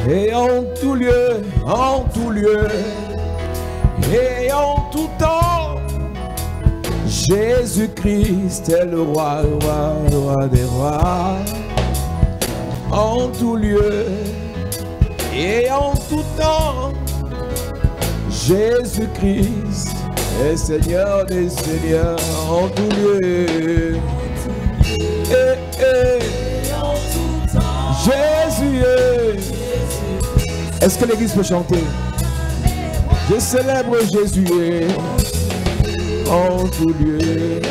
Et en tout lieu, et en tout temps, Jésus-Christ est le roi, roi des rois. En tout lieu et en tout temps, Jésus-Christ est Seigneur des seigneurs. En tout lieu et en tout temps, Jésus est. Est-ce que l'église peut chanter? Je célèbre Jésus en tout lieu.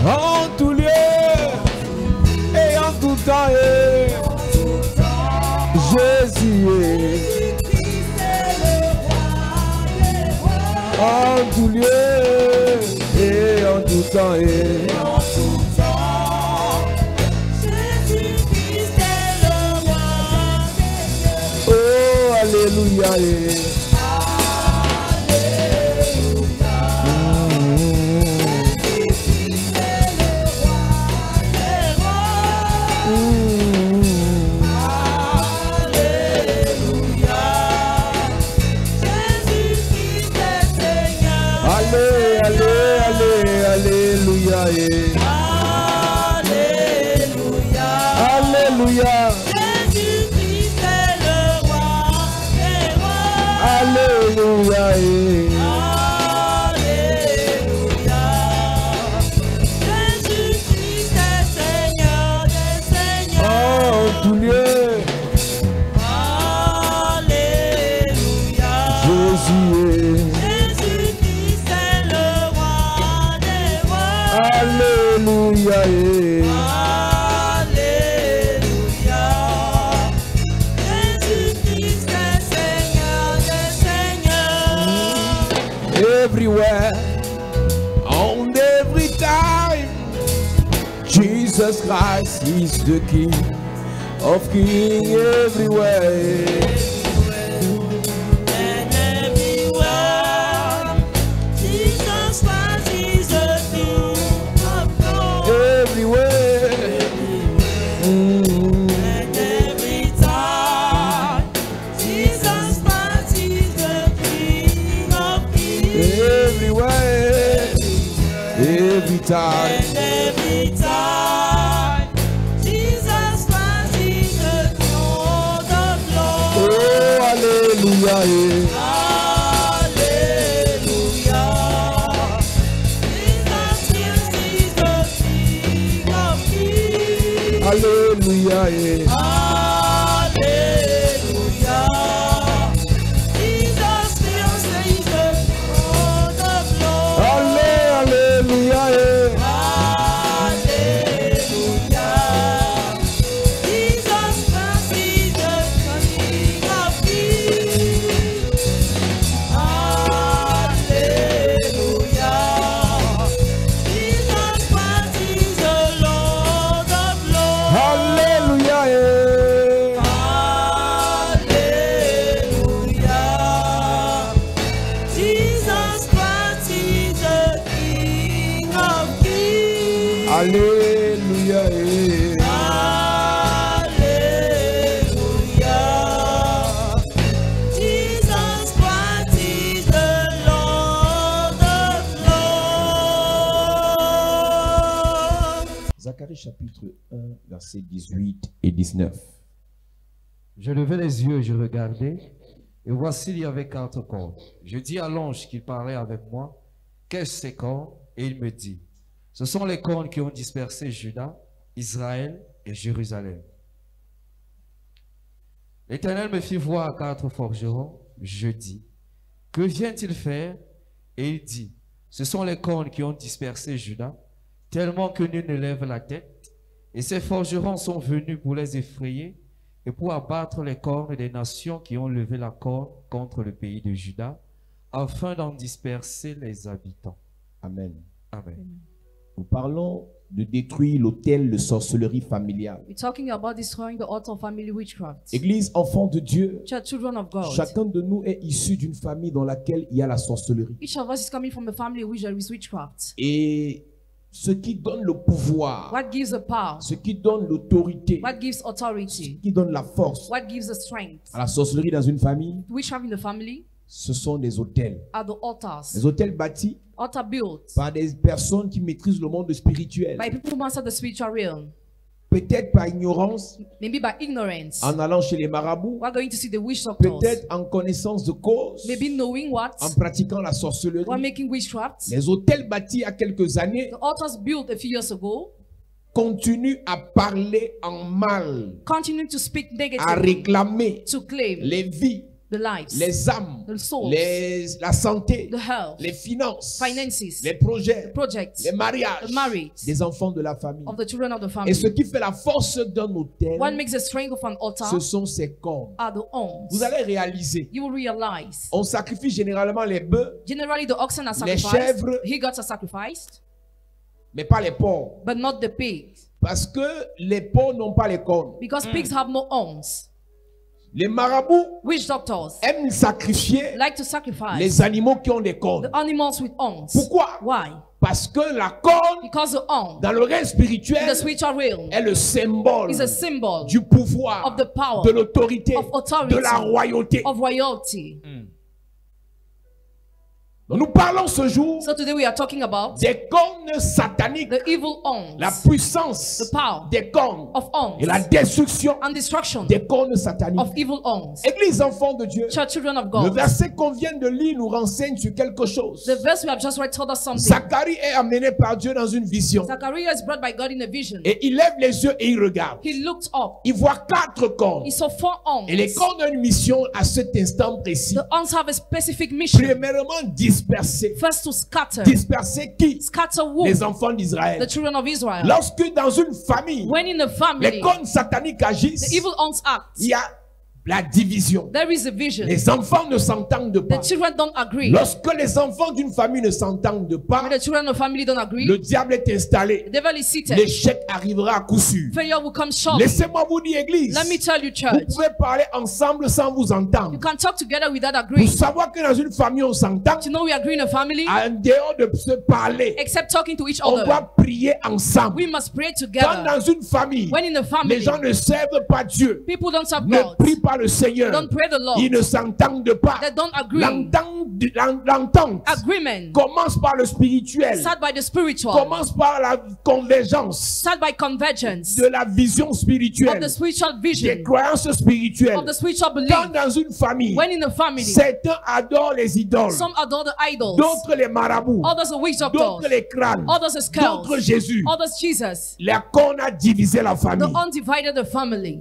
En tout lieu et en tout temps, Jésus est. En tout lieu et en tout temps, Alléluia. Alléluia. Jésus-Christ est le roi des rois. Alléluia. Alléluia. Jésus-Christ est Seigneur des seigneurs. En tout lieu. Alléluia. Jésus-Christ est le roi des rois. Alléluia. Everywhere, on every time, Jesus Christ is the King of Kings. Everywhere, and everywhere, Jesus Christ is the King of glory. Everywhere, And every time, Jesus Christ is the King of kings. everywhere, every time. And every time, Jesus Christ is the Lord of lords. Oh, hallelujah. Hallelujah. Jesus Christ is the King of kings. Hallelujah. Hallelujah. Jesus Christ is the Lord of lords. Hallelujah. Hallelujah. Jesus Christ is the King of kings. Hallelujah. Jesus Christ is the Lord of lords. Hallelujah. Hallelujah. Jesus Christ is the King of kings. Hallelujah. Hallelujah. Jesus Christ is the Lord of lords. Zacharie chapitre 1, versets 18 et 19. Je levai les yeux et je regardai, et voici il y avait 4 cornes. Je dis à l'ange qui parlait avec moi, qu'est-ce ces cornes? Et il me dit, ce sont les cornes qui ont dispersé Juda, Israël et Jérusalem. L'Éternel me fit voir 4 forgerons. Je dis, que vient-il faire? Et il dit, ce sont les cornes qui ont dispersé Juda, tellement que nul ne lève la tête. Et ces forgerons sont venus pour les effrayer et pour abattre les cornes des nations qui ont levé la corne contre le pays de Juda, afin d'en disperser les habitants. Amen. Amen. Nous parlons de détruire l'autel de sorcellerie familiale. We're talking about destroying the altar of family witchcraft. Église, enfants de Dieu, Children of God. chacun de nous est issu d'une famille dans laquelle il y a la sorcellerie. Each of us is coming from a family in which there is witchcraft. Et ce qui donne le pouvoir, What gives the power? ce qui donne l'autorité, What gives ce authority? qui donne la force What gives the strength? à la sorcellerie dans une famille, Witchcraft in the family ce sont des hôtels. are the altars. Les hôtels bâtis Altar built par des personnes qui maîtrisent le monde spirituel. by people who master the spiritual realm. Peut-être par ignorance, Maybe by ignorance. en allant chez les marabouts. We're going to see the witch doctors. Peut-être en connaissance de cause, Maybe knowing what? en pratiquant la sorcellerie. We're making witchcraft. Les hôtels bâtis il y a quelques années The altars built a few years ago continuent à parler en mal, continue to speak à negatively, réclamer to claim les vies, the lives, les âmes, the souls, la santé, the health, les finances, finances, les projets, projects, les mariages the marriage des enfants de la famille. of the children of the Et ce family. qui fait la force d'un hôtel, What makes the strength of an altar ce sont ses cornes. are the horns. Vous allez réaliser, You will realize. on sacrifie généralement les bœufs, Generally, the oxen are Les sacrificed. chèvres. He got are sacrificed, mais pas les porcs. but not the pigs, Parce que les porcs n'ont pas les cornes. because pigs have no horns. Les marabouts Witch doctors aiment sacrifier like to sacrifice les animaux qui ont des cornes. the animals with horns. Pourquoi? Why? Parce que la corne, Because the horn dans le règne in spirituel, the spiritual realm est le symbole is a symbol du pouvoir, of the power, de l'autorité, of authority, de la royauté. of royalty. Donc nous parlons ce jour So today we are talking about des cornes sataniques, the evil horns, la puissance the power des cornes of horns, et la destruction and destruction des cornes sataniques. of evil horns. Église enfants de Dieu, Church children of le God. verset qu'on vient de lire nous renseigne sur quelque chose. The verse we have just read told us something. Zacharie est amené par Dieu dans une vision Zachariah is brought by God in a vision. et il lève les yeux et il regarde. He looked up. Il voit 4 cornes He saw 4 horns. et les cornes ont une mission à cet instant précis. The horns have a specific mission. Premièrement, disperser. First to scatter. Disperser qui? Scatter who? Les enfants The d'Israël. children of Israel. Lorsque dans une famille, When in a les family, cornes sataniques agissent, the evil horns act. il y a la division. There is a vision. Les enfants ne s'entendent The pas. children don't agree. Lorsque les enfants d'une famille ne s'entendent pas, When the children of family don't agree, le diable est installé. the devil is seated. L'échec arrivera à coup sûr. Failure will come shortly. Laissez-moi vous dire, Église, Let me tell you, vous church, pouvez parler ensemble sans vous you entendre. can talk together without Pour agreeing. savoir que dans une famille, on s'entend, To know we agree in a family, en dehors de se parler, except talking to each on other. doit prier ensemble. We must pray Quand together. dans une famille, When in a les family, gens ne servent pas Dieu, people don't serve ne God. prient pas le Seigneur, Don't pray the Lord. ils ne s'entendent pas. They don't agree. L'entente Agreement. commence par le spirituel, Start by the spiritual. commence par la convergence Start by convergence de la vision of spirituelle, the spiritual des vision, croyances spirituelles. of the spiritual belief. Quand dans une famille, When in a family, certains adorent les idoles, some adore the idols, d'autres les marabouts, others are witch doctors, d'autres les crânes, others are skulls, d'autres Jésus. others Jesus. La corne a divisé la The famille. undivided the family.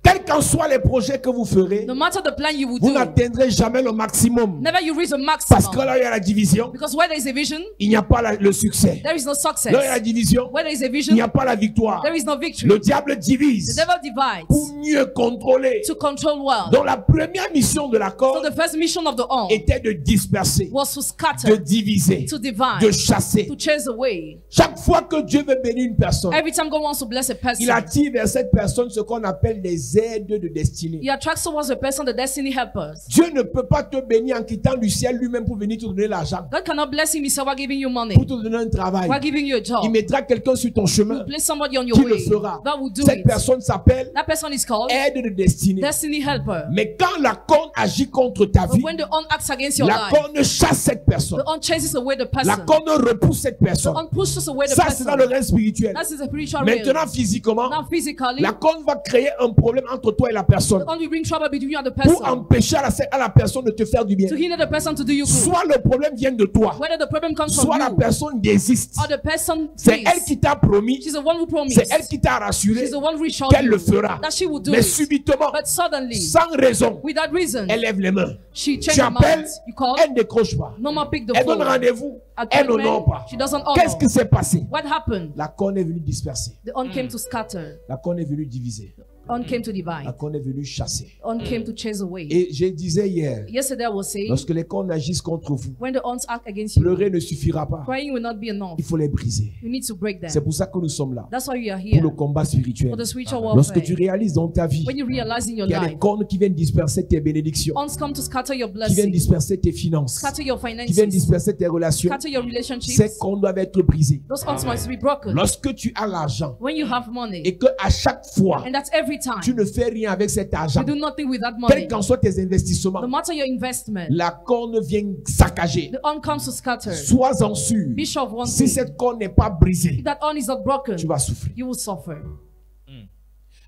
Quels qu'en soient les projets que vous ferez, No matter the plan you will vous do, n'atteindrez jamais le maximum. never you reach the Parce que maximum. là, il y a la division, Because where there is a vision, il n'y a pas le succès. there is no Là, il y a success. la division, Where there is a il n'y vision, a pas la victoire. there is no victory. Le diable The divise devil divides pour mieux contrôler. to control well. Donc la première mission de la So corne the first mission of the arm était de disperser, was to de scatter, diviser, to de divide, chasser. to chase away. Chaque fois que Dieu veut bénir une personne, Every time God wants to bless a il person, attire vers cette personne ce qu'on appelle des aides de destinée. He attracts towards the person the destiny helpers. Dieu ne peut pas te bénir en quittant du ciel lui-même pour venir te donner l'argent, God cannot bless him himself while giving you money, pour te donner un travail. while giving you a job. Il mettra quelqu'un sur ton He chemin will place somebody on your qui le way fera. that will do Cette it. personne s'appelle That person is called aide de destinée. destiny helper. Mais quand la corne agit contre ta But vie, when the on acts against your la life, corne chasse cette personne. the on chases away the La person. corne repousse cette The personne. on pushes away the Ça, c'est dans le person. règne spirituel. That is the spiritual realm. Maintenant, physiquement, Now physically, la corne va créer un problème entre toi et la personne the on will bring trouble between you and the pour person empêcher à la personne de te faire du bien. to hinder the person to do you good. Soit le problème vient de toi, Whether the problem comes from soit la you personne désiste. or the person C'est elle flees. qui t'a promis, She's the one who promised. c'est elle qui t'a rassuré She's the one who reassured qu'elle you le fera. that she will do Mais it. subitement, But suddenly, sans raison, without reason, elle lève les mains. she Tu changed her appelles, mind. You call, elle ne décroche pas. no more pick the Elle donne phone. rendez-vous, elle n'honore pas. She doesn't Qu'est-ce qui honor. s'est passé? What happened? La corne est venue disperser. The on came to scatter. La corne est venue diviser. On came to divide. La corne est venue chasser. On came to chase away. Et je disais hier, Yesterday I was saying, lorsque les cornes agissent contre vous, when the horns act against you, pleurer ne suffira pas. crying will not be enough. Il faut les briser. You need to break them. C'est pour ça que nous sommes là, That's why you are pour here, le combat spirituel. for the spiritual Lorsque warfare. tu réalises dans ta vie When you realize in your qu'il y a des life, cornes qui viennent disperser tes bénédictions, horns come to scatter your qui viennent blessings, disperser tes finances, scatter your qui viennent finances, disperser tes relations, scatter your relationships. ces cornes doivent être brisées. Those horns must be broken. Lorsque tu as l'argent When you have money, et que à chaque fois and that's every time, tu ne fais rien avec cet argent, you do nothing with that money. quels qu'en soient tes investissements, No matter your investment, la corne vient saccager. the horn comes to scatter. Sois-en sûr, Be sure of one si thing. cette corne n'est pas brisée, If that horn is not broken, tu vas souffrir. you will suffer.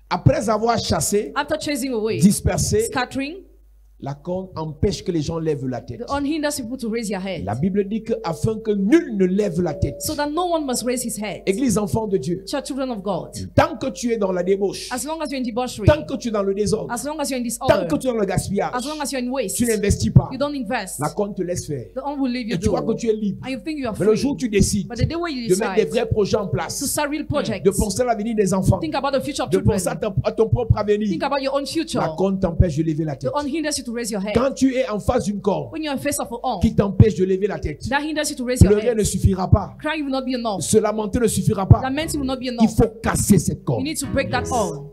Après avoir chassé, After chasing away, dispersé, scattering, la corne empêche que les gens lèvent la tête. the horn hinders people to raise their head. La Bible dit que afin que nul ne lève la tête. So that no one must raise his head. Église enfant de Dieu, Children of God. tant que tu es dans la débauche, As long as you're in debauchery, tant que tu es dans le désordre, as long as you're in tant disorder, que tu es dans le gaspillage, as long as you're in waste, tu n'investis pas. you don't invest, La corne te laisse faire. the horn will leave you Et tu crois que do. tu es libre. And you think you are Mais le free. jour où tu décides But the day when you de mettre des decide vrais projets en to place, start real projects, de penser à l'avenir des enfants, think about the future of de children, penser à ton propre avenir, think about your own future, la corne t'empêche de lever la the tête. horn hinders you to raise your head. Quand tu es en face d'une corne When you're in face of a horn, qui t'empêche de lever la tête, that hinders you to raise your pleurer head. ne suffira pas. Crying will not be enough. Se lamenter ne suffira pas. Lamenting will not be Il enough. faut casser cette You corne. need to break that horn.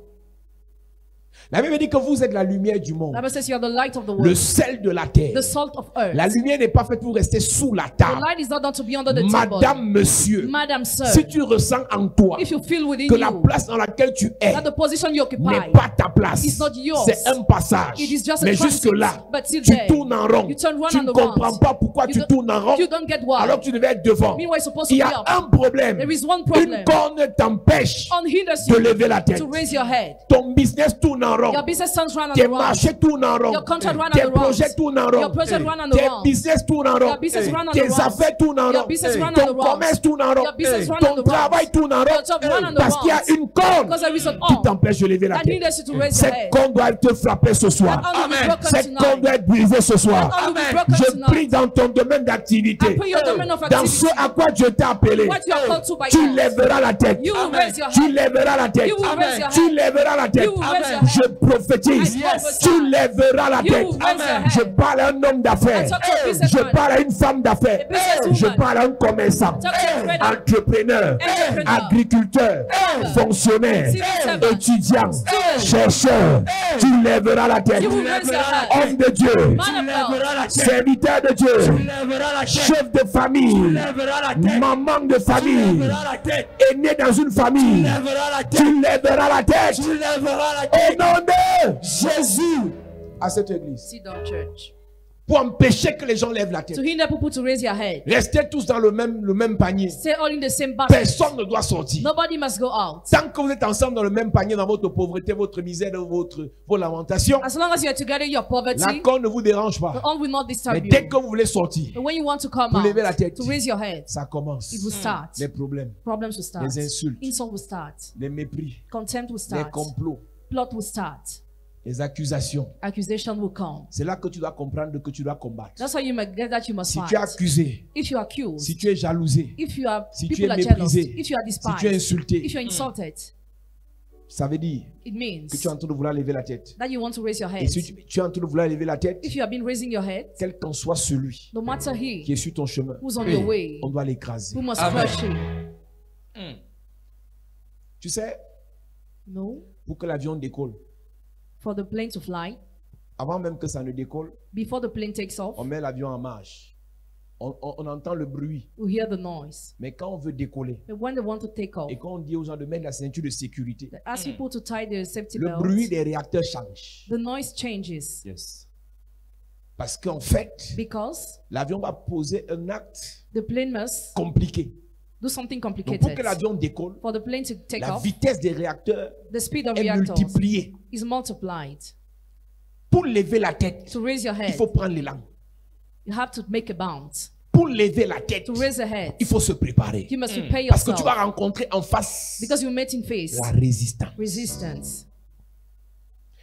La Bible dit que vous êtes la lumière du monde, The Bible says you are the light of the le world, sel de la terre. the salt of earth. La lumière n'est pas faite pour rester sous la The table. light is not done to be under the table. Madame, monsieur, Madam, sir, si tu ressens en toi if you feel within que la you place dans laquelle tu es that the position you occupy n'est pas ta place, is not yours, c'est un passage. it is just a Mais transit, jusque-là, but till tu there, tournes en rond. you turn round Tu and ne around. comprends pas pourquoi You tu don't- tournes en rond you don't get why. alors que tu devais être devant. Meanwhile, you're supposed Il y to be a up. un problème. There is one problem. Une corne t'empêche On hinders de you lever la tête. to raise your head. Ton business tourne en rond. Your business turns round and Tes around. marchés tournent en rond. Your contract run Tes and around. projets tournent en Your rond. project run and Tes around. business tournent en rond. Your business run and Tes around. affaires tournent en Your rond. business run and Ton around. commerce tourne en rond. Your business run Ton and around. travail tourne en Your job run rond. and Parce qu'il y a around. une corne Because there is an qui horn t'empêche de lever la that tête. hinders you to raise your Cette head. corne doit te frapper ce soir. That horn will be broken Cette corne tonight. doit être brisée ce soir. That horn will be broken Je tonight. prie dans ton domaine d'activité. I pray your domain of Dans ce activity. à quoi Dieu t'a appelé. What you are called to by Tu God. lèveras la tête. You will raise your Tu head. lèveras la tête. You will raise your Tu head. lèveras la tête. You will raise your head. Je prophétise. I prophesy. Tu lèveras la You tête. will raise your head. Je parle à un homme d'affaires. I talk to a businessman. Je parle à une femme d'affaires. A businesswoman. Je parle à un commerçant. Talk to a trader. Entrepreneur. Entrepreneur. Agriculteur. Fonctionnaire. Civil servant. Étudiant. Student. Chercheur. Tu lèveras la tête. You will raise your head. Homme de Dieu. Man of God. Serviteur de Dieu. Chef de famille. Maman de famille. Est né dans une famille. Tu lèveras la tête. Au nom de Jésus. À cette église. Sit down, church. Pour empêcher que les gens lèvent la tête. To hinder people to raise their head. Restez tous dans le même panier. Stay all in the same basket. Personne ne doit sortir. Nobody must go out. Tant que vous êtes ensemble dans le même panier, dans votre pauvreté, votre misère, vos lamentations, As long as you are together in your la poverty, corne ne vous dérange the pas. horn will not Mais disturb dès you. que vous voulez sortir, But when you want to come pour lever la out, tête, to raise your head, ça commence. it will start. Les problèmes, Problems will start. les insultes, Insult will start. les mépris, Contempt will les start. complots, Plot will start. les accusations. Accusation will come. C'est là que tu dois comprendre que tu dois combattre. That's how you must get that you must Si tu es fight. accusé, If you are accused, si tu es jalousé, if you are si tu people es are jealous, méprisé, if you are si tu es despised, insulté, if you are insulted, ça veut dire it que means tu es en train de vouloir lever la tête. that you want to raise your Et head. si tu es en train de vouloir lever la tête, If you have been raising your head, quel qu'en soit celui no matter qui he est sur ton chemin, who's on your way, on doit l'écraser. who must crush you. Tu sais, No, pour que l'avion décolle, for the plane to fly, avant même que ça ne décolle, before the plane takes off, on met l'avion en marche. On entend le bruit. we hear the noise. Mais quand on veut décoller, But when they want to take off, et quand on dit aux gens de mettre la ceinture de sécurité, they ask people to tie their safety le belt. bruit des réacteurs change. The noise changes Yes. Parce qu'en fait, because l'avion va poser un acte the plane must compliqué. do something Donc pour complicated. que l'avion décolle, For the plane to take la off, vitesse des réacteurs the speed of est reactors multipliée. is multiplied. Pour lever la tête, To raise your il head, faut prendre l'élan. you have to make a bounce. Pour lever la tête, To raise a head, il faut se préparer. you must prepare Parce que tu yourself vas rencontrer en face because you met in face la résistance. resistance.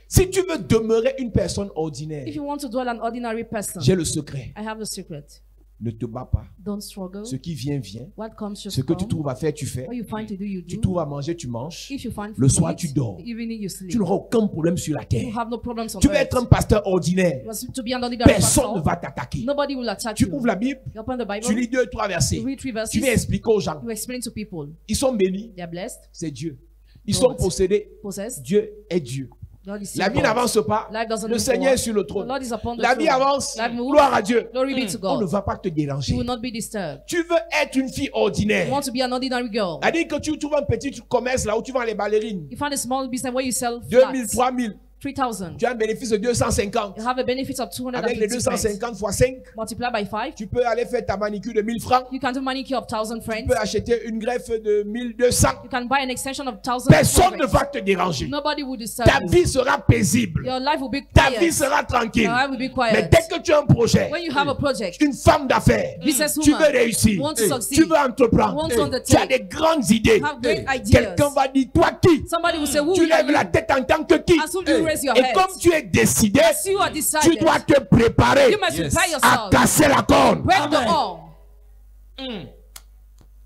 Si tu veux demeurer une personne ordinaire, If you want to dwell an ordinary person, j'ai le secret. I have the secret. Ne te bats pas. Don't struggle. Ce qui vient, vient. What comes just Ce que tu come. trouves à faire, tu fais. What you find to do, you Tu do. trouves à manger, tu manges. If you find Le food soir, to tu eat, dors. the evening you sleep. Tu n'auras aucun problème sur la You terre. have no problems on Tu vas earth. être un pasteur ordinaire. You are to be an ordinary Personne ne pastor. va t'attaquer. Nobody will attack Tu you. ouvres la Bible, You open the Bible. tu lis 2, 3 versets. You read 3 verses. Tu viens expliquer aux gens. You explain to people. Ils sont bénis, They are blessed. c'est Dieu. Ils God. sont possédés, Possessed. Dieu est Dieu. God is La still vie God. n'avance pas. Life doesn't Le move Seigneur est forward. sur le The trône. Lord is upon the La vie throne. avance. Life moves. Gloire à Dieu. Glory be to On ne God. va pas te You déranger. will not be disturbed. Tu veux être une fille You ordinaire. want to be an ordinary girl. C'est-à-dire que tu trouves un petit commerce là où tu vends les ballerines. You find a small business where you sell 2000, flats. 3000. 3,000. Tu as un bénéfice de 250. You have a benefit of Avec les 250 francs. 250 fois 5, Multiply by 5. tu peux aller faire ta manicure de 1000 francs. You can do manicure of 1,000 Tu francs. peux acheter une greffe de 1200. You can buy an extension of 1,000 Personne ne francs. va te déranger. Nobody will disturb Ta you. vie sera paisible. Your life will be Ta vie quiet. sera tranquille. Your life will be Mais quiet. dès que tu as un projet, When you have a project, une femme d'affaires, businesswoman, tu veux réussir, want to succeed, tu veux entreprendre, want to tu as undertake, des grandes idées. have great ideas. Quelqu'un va dire, toi qui? somebody will say, who Tu are lèves la you? tête en tant que qui? As soon as you raise your Et head, comme tu es décidé, as you are tu decided, dois te préparer you must prepare à yourself. casser la corne. Break the arm.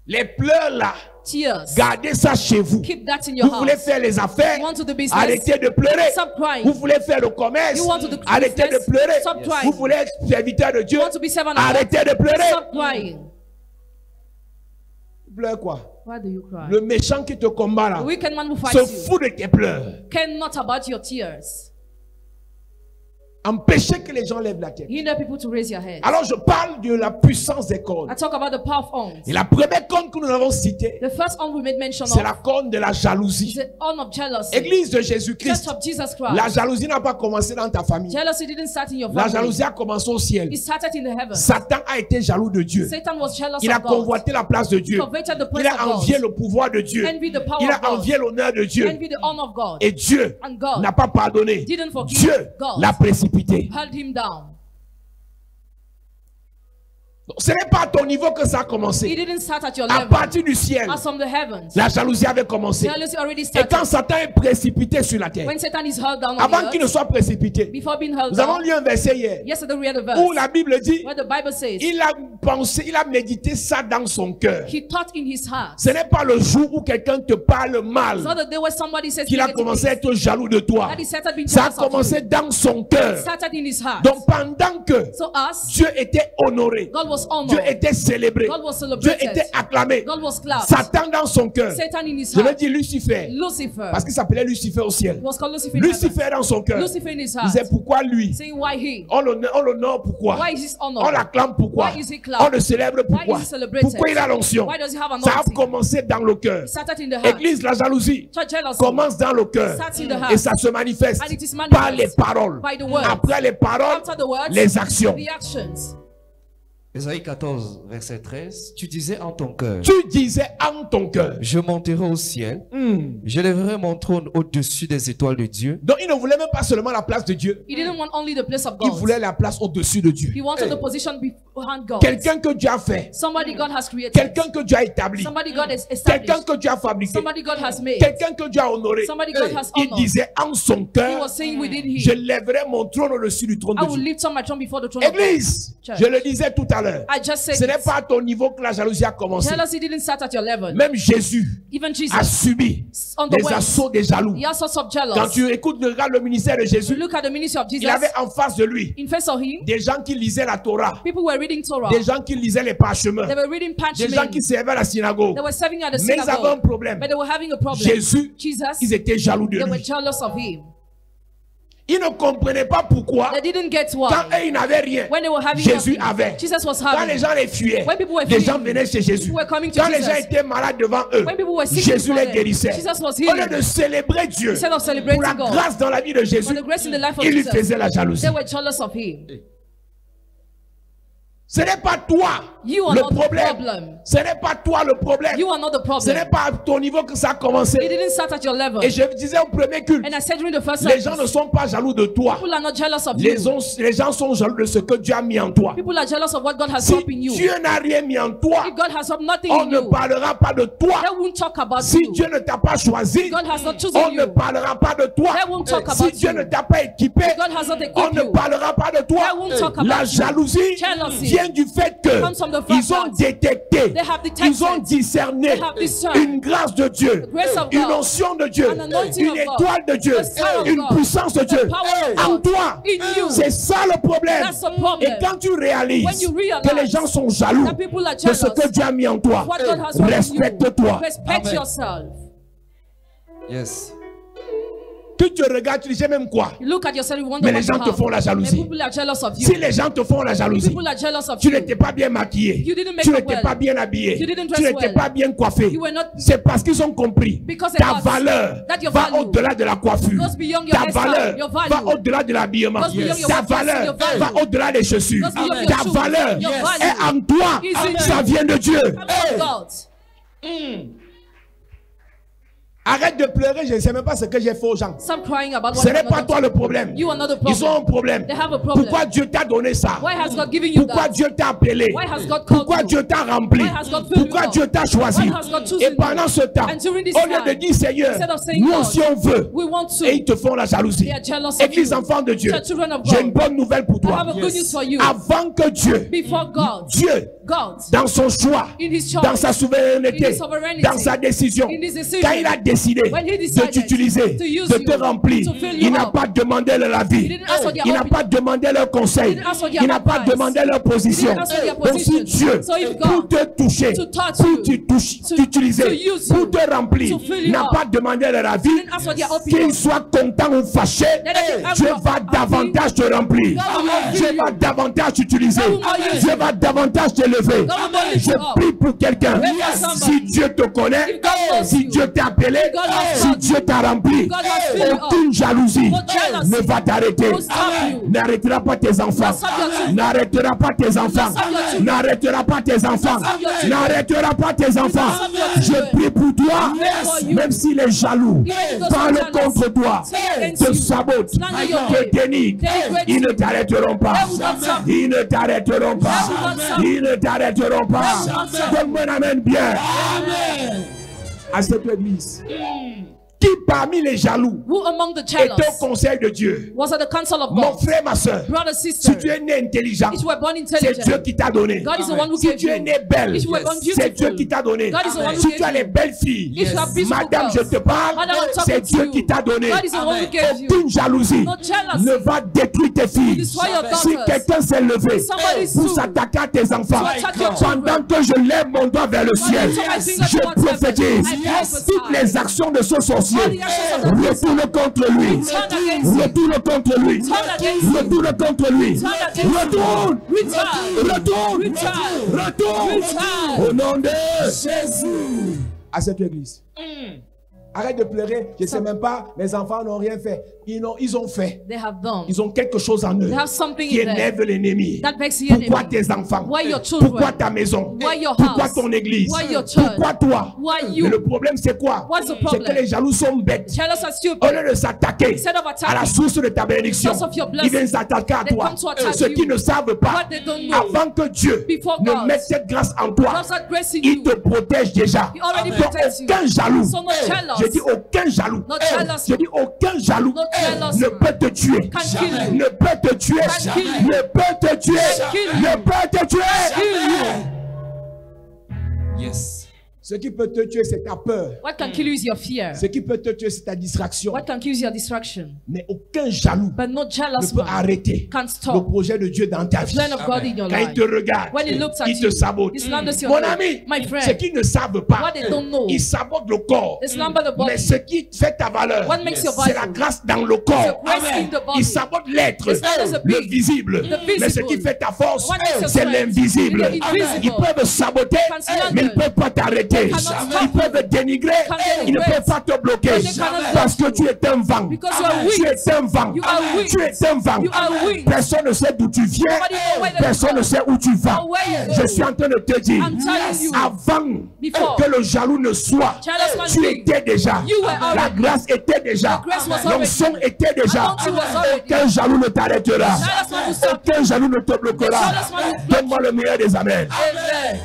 Les pleurs là, Tears. gardez ça chez vous. Keep that in your Vous voulez house. faire les affaires, You want to do business? arrêtez de pleurer. Stop crying. Vous voulez faire le commerce, You want to do arrêtez de business? pleurer. Stop crying. Vous voulez être serviteur de Dieu, You want to be servant of God? arrêtez de pleurer. Stop crying. Pleure quoi? Why do you cry? Le méchant qui te combat là The wicked man who se fights you fout de tes pleurs. care not about your tears. Empêchez que les gens lèvent la tête. Hinder people to raise your head. Alors je parle de la puissance des cornes. I talk about the power of horns. Et la première corne que nous avons citée, The first horn we made mention c'est of la corne de la is jalousie. the horn of jealousy. Église de Church Jésus-Christ, of Jesus la Christ. jalousie n'a pas commencé dans ta famille. Jealousy didn't start in your La family. jalousie a commencé au ciel. It started in the heavens. Satan a été jaloux de Dieu. Satan was jealous Il a of God. convoité la place de Dieu. Coveted the Il place a of envié God. le pouvoir de Dieu. Envy the power Il of a God. envié l'honneur de Dieu. Envy the honor of God. Et Dieu And God n'a pas pardonné. didn't forgive Dieu God. l'a précipité. Held him down. Donc, ce n'est pas à ton niveau que ça a It commencé. didn't start at your À level. partir du ciel, As from the heavens. la jalousie avait commencé. Jealousy already Et started. quand Satan est précipité sur la terre, When Satan is held down on avant the qu'il ne earth, soit précipité, before being held nous avons down, lu un verset hier yesterday we read a où verse la Bible dit where the Bible says il a pensé, il a médité ça dans son cœur. he thought in his heart. Ce n'est pas le jour où quelqu'un te parle mal It's not the day where somebody says qu'il a negative commencé à things. être jaloux de toi. That he started being Ça a jealous of commencé you. dans son cœur. It started in his heart. Donc pendant que So us, Dieu était honoré, God was Dieu honored. était célébré, God was Dieu celebrated. était acclamé, God was clapped. Satan dans son cœur, Satan in his je veux heart. dire Lucifer, Lucifer. parce qu'il s'appelait Lucifer au ciel. It was called Lucifer in heaven. Lucifer dans son cœur, Lucifer in his il heart. disait pourquoi lui? Saying why he? On l'honore pourquoi? Why is he On honored? l'acclame pourquoi? Why is he clapped? On le célèbre pourquoi? Why is he celebrated? Pourquoi il a l'onction? Why does he have Ça a anointing? commencé dans le cœur. It started in the heart. Église, la jalousie Church jealousy commence dans le cœur starts in the heart. et ça se manifeste And it is par manifest les paroles. by the words. Après les paroles, After the words, les actions. the actions. Ésaïe 14, verset 13. Tu disais en ton cœur, Tu disais en ton cœur. je monterai au ciel, je lèverai mon trône au-dessus des étoiles de Dieu. Donc il ne voulait même pas seulement la place de Dieu, He didn't want only the place of il God. voulait la place au-dessus de Dieu. He wanted the position behind God. Quelqu'un que Dieu a fait, Somebody God has created. quelqu'un que Dieu a établi, Somebody God has quelqu'un established. que Dieu a fabriqué, Somebody God has made. quelqu'un que Dieu a honoré. Somebody God has Il honored. disait en son He cœur, was saying within je him, lèverai mon trône au-dessus du trône I de will Dieu. lift up my throne before the throne of God. Église, Church. je le disais tout à l'heure, I just said ce n'est it. pas à ton niveau que la jalousie a commencé. Jealousy didn't start at your level. Même Jésus Even a Jesus, subi on the les way, assauts des jaloux. he has sorts of Quand jealous. tu écoutes, regarde le ministère de You Jésus, look at the ministry of il Jesus. avait en face de lui In face of him, des gens qui lisaient la Torah, people were reading Torah. des gens qui lisaient les parchemins, They were reading des gens parchment. qui servaient à la synagogue. They were serving at the Mais ils avaient un synagogue. problème. But they were having a problem. Jésus, Jesus, ils étaient jaloux de they were lui. jealous of him. Ils ne comprenaient pas pourquoi, They didn't get quand why. eux, ils n'avaient rien, When they were having Jésus nothing, avait. Jesus was Quand les having. gens les fuyaient, When people were les fleeing, gens venaient chez Jésus. people were coming to Quand les gens Jesus. étaient malades devant eux, When people were sick Jésus before les them, guérissait. Jesus was Au lieu healing. de célébrer Dieu Instead of pour la celebrating God, grâce dans la vie de Jésus, for the grace in the life of il lui Jesus, faisait la jalousie. they were jealous of him. Ce n'est pas toi You are le not the problème. problem. Ce n'est pas toi le problème. You are not the Ce n'est problem. pas à ton niveau que ça a commencé. It didn't start at your level. Et je disais au premier culte, And I said during the first les service, gens ne sont pas jaloux de toi. people are not jealous of Les you. gens sont jaloux de ce que Dieu a mis en toi. People are jealous of what God has Si up in you. Dieu n'a rien mis en toi, If God has up nothing on in ne you, parlera pas de toi. they won't talk about Si you. Dieu ne t'a pas choisi, God has not on chosen ne you. parlera pas de toi. They won't talk Si about Dieu you. ne t'a pas équipé, God has not on equipped ne you. parlera pas de toi. They won't talk La about you. jalousie Jealousy. vient du fait que comes from the fact ils ont that détecté, they have detected, ils ont discerné they have discerned une grâce de Dieu, the grace of une God, onction de Dieu, an anointing une of God, étoile de Dieu, the sign of une God, puissance de the Dieu power of en God toi. in you. C'est ça le problème. That's the problem. Et quand tu réalises When you realize que les gens sont jaloux that people are de jealous ce que Dieu a mis en toi, what God has put in you, respecte-toi. respect Amen. yourself. Yes. Que tu regardes, tu dis j'ai même quoi. You look at yourself, you wonder Mais what les gens you te have. font la And jalousie. people are jealous of you. Si les gens te font la jalousie, People are jealous of tu you. n'étais pas bien maquillé, You didn't make tu up n'étais well. pas bien habillé, You didn't tu dress n'étais well. pas bien coiffé. You were not- C'est parce qu'ils ont compris. Because they Ta thought valeur that your va value au-delà de la coiffure. goes beyond your Ta hairstyle, valeur your value. va au-delà de l'habillement. Goes beyond your Ta wardrobe, valeur your value. va au-delà des chaussures. Goes beyond your Ta shoes, valeur your value. est en toi. Is in Ça you. vient de Dieu. From God. Arrête de pleurer, je ne sais même pas ce que j'ai fait aux gens. Stop crying about what Ce n'est I'm pas not toi le problème. You are not the Ils ont un problem. problème. They have a problem. Pourquoi Dieu t'a donné ça? Why has God given you Pourquoi that? Dieu t'a appelé? Why has God called Pourquoi you? Dieu t'a rempli? Why has God filled Pourquoi you up? Dieu t'a choisi? Why has God chosen Et pendant you? ce temps, And during this au lieu de time, dire Seigneur, instead of saying, nous God, aussi on veut, we want to. et ils te font la jalousie. They are jealous of Église you. enfant de Dieu, Church children of j'ai God. une bonne nouvelle pour I toi. have a good news for you. Avant que Dieu, Before God, Dieu, God, dans son choix, in his choice, dans sa in souveraineté, his sovereignty, dans sa décision, in his decision, quand il a décidé when he de decided t'utiliser, to use de you, te remplir, to fill you il n'a up, pas demandé leur he avis, didn't ask for their il n'a opinion. pas demandé leur conseil, He didn't ask for their il n'a pas advice. demandé leur position. He didn't ask for their Donc si position. Dieu, So if pour God, te toucher, to touch pour you, to t'utiliser, use pour you, te remplir, to fill you n'a up, pas demandé leur avis, didn't ask for their opinion. qu'il soit content ou fâché, Let them be Dieu angry va or happy. davantage te remplir. God will not Dieu fill va you. davantage t'utiliser. God will not use Dieu you. va davantage t'élever. God will not lift Je you up. prie pour quelqu'un. Pray for somebody. Si Dieu te connaît, If God knows si you, Dieu t'a appelé, God has si called Dieu t'a rempli, God has filled you up. aucune jalousie No jealousy ne va t'arrêter. will stop you. N'arrêtera pas tes enfants. stop your children. N'arrêtera pas tes enfants. stop your children. N'arrêtera pas tes enfants. stop your children. N'arrêtera pas tes enfants. stop your children. Je prie pour toi, pray for you. même si les jaloux Even if those parlent who are jealous contre toi, say against te you, sabotent, slander your te name, dénigrent, denigrate ils ne you. t'arrêteront pas. They will not stop. Ils ne t'arrêteront pas. They will not stop. Ils ne t'arrêteront pas. They will not stop. Donne-moi un amen bien à cette église. Qui parmi les jaloux Who among the est jealous au conseil de Dieu? was at the council of Mon God? frère, ma soeur, Brother, sister, si tu es né intelligent, if you were born c'est Dieu intelligent, qui t'a donné. God is the one who Si gave tu es you. né belle, If you were born c'est Dieu beautiful, qui t'a donné. God is the one who Si gave tu as you. les belles filles, If you have beautiful madame, je girls, te parle, Madam, I'm talking c'est to Dieu you. qui t'a donné. God is the one who gave you. Aucune jalousie No jealousy ne va détruire tes filles. destroy your Si daughters. quelqu'un s'est levé Somebody pour stood s'attaquer à tes enfants, to attack your pendant que je lève mon doigt vers le ciel, lift up my finger je towards heaven. prophétise I prophesy. toutes les actions de ce sorcier. All the actions of the Retourne contre lui. Turn against you. Retourne contre lui. Turn against you. Retourne contre lui. Turn against you. Retourne. Return. Retourne. Return. Retourne. Return. Au nom de Jésus. À cette église. Arrête de pleurer. Je ne sais même pas. Mes enfants n'ont rien fait. Ils ont fait. They have done. Ils ont quelque chose en eux They have something qui in them énerve l'ennemi. that makes the Pourquoi enemy. tes enfants? Why your children? Pourquoi ta maison? Why your Pourquoi house? ton église? Why your church? Pourquoi toi? Why you? Mais le problème c'est quoi? What's the C'est problem? que les jaloux sont bêtes. Jealous are stupid. Au lieu de s'attaquer Instead of attacking à la source de ta bénédiction, the source of your ils blessing, viennent s'attaquer à they toi. come to attack Ceux qui you. ne savent pas, What they don't know. avant que Dieu Before ne God mette cette grâce en toi, God's that grace in il you. te protège déjà. He already Donc protects you. aucun jaloux, So no jealous. je dis aucun jaloux, No jealous. je dis aucun jaloux No jealous. ne peut te tuer, Can kill you. ne peut te tuer, Can kill you. ne peut te tuer, kill you. ne peut te tuer. Kill you. Yes. Ce qui peut te tuer, c'est ta peur. What can kill you is your fear. Ce qui peut te tuer, c'est ta distraction. What can kill you is your distraction. Mais aucun jaloux But no ne jealous peut man arrêter can't le stop projet de Dieu dans ta the vie. plan of God in your Quand il life. te regarde, When he looks at il te you, sabote. he slanders your Mon name. ami, My ceux friend, qui ne savent pas, what they don't know, ils sabotent le corps. they slumber the Mais body. ce qui fait ta valeur, What makes your c'est la value? grâce dans le corps. The grace in the body. Ils sabotent l'être, It's not as a le being. visible. The Mais ce visible. qui fait ta force, What makes your c'est strength? l'invisible. The invisible. Ils peuvent saboter, Can slander. mais ils ne peuvent pas t'arrêter. cannot stop Ils peuvent dénigrer, Can ils ne denigrate. peuvent pas te bloquer. But they cannot Parce que block tu es un vent. Because you are weak. Tu es un vent. You are weak. Tu es un vent. You are weak. Personne ne sait d'où tu viens. Nobody knows where they Personne go. ne sait où tu vas. Or where you go. Je suis en train de te dire, I'm telling you. avant Before. que le jaloux ne soit, Jealous man tu be. étais déjà. You were La already. grâce était déjà. The grace was already. L'onction était déjà. Anointing was already. Aucun jaloux ne t'arrêtera. Jealous man will stop. Aucun jaloux ne te bloquera. Jealous man will block Donne-moi le meilleur des amens. Amen.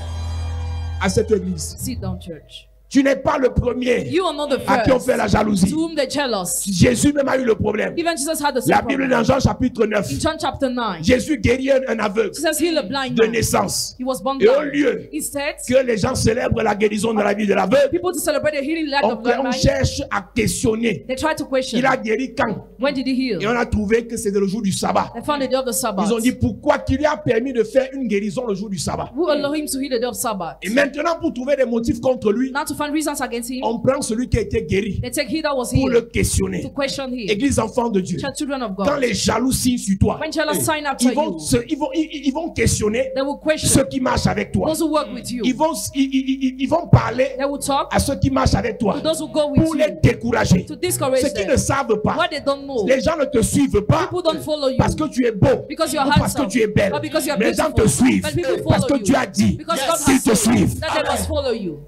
À cette église, Sit down, church. Tu n'es pas le premier You are not the à qui on first fait la jalousie. to whom they're jealous. Jésus même a eu le problème. Even Jesus had the La same Bible problem. dans Jean chapitre 9. In John chapter 9, Jésus guérit un aveugle Jesus healed a blind de man. naissance. He was born Et au blind. lieu Instead, que les gens célèbrent la guérison de la vie de l'aveugle, people to celebrate the healing life of blind on man, cherche à questionner. they try to question, Il a guéri quand? when did he heal? Et on a trouvé que c'était le jour du sabbat. They found the day of the Sabbath. Ils ont dit pourquoi qu'il lui a permis de faire une guérison le jour du sabbat. Who allowed him to heal the day of Sabbath? Et maintenant, pour trouver des motifs contre lui, Now to find reasons against him, on prend celui qui a été guéri they take he that was pour le healed questionner. to question him. Église enfant de Dieu, Children of quand God. les jaloux signent sur toi, When jealous sign after ils vont, you, ils vont questionner they will question ceux qui marchent avec toi. those who work with you. Ils vont parler They will talk à ceux qui marchent avec toi to those who go with pour les you, décourager. to discourage Ceux qui them. ne savent pas, What they don't know, les gens ne te suivent pas people don't follow you parce que tu es beau, because you are ou parce que handsome, tu es belle. or because you are Mais les gens te beautiful, suivent but people parce follow que tu you as dit because God qu'ils has te said suivent. that they must follow you.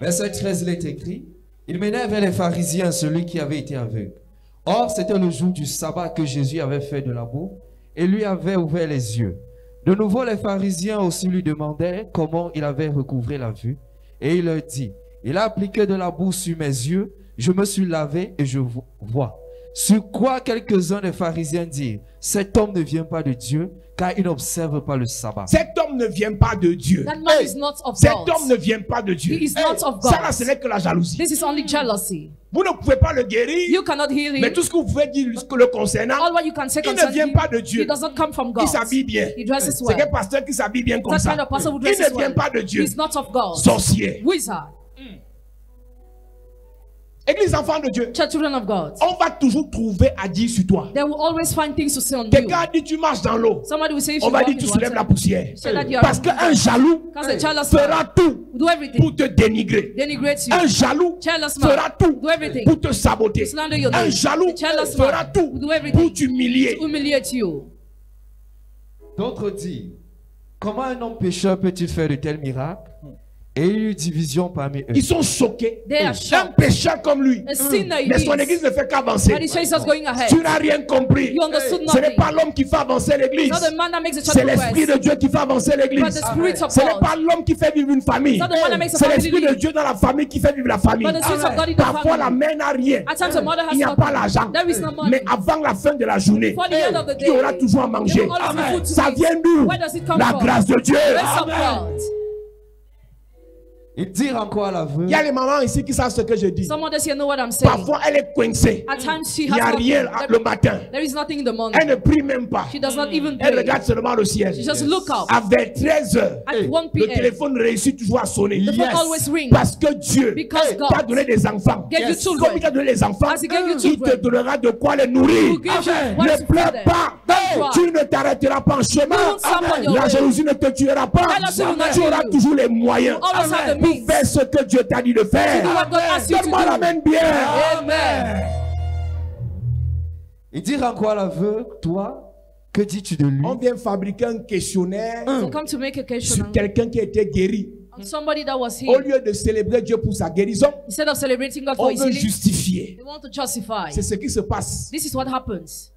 Verset 13, il est écrit, il menait vers les pharisiens celui qui avait été aveugle. Or, c'était le jour du sabbat que Jésus avait fait de la boue et lui avait ouvert les yeux. De nouveau, les pharisiens aussi lui demandaient comment il avait recouvré la vue. Et il leur dit, il a appliqué de la boue sur mes yeux, je me suis lavé et je vois. Sur quoi quelques-uns des pharisiens dirent, cet homme ne vient pas de Dieu, car il n'observe pas le sabbat. Cet homme ne vient pas de Dieu. That man is not of Cet God. homme ne vient pas de Dieu. He is not of Ça là, God. ce n'est que la jalousie. This is only jealousy. Vous ne pouvez pas le guérir, You cannot heal mais him. tout ce que vous pouvez dire le concernant, All what you can say il ne concerning vient him, pas de Dieu. he does not come from God. Il s'habille bien. He dresses C'est well. quel pasteur qui s'habille bien comme That ça. kind of person who Il dresses ne vient well. pas de Dieu. He's not of God. Sorcier. Wizard. Église enfant de Dieu, Children of God. on va toujours trouver à dire sur toi. They will always find things to say on you. Quelqu'un a dit tu marches dans l'eau. Somebody will say if On you va walk dire in tu soulèves water, la poussière. say that you are Parce qu'un jaloux because a jealous fera man tout will do everything. pour te dénigrer. Denigrate you. Un jaloux Jealous man fera tout do everything. pour te saboter. Slander your Un name. jaloux A jealous fera man tout will do everything pour t'humilier. to humiliate you. D'autres disent, comment un homme pécheur peut-il faire de tels miracles? Et il y eut division parmi eux. Ils sont choqués. They are Un shocked. pécheur comme lui. A sinner Mais he son is. église ne fait qu'avancer. But he says just going ahead. Tu n'as rien compris. You understood Ce n'est nothing. pas l'homme qui fait avancer l'église. It's not the man that makes the church C'est l'esprit progress. de Dieu qui fait avancer But l'église. the Spirit of Ce n'est God. pas l'homme qui fait vivre une famille. It's not the one that makes a C'est family l'esprit de live. Dieu dans la famille qui fait vivre la famille. But the Spirit of God in the Parfois la family. mère n'a rien. At times the mother has Il n'y a nothing. pas l'argent. There is no money. Mais avant la fin de la journée, For the end of the il y aura day, toujours à manger. there will always be food to Ça eat. vient d'où? Where does it come La from? grâce de Dieu. Grace of God. Ils dirent encore à l'aveugle, Il y a les mamans ici qui savent ce que je dis. Someone does here know what I'm saying. Parfois elle est coincée. At times she Il has n'y a nothing. rien le matin. There is nothing in the morning. Elle ne prie même pas. She does not even Elle pray. regarde seulement le ciel. She just look up. Avec 13 heures, At 1 le p.m. téléphone réussit toujours à sonner. The phone always rings. Parce que Dieu Because God t'a donné des enfants. gave you children. Comme il t'a donné les enfants, As he gave you il te children, donnera de quoi les nourrir. will give you what Ne to pleure feed them. pas. Don't cry. Tu ne t'arrêteras pas en chemin. You won't stop on your La way. jalousie ne te tuera pas. Jealousy will not Tu kill auras you. toujours les moyens Always have the pour means. faire ce que Dieu t'a dit de faire. do what God asks you to Donne-moi do. l'amen bien. Amen. ils dirent encore à l'aveugle, toi, que dis-tu de lui? On vient fabriquer un questionnaire So come to make a question sur quelqu'un qui a été guéri. on somebody that was Au healed. lieu de célébrer Dieu pour sa guérison, Instead of celebrating God on for his veut healing, justifier. they want to justify. C'est ce qui se passe. This is what happens.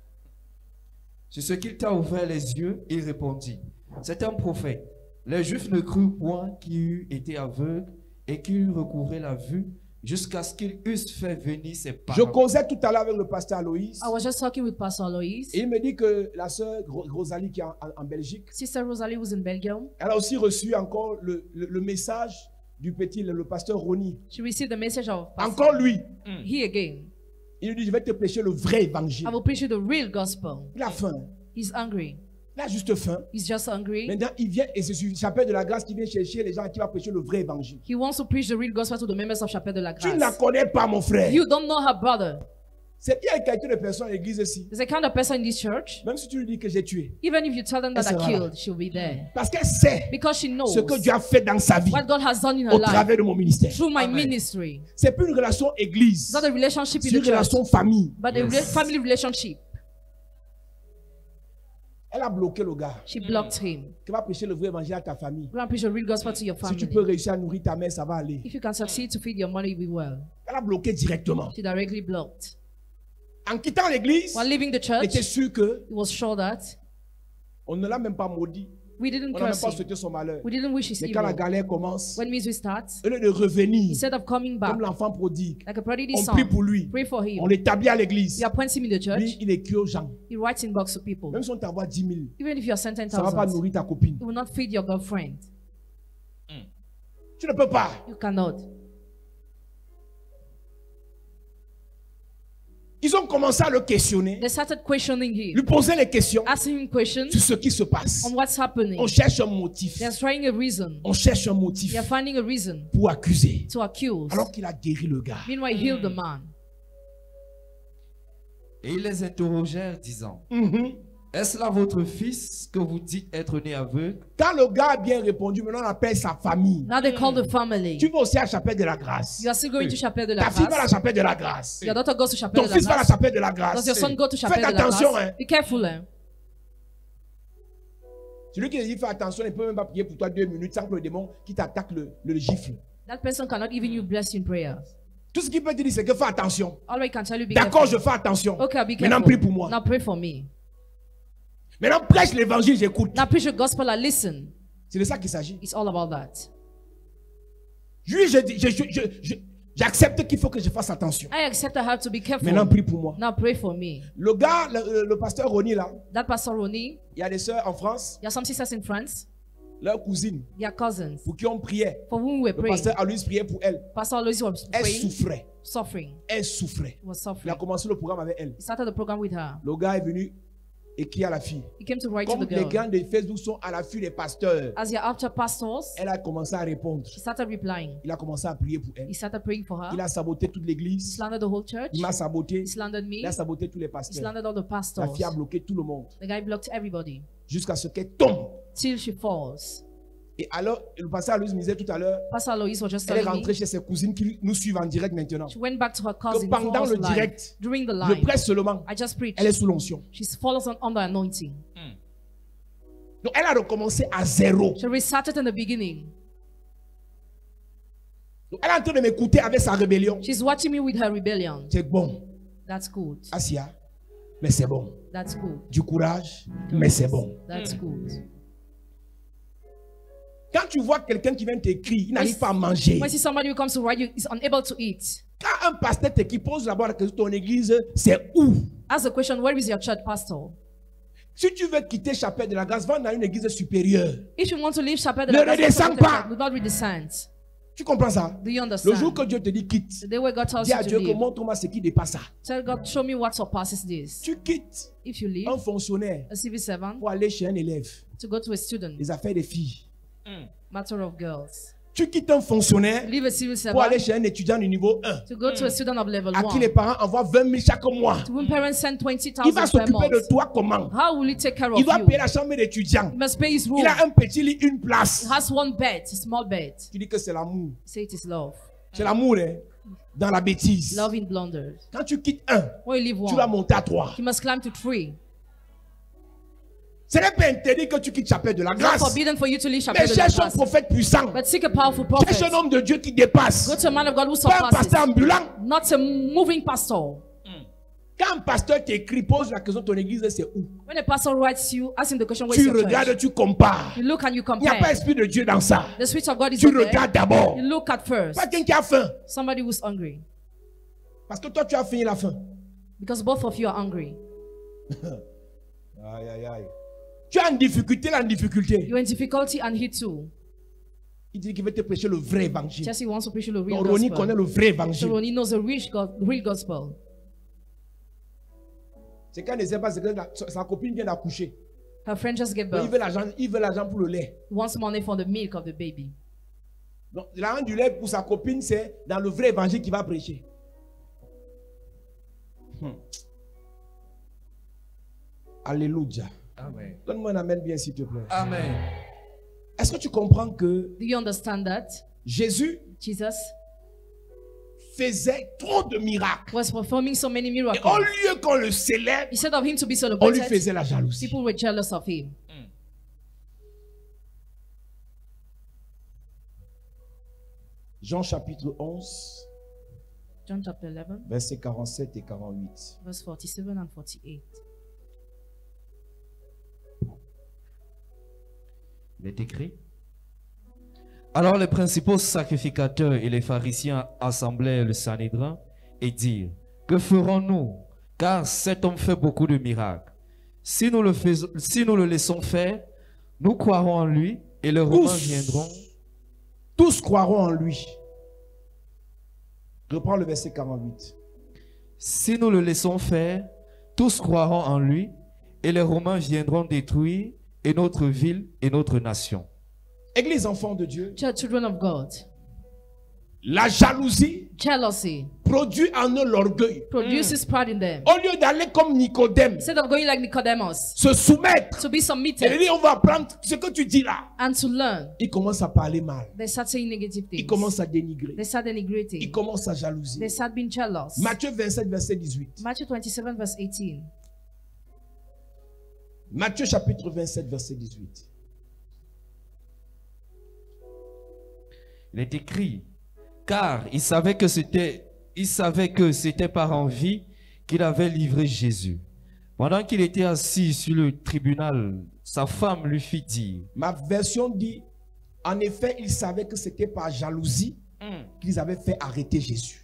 Sur ce qu'il t'a ouvert les yeux, il répondit, c'est un prophète. Les Juifs ne crurent point qu'il eût été aveugle et qu'il eût recouvré la vue jusqu'à ce qu'ils eussent fait venir ses Je parents. causais tout à l'heure avec le pasteur Aloïs. I was just talking with Pastor Alois. Et il me dit que la sœur Rosalie qui est en Belgique, Sister Rosalie was in Belgium. elle a aussi reçu encore le message du petit, le pasteur Ronnie. She received the message of Pastor. Encore lui, He again. il lui dit, je vais te prêcher le vrai évangile. I will preach you the real gospel. Il a faim. He's hungry. Il a juste faim. He's just hungry. Maintenant, il vient, et c'est sur Chapelle de la Grâce qui vient chercher les gens à qui va prêcher le vrai évangile. He wants to preach the real gospel to the members of Chapelle de la Tu ne la Grâce. connais pas, mon frère. You don't know her brother. C'est bien quelqu'un de personnes à l'église ici. There's a kind of person in this church. Même si tu lui dis que j'ai tué. Even if you tell them that Elle I sera là. killed, she'll be there. Parce qu'elle sait Because she knows ce que Dieu a fait dans sa vie what God has done in her au life travers de mon ministère. through my ministry. C'est plus une relation église. It's not a relationship in C'est the une church, relation famille. but a family relationship. Elle a bloqué le gars She blocked him. qui va prêcher le vrai évangile à ta famille. Go and preach the real gospel to your Si tu family. peux réussir à nourrir ta mère, ça va aller. If you can succeed to feed your money, we will. Elle a bloqué directement. She directly blocked. En quittant l'église, While leaving the elle était church, sûre que he was sure that on ne l'a même pas maudit. We didn't On n'a même curse pas him. souhaité son malheur. We didn't wish his Mais quand la evil. galère commence, When misery starts, au lieu de revenir, instead of coming back, comme l'enfant prodigue, like a prodigy on son, prie pour lui. pray for him. On l'établit à l'église. You appoint him in the church. Lui, il écrit aux gens. He writes in box to people. Même si on t'envoie 10 000, Even if you are sent ça ne va pas 10,000, nourrir ta copine. it will not feed your girlfriend. Tu ne peux pas. You cannot. Ils ont commencé à le questionner, They started questioning lui him, poser les questions asking him questions sur ce qui se passe. on what's happening. On cherche un motif. They're trying a reason. On cherche un motif They're finding a reason pour accuser. to accuse. Alors qu'il a guéri le gars. Meanwhile, heal the man. Et ils les interrogèrent, disant, Mhm. est-ce là votre fils que vous dites être né aveugle? Quand le gars a bien répondu, maintenant on appelle sa famille. Now they call the family. Tu vas aussi à la chapelle de la grâce. You are still going to Chapelle de la Ta fille va à la Grâce. chapelle de la grâce. Your daughter goes to Chapelle Ton de la fils va à la Grâce. chapelle de la grâce. Does your son go to Chapelle Faites de la attention, Grâce? hein. Be careful, eh? Celui qui dit fais attention, il ne peut même pas prier pour toi 2 minutes sans que le démon qui t'attaque le gifle. That person cannot even you bless you in prayer. Tout ce qu'il peut te dire, c'est que fais attention. All I can tell you, be D'accord, careful. je fais attention. Okay, be Maintenant, careful. prie pour moi. Now pray for me. Maintenant, prêche l'évangile, j'écoute. Now preach the gospel, I listen. C'est de ça qu'il s'agit. It's all about that. Lui, j'accepte qu'il faut que je fasse attention. I accept I have to be careful. Maintenant, prie pour moi. Now pray for me. Le gars, le pasteur Ronnie, là, That Pastor Ronnie, il y a des sœurs en France, there are some sisters in France, leurs cousines, their cousins, pour qui on priait. for whom we were Le praying. pasteur Aloïs priait pour elle. Pastor Aloysius was Elle praying, souffrait. suffering. Elle souffrait. Was Il a suffering. commencé le programme avec elle. He started the program with her. Le gars est venu écrire à la fille. He came to write to Comme the les girl. gars de Facebook sont à l'affût des pasteurs, As you're after pastors, elle a commencé à répondre. he started replying. Il a commencé à prier pour elle. He started praying for her. Il a saboté toute He l'église. slandered the whole church. Il m'a saboté. He slandered me. Il a saboté tous les He pasteurs. slandered all the La pastors. fille a bloqué tout le monde. The guy blocked everybody Jusqu'à ce qu'elle tombe. till she falls. Et alors, le pasteur Aloïs me disait tout à l'heure, Pastor Aloysius was just elle est telling rentrée me. chez ses cousines qui nous suivent en direct maintenant. She went back to her Que cousin pendant before le us live. direct, During the je live, presse seulement. I just preached. Elle est sous l'onction. She's fallen under anointing. Donc, elle a recommencé à zéro. She restarted in the beginning. Donc, elle est en train de m'écouter avec sa rébellion. She's watching me with her rebellion. C'est bon, That's good. Asia, mais c'est bon. That's good. Du courage, mais c'est bon. That's good. Quand tu vois quelqu'un qui vient t'écrire, il n'arrive pas à manger. When you see somebody who comes to write you is unable to eat, Quand un pasteur t'écrit, pose d'abord la question, ton église, c'est où? ask the question, where is your church pastor? Si tu veux quitter Chapelle de la Grâce, va dans une église supérieure. If you want to leave Chapelle de Ne la Grâce, redescends pas. do not redescend. Tu comprends ça? Do you Le understand? jour que Dieu te dit quitte, The day where God tells dis you à to Dieu que leave, montre-moi ce qui dépasse ça. tell God, show me what surpasses this. Tu quittes If you leave un fonctionnaire a civil servant pour aller chez un élève, to go to a student, les affaires des filles. matter of girls. Tu quittes un fonctionnaire Leave a civil pour aller servant chez un étudiant du niveau 1, to go to a student of level à qui les 1. parents envoient 20 000 chaque mois. To whom parents send Il 20,000 va per s'occuper month. de toi comment? How will he take care of Il doit you? payer la chambre d'étudiant. He must pay his room. Il a un petit lit, une place. He has one bed, a small bed. Tu dis que c'est l'amour. Say it is love. C'est l'amour, hein? Dans la bêtise. Love in blunders. Quand tu quittes un, When you leave tu vas one, monter à 3. you must climb to 3. Ce n'est pas interdit que tu quittes Chapelle de la It's not Grâce. forbidden for you to leave Mais Chapelle de la cherche un Grâce. prophète puissant. But seek a powerful prophet. Cherche un homme de Dieu qui dépasse. Go to a man of God who Pas un pasteur surpasses. ambulant. Not a moving pastor. Quand un pasteur t'écrit, pose la question, ton église, c'est où? When a pastor writes you, ask him the question, where's Tu your church? regardes, tu compares. You look and you Il n'y a pas compare. esprit de Dieu dans ça. The Spirit of God is Tu not there. regardes d'abord. You look at first. Pas quelqu'un qui a faim. Somebody who's hungry. Parce que toi, tu as fini la faim. Because both of you are hungry. Aïe, aïe, aïe. Tu es en difficulté, là, en difficulté. You're in difficulty and he too. Il dit qu'il veut te prêcher le vrai évangile. Jesse wants to preach you the real Donc, Ronnie connaît gospel. le vrai So évangile. Ronnie knows the real gospel. C'est qu'elle ne sait pas, c'est que sa copine vient d'accoucher. Her friend just gave Donc, birth. il veut l'argent pour le lait. He wants money for the milk of the baby. Donc, l'argent du lait pour sa copine, c'est dans le vrai évangile qu'il va prêcher. Alléluia. Amen. Donne-moi un amen bien, s'il te plaît. Amen. Est-ce que tu comprends que Do you understand that? Jésus Jesus faisait trop de miracles? was performing so many Et miracles. au lieu qu'on le célèbre, Instead of him to be on lui celebrated, faisait la jalousie. people were jealous of him. Jean chapitre 11, John chapter 11, versets 47 et 48. verse 47 and 48. Il est écrit. Alors les principaux sacrificateurs et les pharisiens assemblèrent le Sanhédrin et dirent, que ferons-nous? Car cet homme fait beaucoup de miracles. Si nous le laissons faire, nous croirons en lui et les Romains viendront. Tous croiront en lui. Reprends le verset 48. Si nous le laissons faire, tous croiront en lui et les Romains viendront détruire et notre ville et notre nation. Église enfants de Dieu, Children of God. la jalousie Jealousy produit en eux l'orgueil. produces pride in them. Au lieu d'aller comme Nicodème, Instead of going like Nicodemus, se soumettre, to be et submitted dire on va apprendre ce que tu dis là, and to learn, il commence à parler mal. they start saying negative Il things. commence à dénigrer. They start Il denigrating. commence à jalouser. They start being jealous. Matthieu 27, verset 18. Matthew 27, verse 18. Matthieu chapitre 27, verset 18. Il est écrit, car il savait que c'était par envie qu'il avait livré Jésus. Pendant qu'il était assis sur le tribunal, sa femme lui fit dire, Ma version dit, en effet, il savait que c'était par jalousie qu'ils avaient fait arrêter Jésus.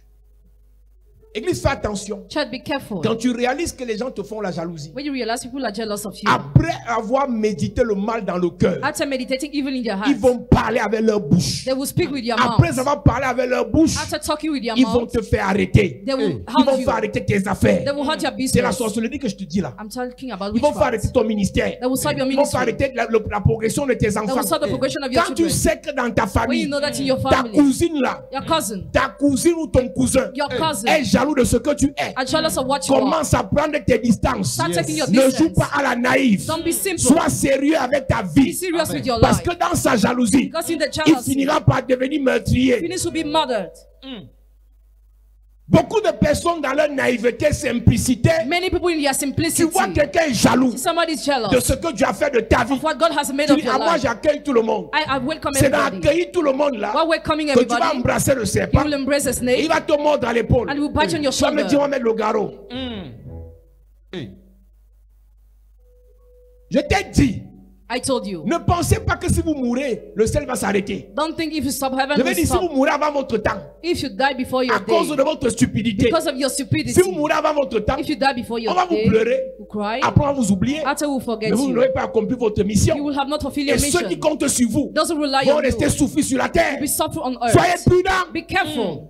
Église, fais attention. Church, be careful. Quand tu réalises que les gens te font la jalousie, When you realize people are jealous of you, après avoir médité le mal dans le cœur, after meditating even in their ils heart, vont parler avec leur bouche. they will speak with their Après mouth. avoir parlé avec leur bouche, After talking with their ils vont mouth, te faire arrêter. they will Ils harm vont you. faire arrêter tes affaires. They will hurt your C'est la business. sorcellerie que je te dis là. I'm talking about Ils vont faire witchcraft. arrêter ton ministère. They will stop your Ils vont faire ministry. arrêter la progression de tes They enfants. will stop the progression of your Quand tu children. sais que dans ta When famille, you know that in your ta family, cousine là, your cousin, ta cousine ou ton cousin your cousin est jaloux de ce que tu es, are jealous of what you are. commence à prendre tes distances. Start taking your Ne joue distance. pas à la naïve. Don't be simple. Sois sérieux avec ta Be vie. serious with your Parce life. que dans sa jalousie, Because in the il jealousy, finira par devenir meurtrier. finish to be murdered. Beaucoup de personnes dans leur naïveté, simplicité, Many people in their tu simplicity, vois quelqu'un est jaloux somebody is de jealous ce que tu as fait de ta vie. of what God has made Tu of dis, your ah, moi life. j'accueille tout le monde. I welcome C'est dans everybody. accueillir tout le monde là While welcoming que tu vas everybody, embrasser le you serpent. will embrace a Et il snake va te mordre à l'épaule. and he will bite on your Tu vas me shoulder. dire, on va mettre le garrot. Je t'ai dit, I told you. ne pensez pas que si vous mourrez, le ciel va s'arrêter. Don't think if you stop, heaven Je will vais dire, si vous stop. mourrez avant votre temps, If you die before à your cause de day, votre stupidité, because of your stupidity, si vous mourrez avant votre temps, if you die before on your va vous day, pleurer, you cry, après on va vous oublier, after we'll forget mais vous you. n'aurez pas accompli votre You mission. will have not fulfilled Et your ceux qui mission. comptent sur vous Those who rely vont on rester you souffrir sur la terre. will be suffering on Soyez earth. prudents. Be careful.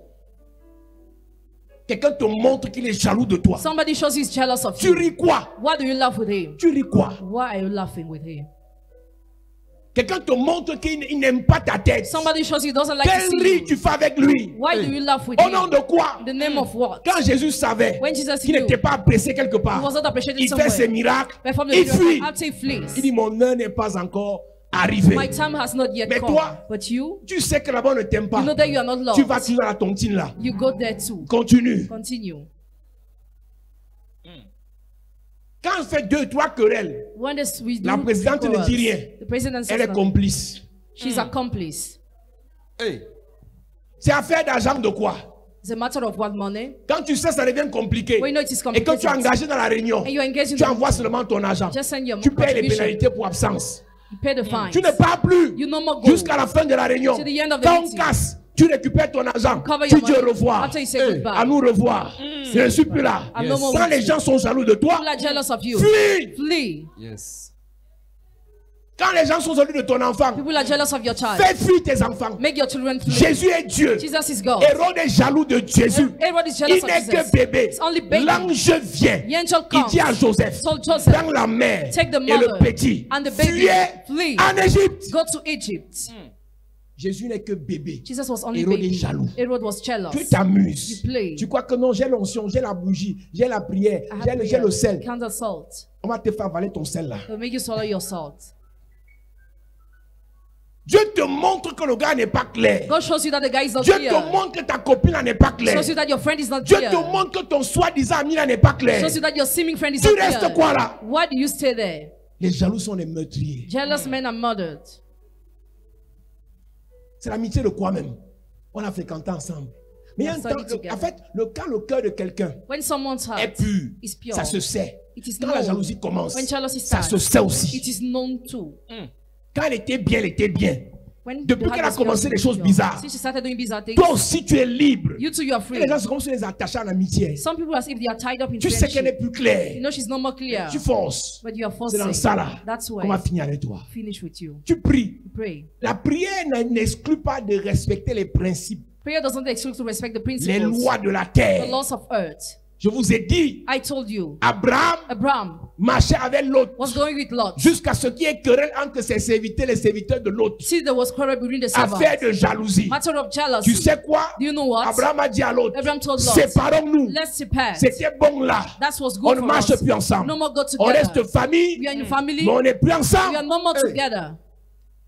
Quelqu'un te montre qu'il est jaloux de toi. Somebody shows he's jealous of Tu you. ris quoi? Why do you laugh with him? Tu ris quoi? Why are you laughing with him? Quelqu'un te montre qu'il n'aime pas ta tête. Somebody shows he doesn't like to Quel see rire you. tu fais avec lui? Why do you laugh with Au nom him? de quoi? In the name of what? Quand Jésus savait When Jesus qu'il knew n'était pas apprécié quelque he part, was not appreciated il fait ses somewhere, miracles, perform the il fuit. miracle, after he flees. Il dit, mon heure n'est pas encore arrivée. My time has not yet Mais come. toi, But you, tu sais que là-bas on ne t'aime pas. you know that you are not Tu vas loved. toujours à la tontine là. You go there too. Continue. Continue. Quand on fait 2, 3 querelles, When we do la présidente ne quarrels, dit rien. the president says Elle est nothing. complice. She's accomplice. C'est affaire d'argent de quoi? It's a matter of what money. Quand tu sais, ça devient compliqué. When you know it is Et que tu es complicated, engagé dans la réunion, and you are engaged in tu the envoies seulement ton argent. just send your Tu payes les contribution. pénalités pour absence. You pay the fine. Tu ne pars plus You no more go. jusqu'à la fin de la réunion. To the end of the Quand on meeting. casse, tu récupères ton argent. Cover Tu your dis au money. revoir. After you say goodbye. À nous revoir. Je ne suis plus là. I'm no more Quand with les you. gens sont jaloux de toi, People are jealous of you. fuis. Flee. Yes. Quand les gens sont jaloux de ton enfant, People are jealous of your child. fais fuir tes enfants. Make your children flee. Jésus est Dieu. Jesus is God. Hérode est jaloux de Jésus. Everyone is jealous Il of n'est que Jesus. bébé. It's only baby. L'ange vient. The angel Il comes. dit à Joseph, Told Joseph, prends la mère take the et le mother petit. and the baby. Fuyez Flee. en Égypte. Go to Egypt. Jésus n'est que bébé. Jesus was only Hérode est baby. jaloux. Herod was jealous. Tu t'amuses. You play. Tu crois que non, j'ai l'onction, j'ai la bougie, j'ai la prière, I have j'ai prayer. le sel. Candle salt. On va te faire avaler ton sel là. They'll make you swallow your salt. Dieu te montre que le gars n'est pas clair. God shows you that the guy is not Dieu clear. te montre que ta copine là n'est pas claire. Shows you that your friend is not Dieu clear. te montre que ton soi-disant ami là n'est pas clair. Shows you that your seeming friend is Tu not restes clear. quoi là? Why do you stay there? Les jaloux sont des meurtriers. Jealous men are murdered. C'est l'amitié de quoi même? On a fréquenté ensemble. Mais il y a un We temps, studied together. en fait, quand le cœur de quelqu'un When someone's est heart pur, is pure, ça se sait. it is Quand la known. jalousie commence, When jealousy ça starts, se sait aussi. it is known too. Quand elle était bien, elle était bien. When Depuis the qu'elle a husband commencé was les choses pure, bizarres. since she started doing bizarre things, Toi aussi, tu es libre. you too, you are Et free. les gens sont comme si les attachés en amitié. Some people as if they are tied up in Tu sais qu'elle n'est friendship. plus claire. You know she's no more clear. Tu forces. But you are C'est dans forcing. ça là That's qu'on va why finir avec toi. finish with you. Tu pries. You pray. La prière n'exclut pas de respecter les principes, Prayer doesn't exclude to respect the les principles, lois de la the terre. laws of earth. Je vous ai dit, I told you, Abraham Abraham marchait avec l'autre was going with Lot. jusqu'à ce qu'il y ait querelle entre ses serviteurs et les serviteurs de l'autre. See, there was quarrel between the Affaire servants. de jalousie. Matter of jealousy. Tu sais quoi? Do you know what? Abraham a dit à l'autre, Abraham told Lot, séparons-nous. let's separe. C'était bon là. That's what's On good ne for marche us. plus ensemble. No more go On together. reste famille, We are in family. mais on n'est plus We are ensemble. no more Hey. together.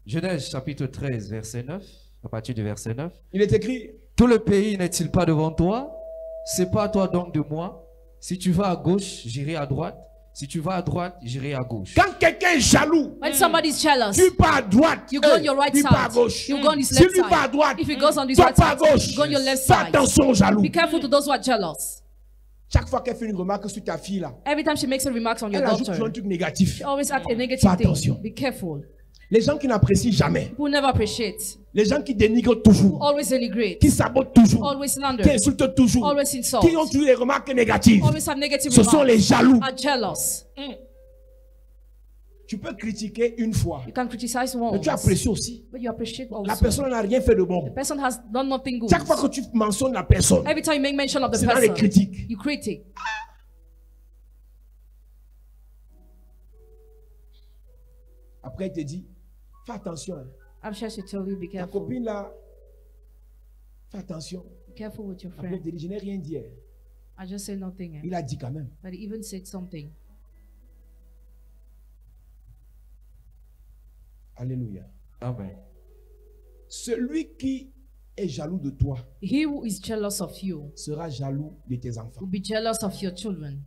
Genèse chapitre 13, verset 9, à partir du verset 9. Il est écrit, Tout le pays n'est-il pas devant toi? Sépare-toi donc de moi. Si tu vas à gauche, j'irai à droite. Si tu vas à droite, j'irai à gauche. quand quelqu'un est jaloux, When somebody's jealous, tu pars à droite, you go on your right lui part à side. gauche. You go on his Si left lui part à side. droite, If he goes on his toi right pas à side, gauche. you go on your left Fais side. attention aux jaloux. Be careful to those who are jealous. Chaque fois qu'elle fait une remarque sur ta fille là, Every time she makes a remark on your elle ajoute toujours un daughter, truc négatif. she always asks a Fais negative attention. thing. Be careful. Les gens qui n'apprécient jamais, People never appreciate. les gens qui dénigrent toujours, Always denigrate. qui sabotent toujours, Always slander. qui insultent toujours, Always insult. qui ont toujours des remarques négatives, Always have negative ce sont les remarks. jaloux. Are jealous. Tu peux critiquer une fois, You can criticize mais once, tu apprécies aussi. but you appreciate La also. personne n'a rien fait de bon. The person has done nothing good. Chaque fois que tu mentionnes la personne, Every time you make mention of the c'est dans les person, critiques. you critique. Après, il te dit, fais attention. Hein. I'm sure she told you, be Ta careful. copine là, fais attention. Be careful with your Après, il friend. te dit, je n'ai rien dit. Hein. I just said nothing. Il a dit quand même. But he even said something. Alléluia. Amen. Celui qui est jaloux de toi He who is jealous of you sera jaloux de tes enfants. will be jealous of your children.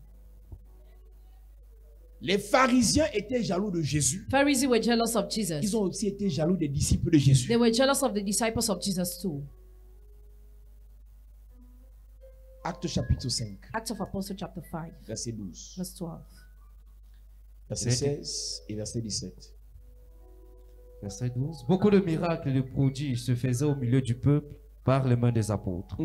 Les pharisiens étaient jaloux de Jésus. Pharisees were jealous of Jesus. Ils ont aussi été jaloux des disciples de Jésus. They were jealous of the disciples of Jesus too. Acte chapitre 5, Acts of Apostles chapter 5, verset 12, verse 12. verset 16 et verset 17. Verset 12. Beaucoup de miracles et de prodiges se faisaient au milieu du peuple par les mains des apôtres.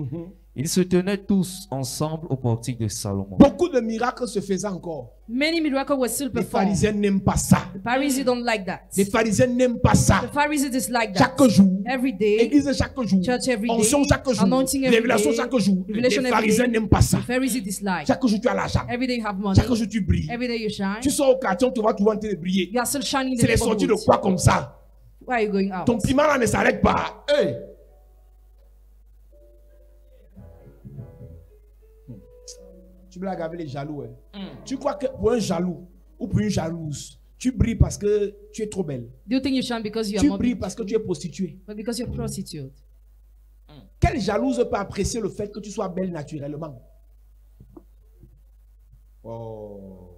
Ils se tenaient tous ensemble au portique de Salomon. Beaucoup de miracles se faisaient encore. Many miracles were still Les performed. pharisiens n'aiment pas ça. The Pharisees don't like that. Les pharisiens n'aiment pas ça. The Pharisees dislike that. Chaque jour, Every day, église chaque jour, church every day, onction chaque jour, anointing every révélation day, chaque jour. revelation Les every pharisiens day. n'aiment pas ça. the Pharisees dislike. Chaque jour tu as l'argent. Every day you have money. Chaque jour tu brilles. Every day you shine. Tu sors au quartier, tu vas trouver en train de briller. You are still shining in C'est the les sorties de neighborhood. quoi comme ça? Where are you going out? Ton piment là ne s'arrête pas. Hey! Tu blagues avec les jaloux. Hein? Tu crois que pour un jaloux ou pour une jalouse, tu brilles parce que tu es trop belle. Do you think you shine because you are Tu more brilles parce que beautiful? tu es prostituée. But because you're a prostitute. Quelle jalouse peut apprécier le fait que tu sois belle naturellement? Oh.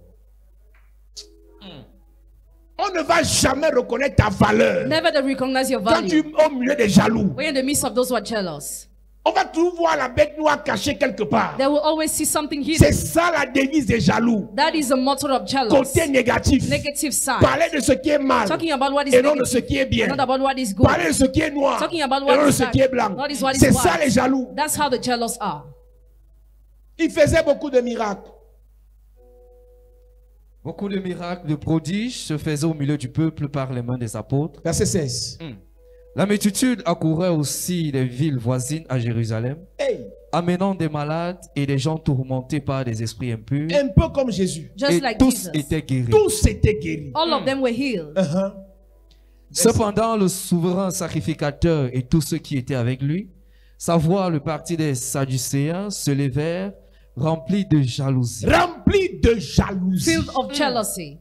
On ne va jamais reconnaître ta valeur Never to recognize your quand tu value. es au milieu des jaloux. When you're in the midst of those who are jealous, On va toujours voir la bête noire cachée quelque part. they will always see something C'est hidden. ça la devise des jaloux. That is the motto of jealous. Côté négatif. Negative side. Parler de ce qui est mal Talking about what is et non de ce negative, qui est bien. and not about what is good. Parler de ce qui est noir Talking about et non what de is ce black, qui est blanc. not is what is C'est ça white. les jaloux. That's how the jealous are. Ils faisaient beaucoup de miracles. Beaucoup de miracles, de prodiges se faisaient au milieu du peuple par les mains des apôtres. Verset 16. La multitude accourait aussi des villes voisines à Jérusalem, Hey, amenant des malades et des gens tourmentés par des esprits impurs. un peu comme Jésus. Just Et like tous Jesus. étaient guéris. Tous étaient guéris. All of them were healed. Cependant, le souverain sacrificateur et tous ceux qui étaient avec lui, savoir le parti des Sadducéens, se levèrent, remplis de jalousie, Remplis de jalousie. Filled of jealousy.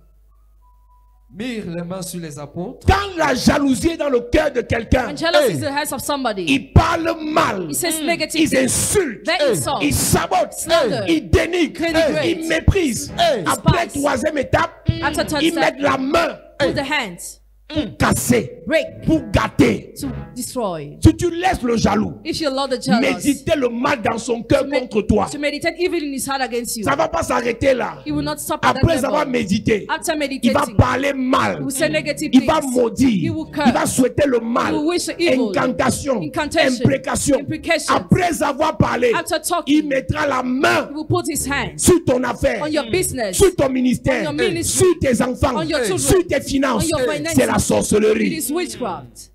mirent les mains sur les apôtres, Quand la jalousie est dans le cœur de quelqu'un, When jealousy hey, is in the hands of somebody, ils parlent mal. he says negative Ils things. insultent. They insult. Ils sabotent. Slander. Ils dénigrent. Denigrate. Ils méprisent. Après Despise. troisième étape, After third ils step, mettent la main put the hands pour casser, break, pour gâter. to destroy. Si tu laisses le jaloux If you allow the jealous méditer le mal dans son cœur to, contre toi, to meditate evil in his heart against you, ça ne va pas s'arrêter là. he will not stop at that Après avoir level. médité, After il va meditating, parler mal. he will say negative Il va things. maudire. He will Il va curse. souhaiter le mal. He will wish evil. Incantation. Incantation. Imprécation. Imprecation. Après avoir parlé, After talking, il mettra la main he will put his hand sur ton affaire, on your business, sur ton ministère, On your ministry, sur tes enfants, on your children, sur tes finances. on your finances. C'est la It sorcellerie. is witchcraft.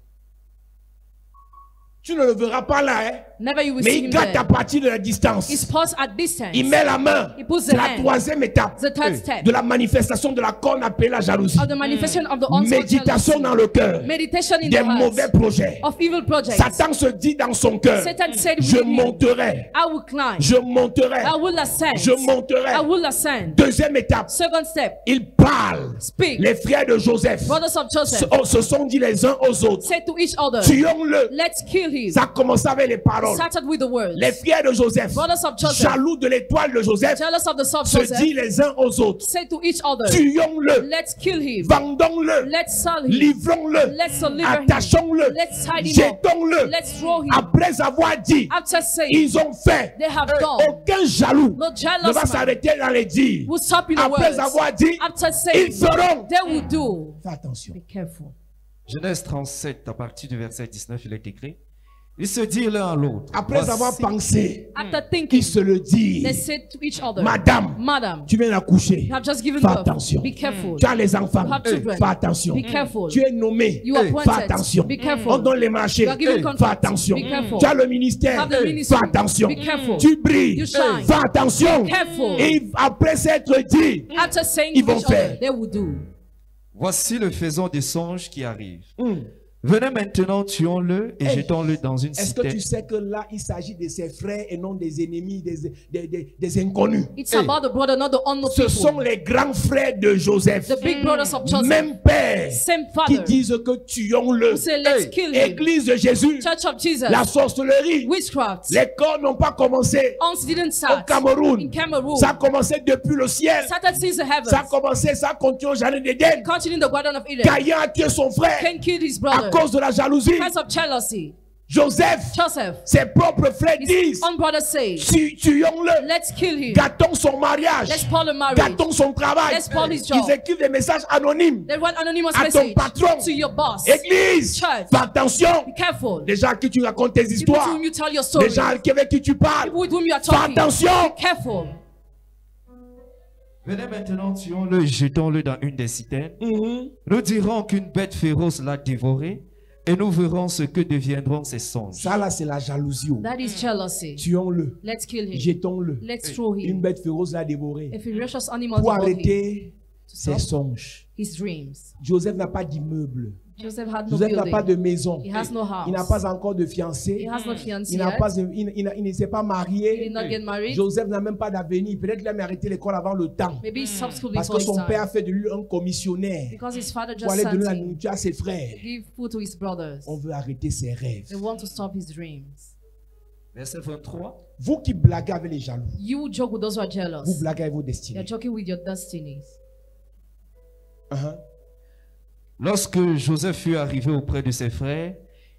Tu ne le verras pas là, hein? Never you will Mais see il him gâte à there. partir de la distance. It's paused at distance. Il met la main. He puts C'est the la hand. troisième étape The third step de la manifestation de la qu'on appelle la jalousie. of the manifestation of the unspoken Méditation jealousy. dans le cœur. Meditation in Des the mauvais heart projets. of evil projects. Satan se dit dans son cœur, Satan said je within him, monterai, I will climb. je monterai, I will ascend. je monterai. I will ascend. Deuxième étape, Second step, il parle. speak. Les frères de Joseph Brothers of Joseph, se sont dit les uns aux autres, say to each other, tuons-le. let's kill him. Ça a commencé avec les paroles. Started with the words. Les frères de Joseph, Brothers of Joseph, jaloux de l'étoile de Joseph, jealous of the son of se Joseph, dit les uns aux autres, say to each other, tuons-le, let's kill him. vendons-le, Let's sell him. livrons-le, Let's deliver him. attachons-le, Let's tie him up. jetons-le. Let's throw him. Après avoir dit, After saying, ils ont fait. they have done. Aucun jaloux No ne jealous va man s'arrêter dans les dires. will stop in the Après words. avoir dit, After ils saying, feront. they will do. Fais attention. Be careful. Genèse 37, à partir du verset 19, il est écrit. Ils se dirent l'un à l'autre. Après Voici- avoir pensé, After thinking, ils se le they disent. said to each other, Madame, Madam, tu viens d'accoucher. you have just given Fais birth. attention. Be careful. Tu as les enfants. You have children. Fais attention. Be careful. Tu es nommé. You are Fais appointed. attention. Be careful. On donne les marchés. You are given Fais contracts. attention. Be careful. Tu as le ministère. Have the ministry. Fais attention. Be careful. Tu brilles. You shine. Fais attention. Be careful. Et après s'être dit, After saying Ils to vont each other, faire. they will do. Voici le faisant des songes qui arrive. Venez maintenant, tuons-le et Hey. jetons-le dans une est-ce que citerne. tu sais que là, il s'agit de ses frères et non des ennemis, des inconnus? It's about the brother, not the unknown Ce sont people. les grands frères de Joseph. The big brothers of Joseph. Même père Same qui father. disent que tuons-le. Who say, let's kill him. Église de Jésus, Church of Jesus. la sorcellerie, Witchcraft. les corps n'ont pas commencé Ons didn't au start Cameroun. in Cameroon. Ça a commencé depuis le ciel. Started since the heavens. Ça a commencé, ça a continué au jardin d'Éden. Continue in the Garden of Eden. Caïn a tué son frère Cain killed his à brother cause de la jalousie. because of jealousy. Joseph, Joseph, ses propres frères his disent, own brother said, tuons-le, let's kill him. gâtons son mariage, Let's spoil the marriage. gâtons son travail. Let's spoil his job. Ils écrivent des messages anonymes. They write anonymous À ton message patron. to your boss. Église, Church. fais attention. Be careful. Les gens à qui tu racontes tes People histoires, to whom you tell your story. les gens avec qui tu parles, People with whom you are fais talking. attention. Be careful. Venez maintenant, tuons-le et jetons-le dans une des citernes. Nous dirons qu'une bête féroce l'a dévoré et nous verrons ce que deviendront ses songes. Ça là, c'est la jalousie. That is jealousy. Tuons-le, Let's kill him. jetons-le. Let's throw Une him. bête féroce l'a dévoré. A ferocious animal Pour devoured him. arrêter To ses stop songes. his dreams. Joseph n'a pas d'immeuble. Joseph had no Joseph n'a building. pas de maison. He has no house. Il n'a pas encore de fiancé. He has no fiancé Il n'a yet. pas, il ne s'est pas He marié. did not get married. Joseph n'a même pas d'avenir. Peut-être qu'il a arrêté l'école avant le temps. Maybe he stopped school Parce before que his son père a time. fait de lui un commissionnaire Because his father pour just aller donner la sent him. nourriture à ses frères. Give food to his brothers. On veut arrêter ses rêves. They want to stop his dreams. Verset 23. Vous qui blaguez avec les jaloux, You joke with those who are vous jealous. blaguez avec vos You're destinées. joking with your destinies. Uh-huh. Lorsque Joseph fut arrivé auprès de ses frères,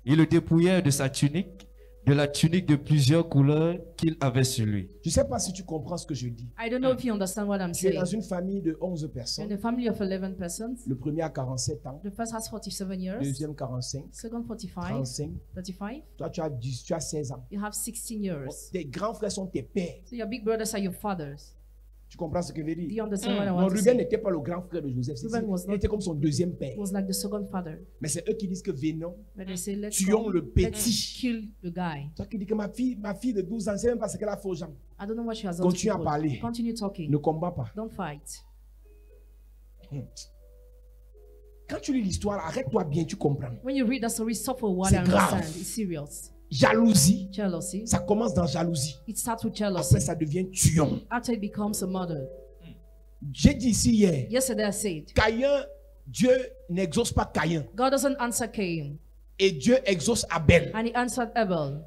ils le dépouillèrent de sa tunique, de la tunique de plusieurs couleurs qu'il avait sur lui. Je ne sais pas si tu comprends ce que je dis. I don't know if you understand what I'm Tu es saying. dans une famille de 11 In personnes. a family of 11 persons, Le premier a 47 ans, the first has 47 years, deuxième 45, second 45, 35. 35. Toi, tu as 10, tu as 16 ans. You have 16 years. Tes grands frères sont tes pères. So your big brothers are your fathers. Tu comprends ce que je veux Do you dire? understand what I Non, want to Ruben say? n'était pas le grand frère de Joseph. Reuben was Il not- était comme son deuxième père. It was like the second father. Mais c'est eux qui disent que venons. But they say, let's Tuons go, le let's petit. kill the guy. Toi qui dis que ma fille de 12 ans, je ne sais même pas ce qu'elle a fait aux gens. I don't know what she has done to Continue à people. parler. Continue talking. Ne combat pas. Don't fight. Quand tu lis l'histoire, arrête-toi bien, tu comprends. When you read that story, stop for a while C'est and grave. understand. It's serious. Jalousie, Jealousy. ça commence dans jalousie. It starts with Après, jealousy. ça devient tuon. After it becomes a murder. J'ai dit ici hier, Yesterday I said, Caïn, Dieu n'exauce pas Caïn. God doesn't answer Cain. Et Dieu exauce Abel. And he answered Abel.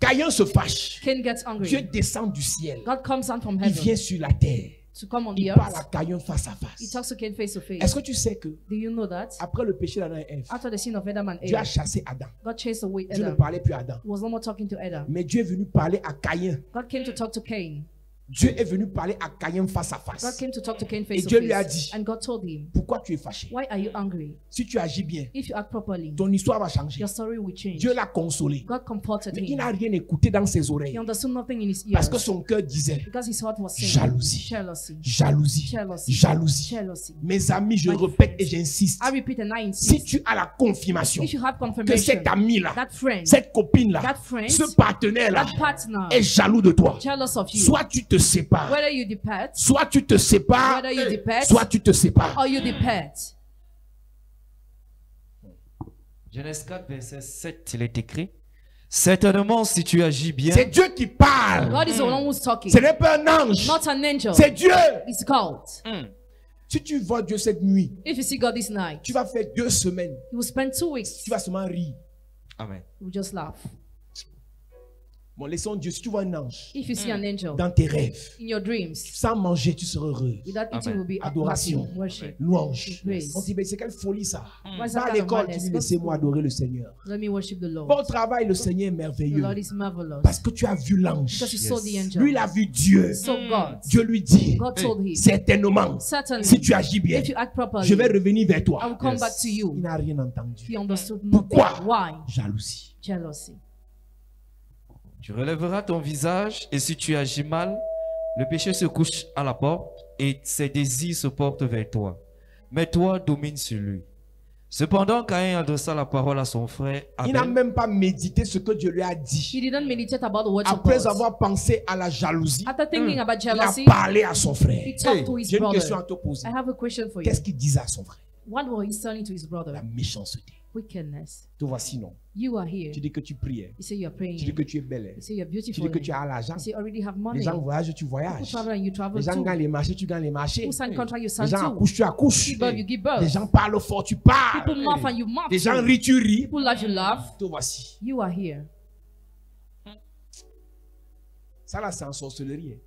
Caïn se fâche. Cain gets Dieu angry. descend du ciel. God comes down from Il heaven vient sur la terre. to come on the Il parle à earth. Caïn face à He face. talks to Cain face to face. Est-ce que tu sais que Do you know that? après le péché d'Adam et Ève, After the sin of Adam and Dieu a Eve, chassé Adam. God chased away Dieu ne Adam. parlait plus à Adam. He was no more talking to Adam. Mais Dieu est venu parler à Caïn. God came to talk to Cain. Dieu est venu parler à Caïn face à God face. came to talk to Cain Et face to Dieu lui a face. dit, And God told him, pourquoi tu es fâché? why are you angry? Si tu agis bien, If you act properly, ton histoire va changer. your story will change. Dieu l'a consolé. God comforted Mais il him. n'a rien écouté dans ses He oreilles. understood nothing in his Parce que ears. son cœur disait, Because his heart was saying, jalousie, jealousy, jalousie, jealousy, jalousie. jealousy. Mes amis, je My répète friends, et j'insiste. I repeat and I Si insist. tu as la confirmation If you have que confirmation cet ami-là, that friend, cette copine-là, that friend, ce partenaire-là that partner est jaloux de toi, jealous of you, soit tu te sépares, whether you depart soit tu te sépares, whether you depart soit tu te sépares. or you depart. Genèse 4, verset 7, il est écrit, certainement si tu agis bien, C'est Dieu qui parle. God is the one who's talking, Ce n'est pas un ange. not an angel. C'est Dieu. It's God. Si tu vois Dieu cette nuit, If you see God this night, tu vas faire 2 semaines. you will spend 2 weeks. Tu vas seulement rire. Amen. You will just laugh. Bon, laissons Dieu. Si tu vois un ange If you see an angel dans tes rêves, in your dreams, sans manger, tu seras heureux. without eating Amen. will be Adoration. laughing, worship. Louange. Praise. On dit, mais c'est quelle folie ça. What's Va that à kind of l'école, tu madness? dis, Go to laissez-moi school. adorer le Seigneur. Let me worship the Lord. Bon travail, le Seigneur est The merveilleux. Lord is marvelous. Parce que tu as vu l'ange. Because you saw the angel. Lui, il a vu Dieu. So God, Dieu lui dit, God told him, certainement, certainly, si tu agis bien, if you act properly, je vais revenir vers I toi. will come Yes. back to Il you. n'a rien entendu. He understood nothing. Pourquoi? Why? Jalousie. Jealousy. tu relèveras ton visage et si tu agis mal, le péché se couche à la porte et ses désirs se portent vers toi. Mais toi, domine sur lui. Cependant, Caïn adressa la parole à son frère Il n'a Abel. même pas médité ce que Dieu lui a He dit. didn't meditate about the words of Après God. avoir pensé à la jalousie, After thinking about il a jealousy, parlé à son frère. he talked to his J'ai une question à brother. te poser. I have a question for you. Qu'est-ce qu'il disait à son frère? What was he telling to his La brother? méchanceté. Wickedness. Te voici, non. You are here. Tu dis que tu priais. You say you're praying. Tu dis que tu es belle. You say you're Tu beautiful. dis que tu as l'argent. You say you already have Les money. gens voyagent, tu People voyages. travel and you travel Les gens too. gagnent les marchés, tu gagnes les marchés. People sign contract, you Les sign gens too. accouchent, tu accouches. Give birth, you give Les birth. gens parlent fort, tu parles. People laugh and you laugh. Les gens too. rient, tu ris. People laugh, you laugh. Te voici. You are here. Ça là, c'est en sorcellerie.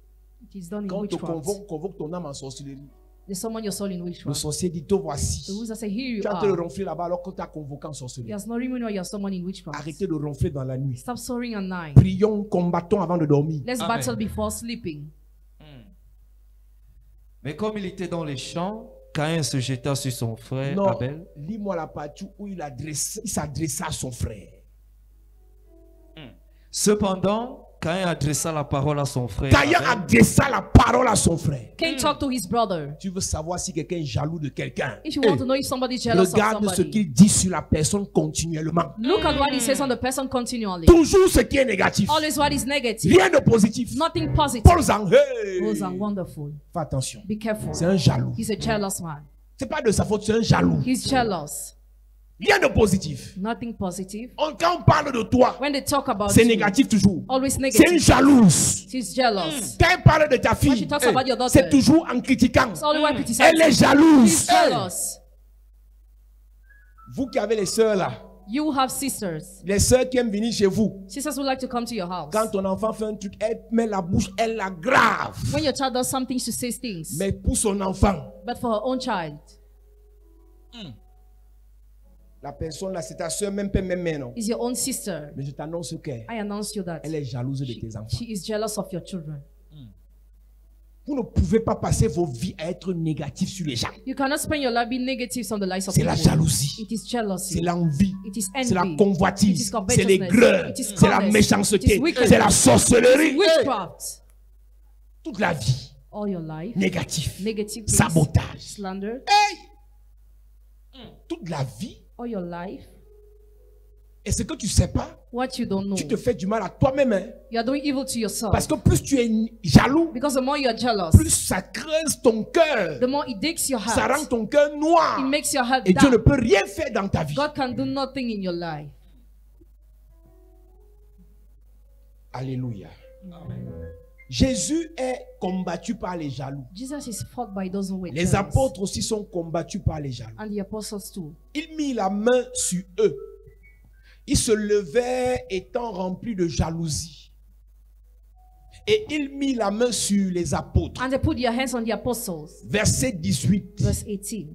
It is done in Quand on te witchcraft. convoque ton âme en sorcellerie, They summon your soul in le witchcraft. sorcier dit, te The voici. wizard say, here you Tu es en train de are. ronfler là-bas alors que tu as convoqué en He sorcellerie. has not remembered why you are summoned in witchcraft. Arrêtez de ronfler dans la nuit. Stop soaring at night. Prions, combattons avant de dormir. Let's Amen. battle before sleeping. Mais comme il était dans les champs, Caïn se jeta sur son frère Non, Abel. lis-moi la partie où il s'adressa à son frère. Cependant, Caïn adressa la parole à son frère Caïn Abel. adressa la parole à son frère. Cain talked to his brother. Tu veux savoir si quelqu'un est jaloux de quelqu'un? If you want to know if somebody is jealous of Regarde ce somebody, qu'il dit sur la personne continuellement. look at what he says on the person continually. Toujours ce qui est négatif. Always what is negative. Rien de positif. Nothing positive. Paul Zang, hey! Those are wonderful. Fais attention. Be careful. C'est un jaloux. He's a jealous man. C'est pas de sa faute, c'est un jaloux. He's jealous. Rien de positif. Nothing positive. Quand on parle de toi, When they talk about c'est you, négatif toujours. always C'est une negative. jalouse. He's jealous. Quand elle parle de ta When she fille, talks about your daughter, c'est toujours en critiquant. it's always criticizing. Elle est He's jalouse. jealous. Vous qui avez les sœurs là, You have sisters. les sœurs qui aiment venir chez vous, Sisters would like to come to your house. quand ton enfant fait un truc, elle met la bouche, elle l'aggrave. When your child does something, she says things. Mais pour son enfant, But for her own child, la personne là, c'est ta sœur, même pas même non. is your own sister. Mais je t'annonce qu'elle I announce you that est jalouse de tes enfants. she is jealous of your children. Vous ne pouvez pas passer vos vies à être négatifs sur les gens. You cannot spend your life being negative on the lives of C'est people. la jalousie, It is jealousy. c'est l'envie, It is c'est la envy. It convoitise, is c'est covetousness. l'aigreur, It is c'est la covetousness. It méchanceté, is wickedness. c'est la sorcellerie. Witchcraft. Toute la vie, All your life. négatif, Negative things. sabotage. Slander. Toute la vie, All your life. et ce que tu ne sais pas, What you don't know. tu te fais du mal à toi-même. Hein. You are doing evil to yourself. Parce que plus tu es jaloux, Because the more you are jealous, plus ça creuse ton cœur. the more it digs your Ça rend heart. ton cœur It noir. makes your heart Et Dieu ne dark. peut rien faire dans ta vie. God can do nothing in your life. Alléluia. Jésus est combattu par les jaloux. Jesus is fought by those who were Les jealous. apôtres aussi sont combattus par les jaloux. And the apostles too. Il mit la main sur eux. Ils se levaient étant remplis de jalousie. Et il mit la main sur les apôtres. And they put their hands on the apostles. Verset 18. Verse 18.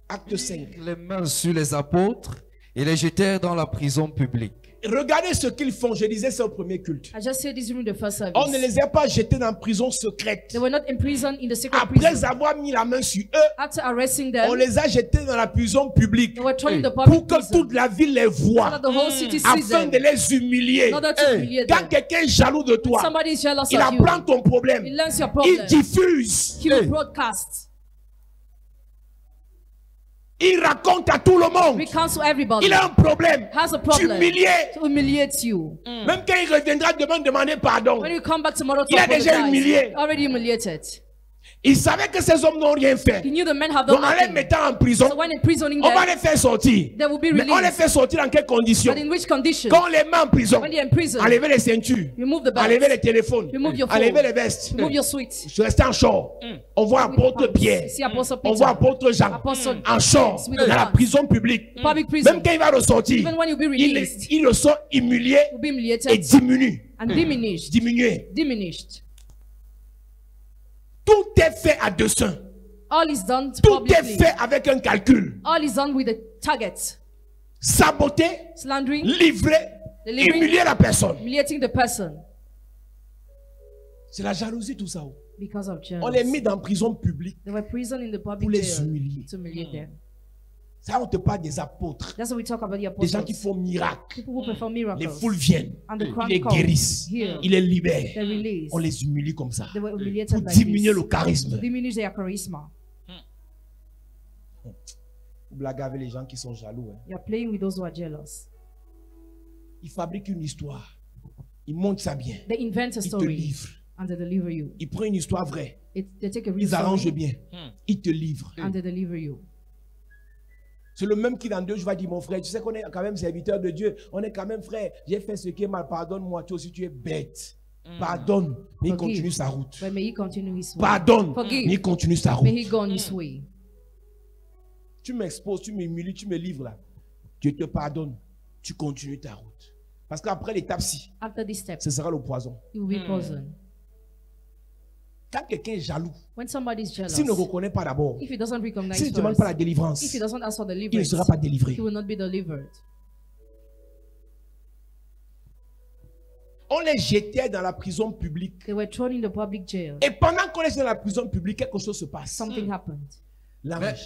Acte 5. Les mains sur les apôtres et les jetèrent dans la prison publique. Regardez ce qu'ils font. Je disais, c'est au premier culte. I just said this during the first service. On ne les a pas jetés dans la prison secrète. They were not imprisoned in the secret Après prison. avoir mis la main sur eux, After arresting on them, les a jetés dans la prison publique. they were thrown in the Pour public que prison. toute la ville les So voie. that the whole city sees Afin them. de les humilier. In order to humiliate Quand them. quelqu'un est jaloux de toi, Somebody is jealous il of you. apprend ton problème. He learns your Il problem. diffuse. He will broadcast. Il raconte à tout le monde. Recounts to everybody. Il a un problème. Has a problem. Humilié. To humiliate you. Même quand il reviendra demander pardon. When you come back tomorrow to Il a déjà apologize, humilié. already humiliated. Il savait que ces hommes n'ont rien fait. He knew the men have Donc done en les nothing. mettant en prison, So when imprisoning on va them, les faire sortir. they will be Mais on les released. fait sortir dans quelles conditions? But in which condition? Quand on les met en prison, When they're in prison, enlever les ceintures, remove the enlever belts, les téléphones, remove your phone, enlever les vestes. remove your suite. Je restais en short. On voit apôtre Pierre, See Apostle on Peter, voit apôtre Jean Apostle en short with dans the la pants. prison publique. Public prison. Même quand il va ressortir, Even when you'll be il released, le sort humilié you'll be et humiliated diminue. and diminished. Diminué. Diminished. Tout est fait à dessein. All is done Tout est publicly. fait avec un calcul. All is done with a target. Saboter, Slandering, livrer, Delivering. humilier la personne. humiliating the person C'est la jalousie tout ça. because of On les jealousy. met dans la prison publique. They were imprisoned in the Pour public les jail humilier. to humiliate them. Ça, on te parle des apôtres. That's what we talk about the Des gens apostles. qui font miracle. People who perform Les miracles. foules viennent. And the crowd Ils les comes. guérissent. Here. Ils les libèrent. They release. On les humilie comme ça. They were Pour humiliated like diminuer le this. charisme. To diminish their charisma. Vous blaguez avec les gens qui sont jaloux. Hein. You're playing with those who are jealous. Ils fabriquent une histoire. Ils montent ça bien. They invent a Ils te story livrent. and they deliver you. Ils prennent une histoire vraie. They take a real Ils arrangent story bien. Ils te livrent. and they deliver you. C'est le même qui dans 2 jours va dire, mon frère, tu sais qu'on est quand même serviteur de Dieu. On est quand même frère. J'ai fait ce qui est mal. Pardonne-moi. Toi aussi, tu es bête. Pardonne. Mais il Forgive. continue sa route. But may he continue his way. Pardonne. Forgive. Mais il continue sa May route. he go on his way. Tu m'exposes, tu m'humilies, tu me livres là. Dieu te pardonne. Tu continues ta route. Parce qu'après l'étape ci, After this step, ce sera le poison. he will be poisoned. Quand quelqu'un est jaloux, When somebody is jealous, s'il ne reconnaît pas d'abord, if he doesn't recognize s'il ne demande first, pas la délivrance, if he doesn't ask for il ne deliverance, sera pas délivré. he will not be delivered. On les jetait dans la prison publique. They were thrown in the public jail. Et pendant qu'on est dans la prison publique, quelque chose se passe. Something happened. L'ange.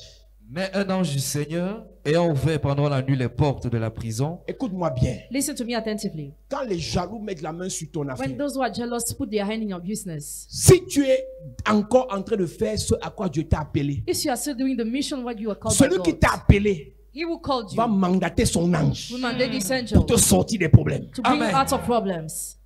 Mais un ange du Seigneur, ayant ouvert pendant la nuit les portes de la prison, Écoute-moi bien. Listen to me attentively. Quand les jaloux mettent la main sur ton affaire, When those who are jealous put their hand in your business, si tu es encore en train de faire ce à quoi Dieu t'a appelé, if you are still doing the mission what you are called by celui qui God, t'a appelé he will call va you, mandater son ange will mandate this angel pour te sortir des problèmes. to bring you Amen. out of problems.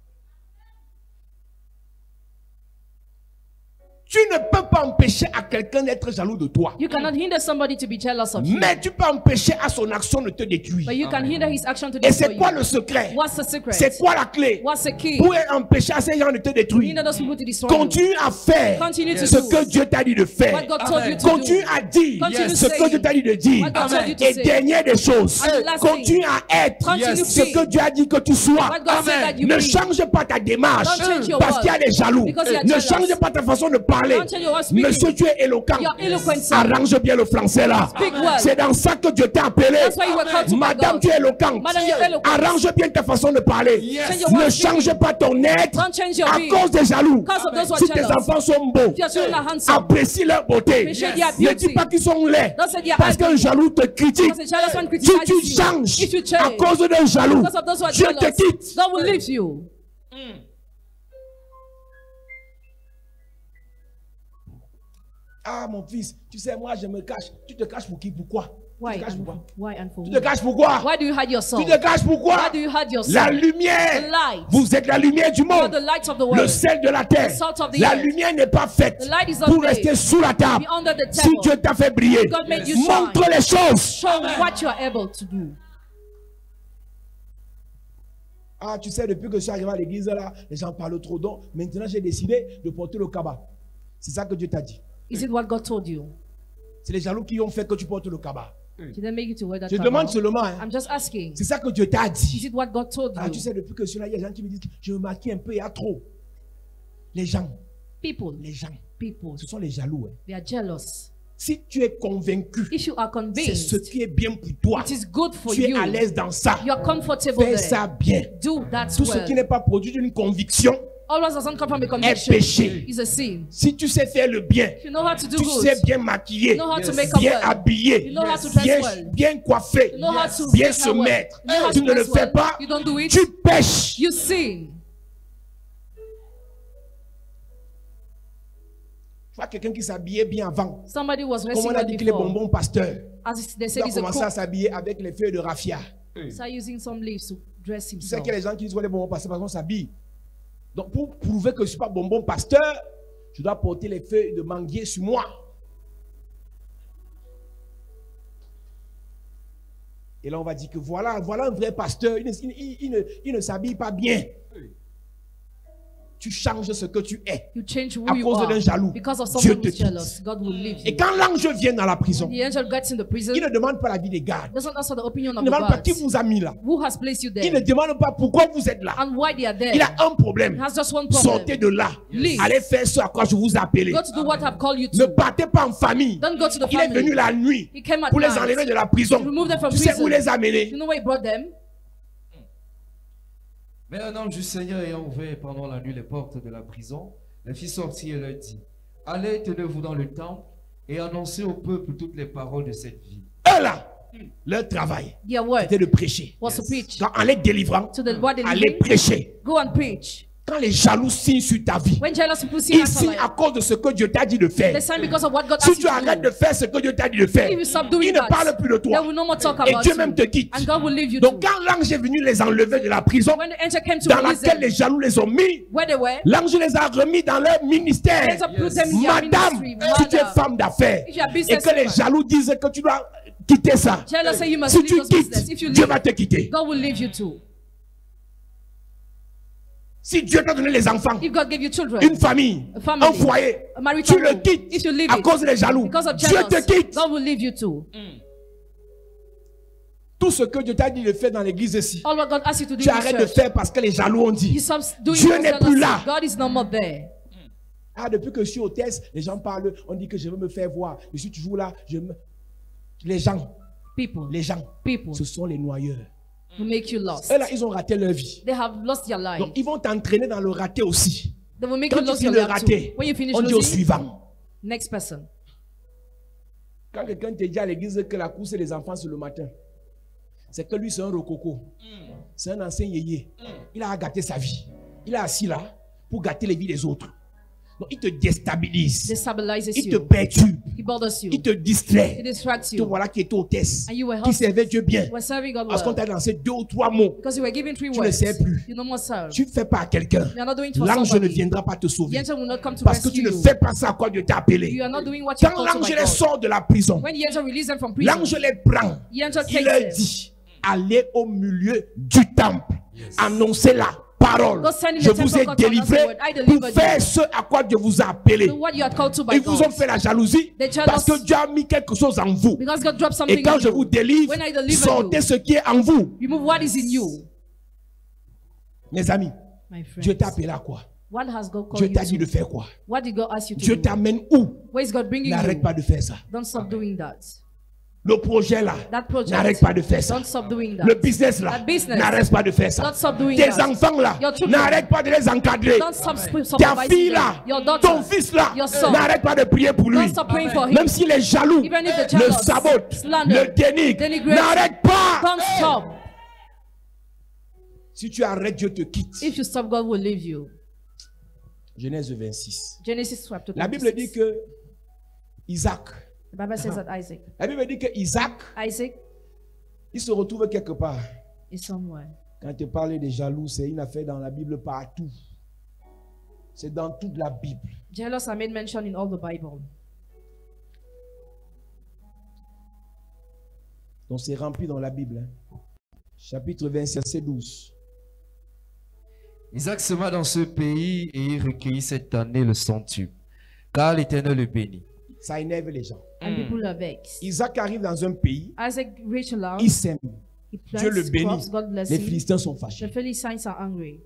Tu ne peux pas empêcher à quelqu'un d'être jaloux de toi. You cannot hinder somebody to be jealous of you, Mais tu peux empêcher à son action de te détruire. but you can hinder his action to Et destroy c'est quoi you. le secret? What's the secret? C'est quoi la clé? What's the key? Pour empêcher à ces gens de te détruire. Hinder those people to destroy you. Continue à faire Continue to ce do que Dieu t'a dit de faire. what God told you to Continue do. à dire Continue ce que saying Dieu t'a dit de dire. what God told you to Et say. dernière des choses, And the last continue thing, à être continue ce to be que Dieu a dit que tu sois. what God said that you Ne be. change pas ta démarche Don't change your parce qu'il y a words des jaloux. because you are Ne jealous. change pas ta façon de parler. Don't change your way of speaking. Monsieur, tu es éloquent. You're eloquent, sir. Arrange bien le français là. Speak well. C'est dans ça que Dieu t'a appelé. That's why you were called to be Madame, God. tu es éloquente. Madam, you're eloquent. Arrange bien ta façon de parler. Change your way Ne of change speaking. pas ton être Don't change your à being. cause des jaloux. Because of those who are Si tes jealous. enfants sont beaux, If your children are handsome, apprécie leur beauté. appreciate their Ne beauty. dis pas qu'ils sont laids. Don't say they are Parce ugly. qu'un jaloux te critique. Because a jealous one Si criticizes tu you. changes If you à change cause d'un jaloux, because of those who are Dieu jealous, te quitte. God will leave you. Ah, mon fils, tu sais, moi, je me cache. Tu te caches pour qui? Pourquoi? Tu Why te caches and, pourquoi? why and for Tu who? te caches pourquoi? Why do you hide yourself? Tu te caches pourquoi? Why do you hide yourself? La lumière. The light. Vous êtes la lumière du You are monde. the light of the Le world. sel de la terre. The salt of the La earth. lumière n'est pas faite The light is not pour made rester sous la table. be under the Si table. Dieu t'a fait briller, God made you montre shine. les choses. Show what you are able to do. Ah, tu sais, depuis que je suis arrivé à l'église là, les gens parlent trop donc. Maintenant, j'ai décidé de porter le cabas. C'est ça que Dieu t'a dit. Is it what God told you? C'est les jaloux qui ont fait que tu portes le cabas. Did they make you to wear that Je cabal? demande seulement, hein, I'm just asking. c'est ça que Dieu t'a Is dit. it what God told Ah, you? tu sais, depuis que je suis là, il y a des gens qui me disent que je me maquille un peu, il y a trop. Les gens, People. ce sont les jaloux. Hein. They are jealous. Si tu es convaincu, If you are c'est ce convinced qui est bien pour toi. it is good for Tu es you, à l'aise dans ça. you are comfortable Fais there. ça bien. Do that Tout ce qui well. n'est pas produit d'une conviction Always doesn't come from a est conviction. péché. It's a sin. Si tu sais faire le bien, If you know how to do tu good, sais bien maquiller, you know how to make up bien well, habiller, you know how to dress bien, well, bien coiffer, you know how to bien make se her well, mettre. you know how Tu to ne le dress fais well, pas, you don't do it, tu pêches. you sin. Tu vois quelqu'un qui s'habillait bien avant. Somebody was Comme dressing on a well dit que les before. bonbons pasteurs. As they Il said, va he's a commencer à cook. s'habiller avec les feuilles de raffia. Start using some leaves to dress Tu sais himself. qu'il y a des gens qui disent que les bonbons pasteurs parce qu'on s'habille. Donc pour prouver que je ne suis pas bonbon pasteur, je dois porter les feuilles de manguier sur moi. Et là on va dire que voilà un vrai pasteur, il ne s'habille pas bien. Tu changes ce que tu es. You change who À you cause are d'un jaloux, because of Dieu someone te who's quitte. jealous. God will leave Et you. quand l'ange vient dans la prison, The angel gets in the prison. il ne demande pas l'avis des gardes. Doesn't ask for the opinion Il of ne the demande pas qui guards. vous a mis là. Who has placed you Il ne there demande pas pourquoi vous êtes là. and why they are there. Il a un He problème. has just one problem. Sortez de là. Leave. Allez faire ce à quoi je vous ai appelé. Go to do what I've called you Ne to. partez pas en famille. Don't go to the Il est venu family. la nuit He came at pour les night. enlever de la prison. Remove them from Tu sais prison. où les a amenés? You know where he brought them? Mais un ange du Seigneur ayant ouvert pendant la nuit les portes de la prison, les fit sortir et leur dit, allez, tenez-vous dans le temple et annoncez au peuple toutes les paroles de cette vie. Eux là, leur travail, Their word c'était de prêcher. was to preach. Quand en les délivrant, To the word allez delivering, prêcher. go and preach. Quand les jaloux signent sur ta vie, When jealous people see ils us signent à cause de ce que Dieu t'a dit de faire. they sign because of what God Si asked tu you to arrêtes de do. faire ce que Dieu t'a dit de faire, If you stop doing ils ne that, parlent plus de they toi. will no more talk Et about Dieu you. même te quitte. And God will leave you Donc too. quand l'ange est venu les enlever de la prison When the angel came to dans release laquelle them, les jaloux les ont mis, where they were, l'ange les a remis dans leur ministère. the angel put them in their Madame, ministry. si tu es Madam, femme d'affaires if you are et business que les woman, jaloux disent que tu dois quitter ça, jealous say you must si leave tu those business. quittes, If you Dieu leave, va te quitter. God will leave you too. Si Dieu t'a donné les enfants, If God gave you children, une famille, a family, un foyer, a marital tu le home, quittes if you leave à it cause des jaloux, because of Dieu jealous, te quitte. God will leave you too. Tout ce que Dieu t'a dit de faire dans l'église ici, All what God asks you to do tu in arrêtes de church, faire parce que les jaloux ont you dit. stop doing Dieu because n'est jealousy. plus là. God is no more there. Ah, depuis que je suis hôtesse, les gens parlent, on dit que je veux me faire voir. Je suis toujours là. Les gens, People ce sont les noyeurs. who make you lost. Eux là, ils ont raté leur vie. They have lost their life. Donc, ils vont t'entraîner dans le raté aussi. They will make Quand you tu lose finis your le life too. raté, When you finish on dit au losing, suivant. next person. Quand quelqu'un te dit à l'église que la course des enfants c'est le matin, c'est que lui c'est un rococo. C'est un ancien yéyé. Il a gâté sa vie. Il est assis là pour gâter les vies des autres. Donc il te déstabilise. Destabilizes Il te you. perturbe. He bothers you. Il te distrait. He distracts Te you. voilà qui est hôtesse. And you were Qui helped. servait Dieu bien. You were serving God Parce qu'on well. t'a lancé 2 ou 3 mots. Because you were giving 3 Tu ne words. sais plus. You no more serve. Tu ne fais pas à quelqu'un. You are not doing it for L'ange ne somebody. viendra pas te The sauver. angel will not come to Parce que rescue tu ne you. fais pas ça à quoi Dieu t'a appelé. You are not doing what you are Quand called to l'ange by les God. sort de la prison, When the angel releases them from prison, l'ange les prend. the angel Il takes leur them. dit, allez au milieu du temple. Annoncez la parole. Go stand in the Je temple vous ai of God to announce délivré the word. I delivered pour faire you. ce à quoi Dieu vous a appelé. Do what you are called to by Ils vous ont God. fait la jalousie They jealous. parce que Dieu a mis quelque chose en vous. Because God dropped something Et quand in je you. vous délivre, When I deliver sortez you, ce qui est en vous. remove what is in you. Mes amis, My friends, Dieu t'a appelé à quoi? what has God called Dieu you t'a dit to? de faire quoi? What did God ask you to Dieu do? t'amène où? Where is God bringing N'arrête you? pas de faire ça. Don't stop doing that. Le projet là, That project. n'arrête pas de faire ça. Don't stop doing that. Le business là, That business. n'arrête pas de faire ça. Don't stop doing Tes that. enfants là, Your children. n'arrête pas de les encadrer. Don't stop Ta supervising fille them. là, Your daughter. ton fils là, Your son. n'arrête pas de prier pour lui. Don't stop praying for him. Même s'il est jaloux, Even if the le jealous, sabote, slander, le dénigre, denigration. n'arrête pas. Don't stop. Si tu arrêtes, Dieu te quitte. If you stop, God will leave you. Genèse 26. Genesis chapter La Bible 26. dit que Isaac, The Bible says that Isaac. la Bible dit que Isaac, Isaac il se retrouve quelque part. is somewhere. Quand tu parles des jaloux, c'est une affaire dans la Bible partout. C'est dans toute la Bible. Jealous are made mention in all the Bible. Donc c'est rempli dans la Bible. Hein. Chapitre 20, verset 12. Isaac sema dans ce pays et il recueillit cette année le centuple, car l'Éternel le bénit. Ça énerve les gens. And people are vexed. Isaac arrive dans un pays, Isaac reached a land. il sème. He Dieu le plants bénit. crops. God bless Les him. Philistins sont The fâchés. Philistines are angry.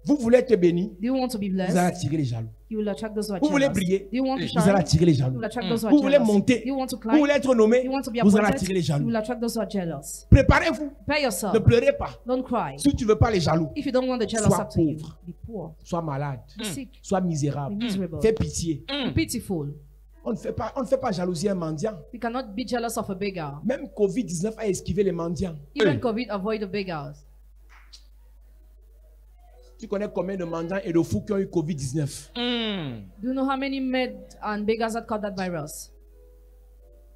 Vous voulez être béni, Do you want to be vous allez blessed? attirer les jaloux. You will attract those who are Vous voulez jealous. briller, Do you want to vous allez shine? attirer les You jaloux. will attract those who Vous are voulez jealous. monter, You want to vous climb? voulez être nommé, You want to be vous allez appointed? attirer les You jaloux. will attract those who are jealous. Préparez-vous, Prepare ne yourself. pleurez pas. Don't cry. Si tu ne veux pas les jaloux, If you don't want the jealous Sois up to you, pauvre. be poor, sois malade, be sick, sois misérable, be miserable, fais pitié. be pitiful. On ne fait pas jalousie à un mendiant. You cannot be jealous of a beggar. Même Covid-19 a esquivé les mendiants. Even COVID avoid the beggars. Tu connais combien de mendiants et de fous qui ont eu Covid-19? Do you know how many men and beggars had caught that virus?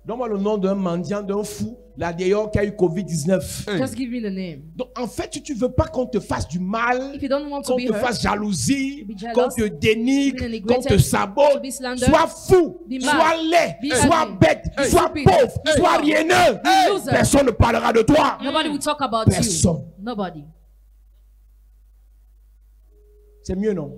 Donne-moi le nom d'un mendiant, d'un fou, là d'ailleurs, qui a eu Covid-19. Just give me the name. Donc, en fait, si tu ne veux pas qu'on te fasse du mal, If you don't want to qu'on be te hurt, fasse jalousie, be jealous, qu'on te dénigre, be denigrated, qu'on te sabote, to be slandered, sois fou, be sois mad, laid, be sois ugly, bête, be sois stupid, pauvre, be sois poor, rieneux. be loser. Personne ne parlera de toi. Nobody will talk about Personne. you. Nobody. C'est mieux, non?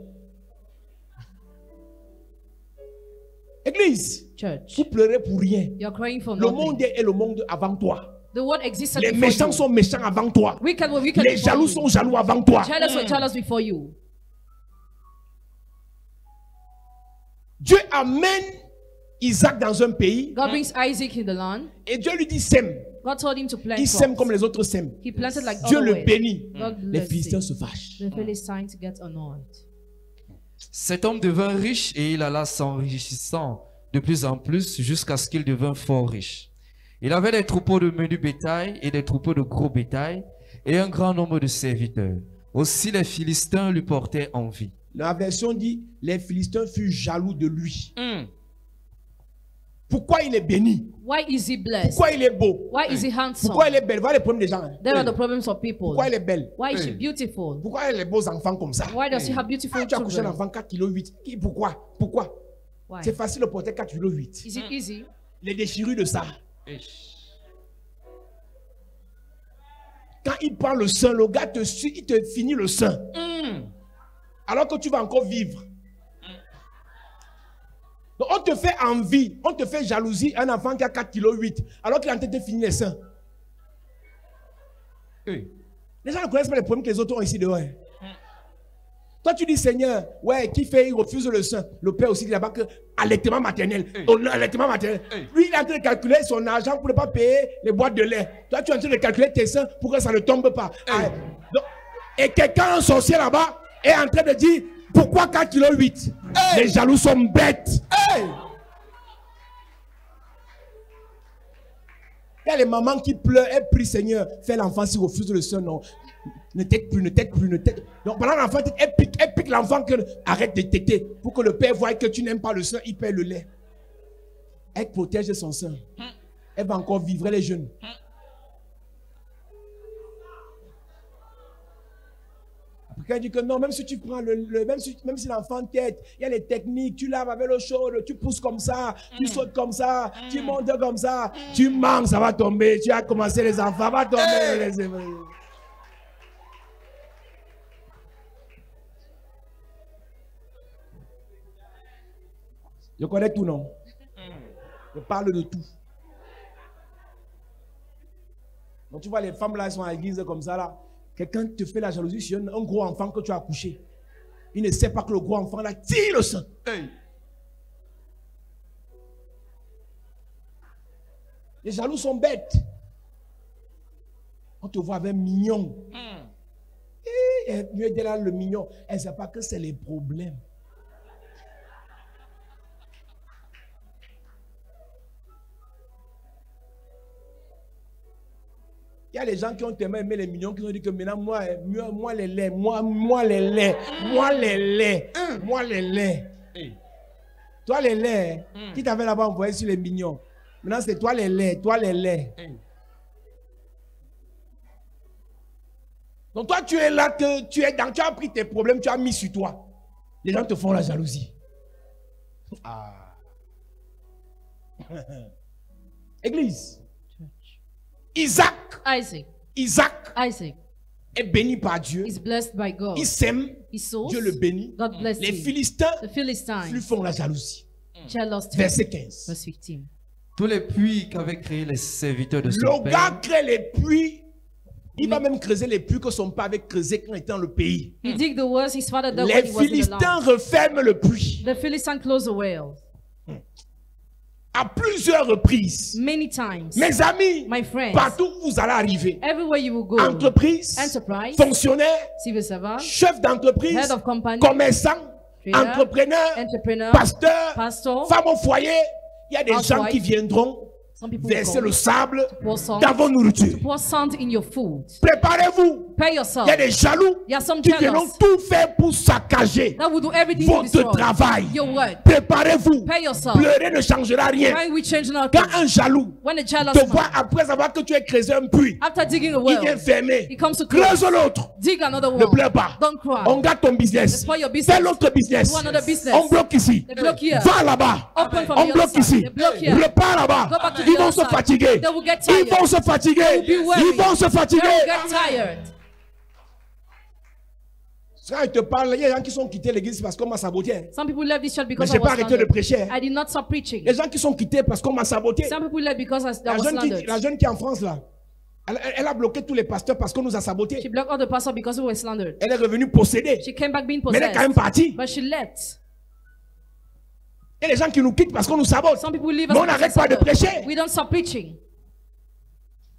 Église, Church, vous pleurez pour rien. you're crying for Le nothing. monde est le monde avant toi. The world existed Les before méchants you. sont méchants avant toi. Wicked were wicked Les before jaloux you. sont jaloux avant toi. Jealous were jealous before you. Dieu amène Isaac dans un pays God brings Isaac in the land. et Dieu lui dit sème. God told him to plant Il sème crops. comme les autres sèment. He planted like Dieu other le ways. bénit. God Les blessed Philistins him. se fâchent. The Philistines get annoyed. Cet homme devint riche et il alla s'enrichissant de plus en plus jusqu'à ce qu'il devint fort riche. Il avait des troupeaux de menu bétail et des troupeaux de gros bétail et un grand nombre de serviteurs. Aussi les Philistins lui portaient envie. La version dit les Philistins furent jaloux de lui. Pourquoi il est béni? Why is he blessed? Pourquoi il est beau? Why is he handsome? Pourquoi il est belle? Voilà les problèmes des gens. hein. There are the problems of people. Pourquoi elle est belle? Why is she beautiful? Pourquoi elle a les beaux enfants comme ça? Why does she have beautiful Ah, tu as couché un children? enfant 4,8 kg. Pourquoi? Pourquoi? Why? C'est facile de porter 4,8 kg. Is it easy? Les déchirures de ça. Quand il prend le sein, le gars te suit, il te finit le sein. Alors que tu vas encore vivre. Donc on te fait envie, on te fait jalousie, un enfant qui a 4,8 kg, alors qu'il est en train de finir les seins. Les gens ne connaissent pas les problèmes que les autres ont ici dehors. hein. Toi, tu dis, Seigneur, ouais, qui fait, il refuse le sein. Le père aussi dit là-bas que allaitement maternel. Allaitement maternel. Lui, il est en train de calculer son argent pour ne pas payer les boîtes de lait. Toi, tu es en train de calculer tes seins pour que ça ne tombe pas. Ah, donc, et quelqu'un, un sorcier là-bas, est en train de dire, pourquoi 4,8 kg? Les jaloux sont bêtes. Il y a les mamans qui pleurent, elles prient, Seigneur, fais l'enfant s'il refuse le sein, non. Ne tête plus, ne tête plus, ne tête. Donc pendant l'enfant, elle pique l'enfant que arrête de téter pour que le père voie que tu n'aimes pas le sein, il perd le lait. Elle protège son sein. Elle va encore vivre, elle est jeune. Après, elle dit que non, même si tu prends même si l'enfant tête, il y a les techniques, tu laves avec l'eau chaude, tu pousses comme ça, tu sautes comme ça, tu montes comme ça, tu manges, ça va tomber, tu as commencé les enfants, ça va tomber. Je connais tout, non? Je parle de tout. Donc tu vois, les femmes là, elles sont à l'église comme ça là. Quelqu'un te fait la jalousie sur un gros enfant que tu as accouché. Il ne sait pas que le gros enfant là tire le sang. Les jaloux sont bêtes. On te voit avec mignon. Et mieux de là, le mignon. Elle ne sait pas que c'est les problèmes. Il y a les gens qui ont tellement aimé les mignons qui ont dit que maintenant, moi les laits, moi les laits, moi les laits, moi les laits. Toi les laits, qui t'avait là-bas envoyé sur les mignons. Maintenant c'est toi les laits, toi les laits. Donc toi tu es là, que tu as pris tes problèmes, tu as mis sur toi. Les gens te font la jalousie. Ah. Église. Isaac est béni par Dieu. is blessed by God. Il sème, He sows. Dieu le bénit. God bless Les him. Philistins The Philistines lui font la jalousie. jealous him. Verset 15. Verse 15. Tous les puits qu'avaient créés les serviteurs de son Le gars père, crée les puits. Il va même creuser les puits que son père avait creusés quand il était dans le pays. He dig the wells his father dug Les when he was in the Philistins land. referment le puits. The Philistines closed the well À plusieurs reprises. many times. Mes amis, My friends, partout où vous allez arriver, everywhere you will go, entreprise, enterprise, fonctionnaire, civil servant, chef d'entreprise, head of company, commerçant, trader, entrepreneur, entrepreneur, pasteur, pastor, femme au foyer, il y a des gens housewife. qui viendront some people verser come le sable pour salt, dans vos nourritures. pour salt in your food. Préparez-vous. Pay Il yourself. y a des jaloux There are some qui viendront jealous tout faire pour saccager that will do everything to votre destroy travail. your work. Préparez-vous. Pay yourself. Pleurer ne changera rien. Why we change nothing? Quand un jaloux When a jealous te voit man, après avoir que tu as creusé un puits, after digging a il well, vient fermer. he comes to Creuse close. l'autre. Dig another Ne one. pleure pas. Don't cry. On garde ton business. Spoil your business. Fais l'autre business. Do another business. On bloque ici. They block here. Va là-bas. Open from On the bloque other side. ici. They block here. Repars là-bas. Go back to the Ils vont other se side. fatiguer. They will get Ils tired. vont se fatiguer. They will be weary. Ils vont se They fatiguer. will get tired. Quand il te parle, il y a des gens qui sont quittés l'église parce qu'on m'a saboté. Some people left this church Mais because j'ai I pas was arrêté de slandered. prêcher. I did not stop preaching. Les gens qui sont quittés parce qu'on m'a saboté. Some people left because I La was slandered. jeune qui est en France là, elle a bloqué tous les pasteurs parce qu'on nous a She saboté. blocked all the pastors because we were slandered. Elle est revenue possédée. She came back being Mais elle est quand même possessed. partie. But she left. Il y a des gens qui nous quittent parce qu'on nous sabote. Some people leave Mais us on because n'arrête they're pas de slandered. prêcher. We don't stop preaching.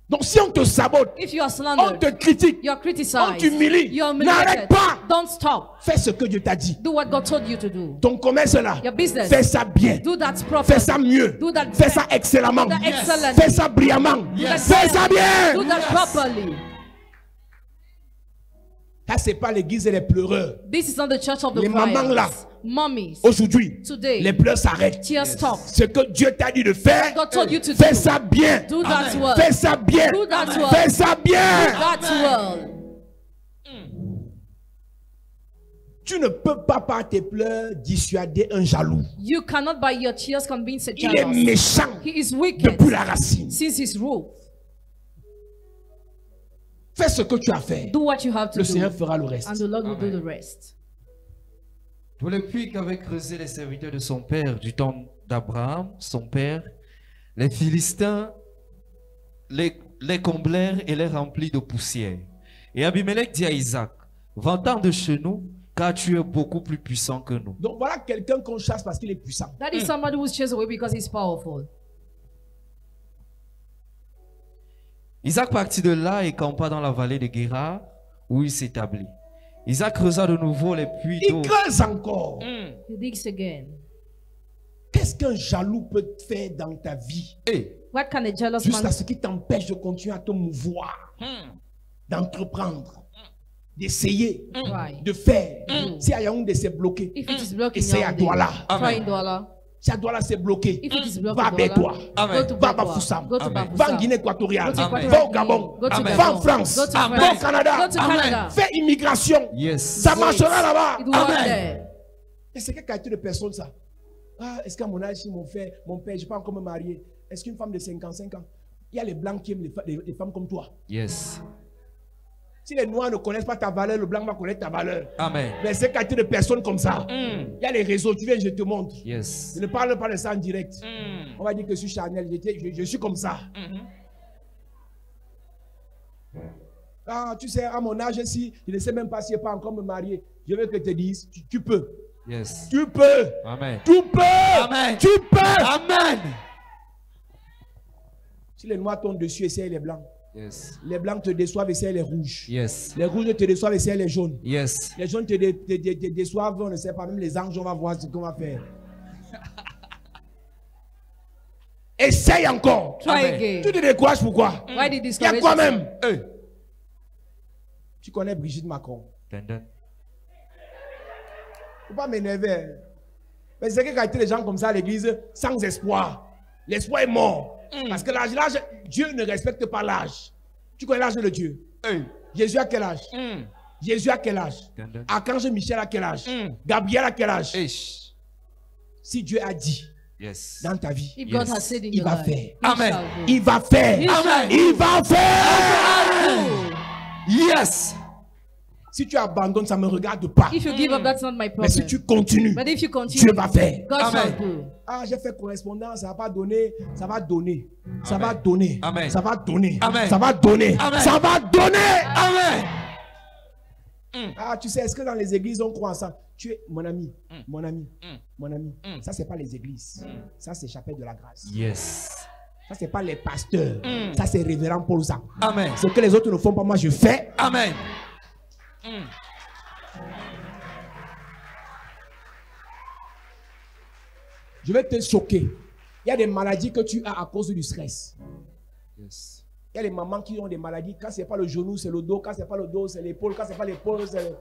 Donc si on te sabote, If you are on slandered, te critique, you are on criticized. t'humilie, You are n'arrête humiliated. pas. Don't stop. Fais ce que Dieu t'a dit. Do what God told you to do. Ton commerce là, Your business. fais ça bien. Do that Fais properly. ça mieux. Do that Fais ça excellemment. Do that excellently. Fais ça brillamment. Fais ça bien. Do that properly. Ça, c'est pas l'église des pleureurs. This is not the church of the Les mamans là. criers. Mummies. Aujourd'hui, Today. les pleurs s'arrêtent. Tears stop. Ce que Dieu t'a dit de faire, God told you to fais do. ça bien. Do that well. Fais ça bien. Do that well. Fais ça bien. That's well. Tu ne peux pas par tes pleurs dissuader un jaloux. You cannot by your tears convince a Il est jealous. méchant He is wicked depuis la racine. since his roof. Fais ce que tu as fait. Do what you have to Le do. Seigneur fera le And reste. the Lord will do the rest. Tous les puits qu'avaient creusés les serviteurs de son père du temps d'Abraham, son père, les Philistins les comblèrent et les remplirent de poussière. Et Abimelech dit à Isaac, va-t'en de chez nous, car tu es beaucoup plus puissant que nous. Donc voilà quelqu'un qu'on chasse parce qu'il est puissant. That is somebody who's chased away because he's powerful. Isaac partit de là et campa dans la vallée de Guérar, où il s'établit. Isaac creusa de nouveau les puits d'eau. Il creuse encore. He digs again. Qu'est-ce qu'un jaloux peut faire dans ta vie Et What can a jealous jusqu'à man ce qui t'empêche de continuer à te mouvoir, d'entreprendre, d'essayer, try? de faire. Si à Yaoundé c'est bloqué, If it is blocking essaye à Yaoundé, Douala. try in Douala. Si à Douala c'est bloqué, If it is blocking va à Bédoua. Douala, go to Va à Bédoua. Bafoussam. Go to Amen. Va en Bafoussam. Guinée équatoriale. Go to Amen. Va au Equatorial Gabon. Guinea. Go to Amen. Va en Gabon. France. Go to Amen. Va au France. Canada. Go to Canada. Fais immigration. yes. Ça marchera là-bas. It will work there. Et c'est quelle qualité de personne ça? Ah, est-ce qu'à mon âge, si mon père, je ne peux pas encore me marier? Est-ce qu'une femme de 55 ans, il y a les blancs qui aiment les femmes comme toi? Yes. Si les noirs ne connaissent pas ta valeur, le blanc va connaître ta valeur. Amen. Mais c'est qualité de personnes comme ça. Il y a les réseaux, tu viens, je te montre. Yes. Je ne parle pas de ça en direct. On va dire que je suis charnel, je suis comme ça. Ah, tu sais, à mon âge, si je ne sais même pas si je ne peux pas encore me marier, je veux que je te dise, tu peux. Yes. Tu peux. Amen. Tu peux. Amen. Tu peux. Amen. Si les noirs tombent dessus, essaye les blancs. Yes. Les blancs te déçoivent, essaye les rouges. Yes. Les rouges te déçoivent, essaye les jaunes. Yes. Les jaunes te déçoivent, on ne sait pas, même les anges, on va voir ce qu'on va faire. Essaye encore. Try Amen. again. Tu te décourages pourquoi? Why did Il this y a quoi même? Tu connais Brigitte Macron. Tendon. Faut pas m'énerver. Mais c'est que quand il y a des gens comme ça à l'église, sans espoir, l'espoir est mort. Parce que l'âge, Dieu ne respecte pas l'âge. Tu connais l'âge de Dieu? Jésus a quel âge? Jésus a quel âge? Tendon. Archange Michel a quel âge? Gabriel a quel âge? Ish. Si Dieu a dit Yes. dans ta vie, If God Yes. has said in il your va life, faire. he Amen. shall do. Il va faire. He shall do. Il va faire. Yes. Si tu abandonnes, ça ne me regarde pas. If you give up, that's not my Mais si problem. tu continues, But if you Dieu continue, va faire. God Amen. shall do. Ah, j'ai fait correspondance, ça va pas donner, ça va donner. Ça Amen. va donner. Amen. Ça va donner. Amen. Ça va donner. Amen. Ça va donner. Amen. Ah, tu sais, est-ce que dans les églises, on croit en ça? Tu es mon ami, mon ami, mon ami. Ça, c'est pas les églises. Ça, c'est chapelle de la grâce. Yes. Ça, c'est pas les pasteurs. Ça, c'est révérend Paul ça. Amen. Ce que les autres ne font pas, moi, je fais. Amen. Je vais te choquer. Il y a des maladies que tu as à cause du stress. Yes. Il y a des mamans qui ont des maladies. Quand ce n'est pas le genou, c'est le dos. Quand ce n'est pas le dos, c'est l'épaule. Quand ce n'est pas l'épaule, c'est...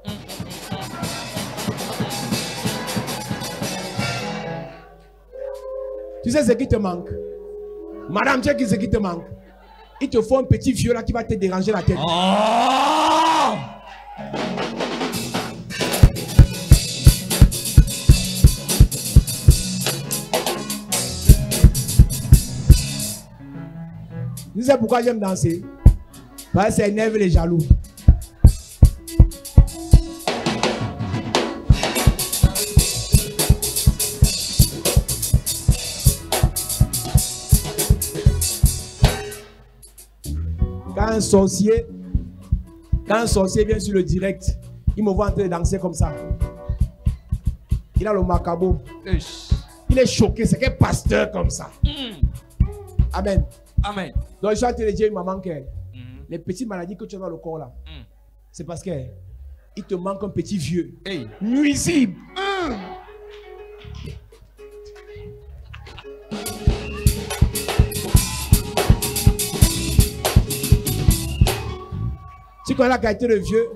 Tu sais ce qui te manque? Madame, tu sais ce qui te manque? Il te faut un petit vieux là qui va te déranger la tête. Oh! Tu sais pourquoi j'aime danser? Parce que ça énerve les jaloux. Quand un sorcier vient sur le direct, il me voit en train de danser comme ça. Il a le macabo. Il est choqué, c'est qu'un pasteur comme ça. Amen. Amen. Donc je suis en train de dire à une maman que les petites maladies que tu as dans le corps là, c'est parce que il te manque un petit vieux. Hey. Nuisible. Tu connais la qualité de vieux?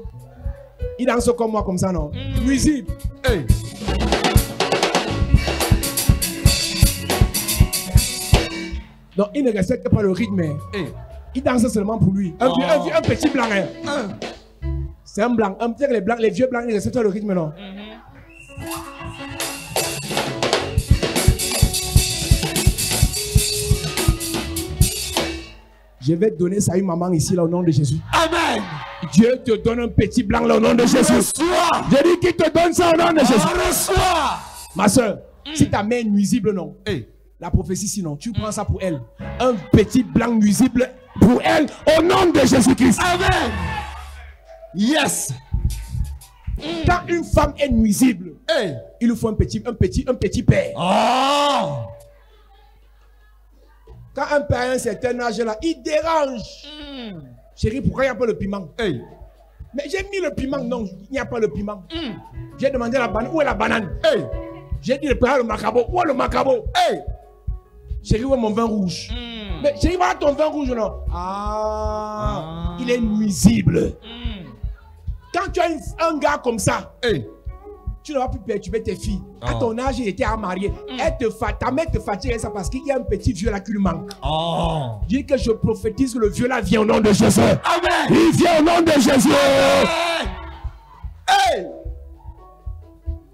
Il danse comme moi, comme ça, non? Nuisible. Hey. Donc, il ne respecte pas le rythme. Hey. Il danse seulement pour lui. Un petit blanc. Hein. C'est un blanc. Les vieux blancs, ils respectent le rythme, non? Je vais donner ça à une maman ici, là, au nom de Jésus. Amen. Dieu te donne un petit blanc, là, au nom de Jésus. Reçois. Je dis qu'il te donne ça au nom de Jésus. Reçois. Ma soeur, si ta main est nuisible, non? Hey. La prophétie, sinon, tu prends ça pour elle. Un petit blanc nuisible pour elle, au nom de Jésus-Christ. Amen. Yes. Quand une femme est nuisible, Hey. il lui faut un petit père. Oh. Quand un père a un certain âge là, il dérange. Chérie, pourquoi il n'y a pas le piment? Hey. Mais j'ai mis le piment. Non, il n'y a pas le piment. J'ai demandé la banane. Où est la banane? Hey. J'ai dit le macabo. Où est le macabo? Hey. Chérie, où est mon vin rouge? Mais chérie, voilà ton vin rouge, non? Ah. Il est nuisible. Quand tu as un gars comme ça, Hey. tu ne vas plus perturber tes filles. À Oh. ton âge, il était à marier. Ta mère te fatigue avec ça parce qu'il y a un petit vieux là qui lui manque. Oh. Je dis que je prophétise que le vieux là vient au nom de Jésus. Amen. Il vient au nom de Jésus. Hey.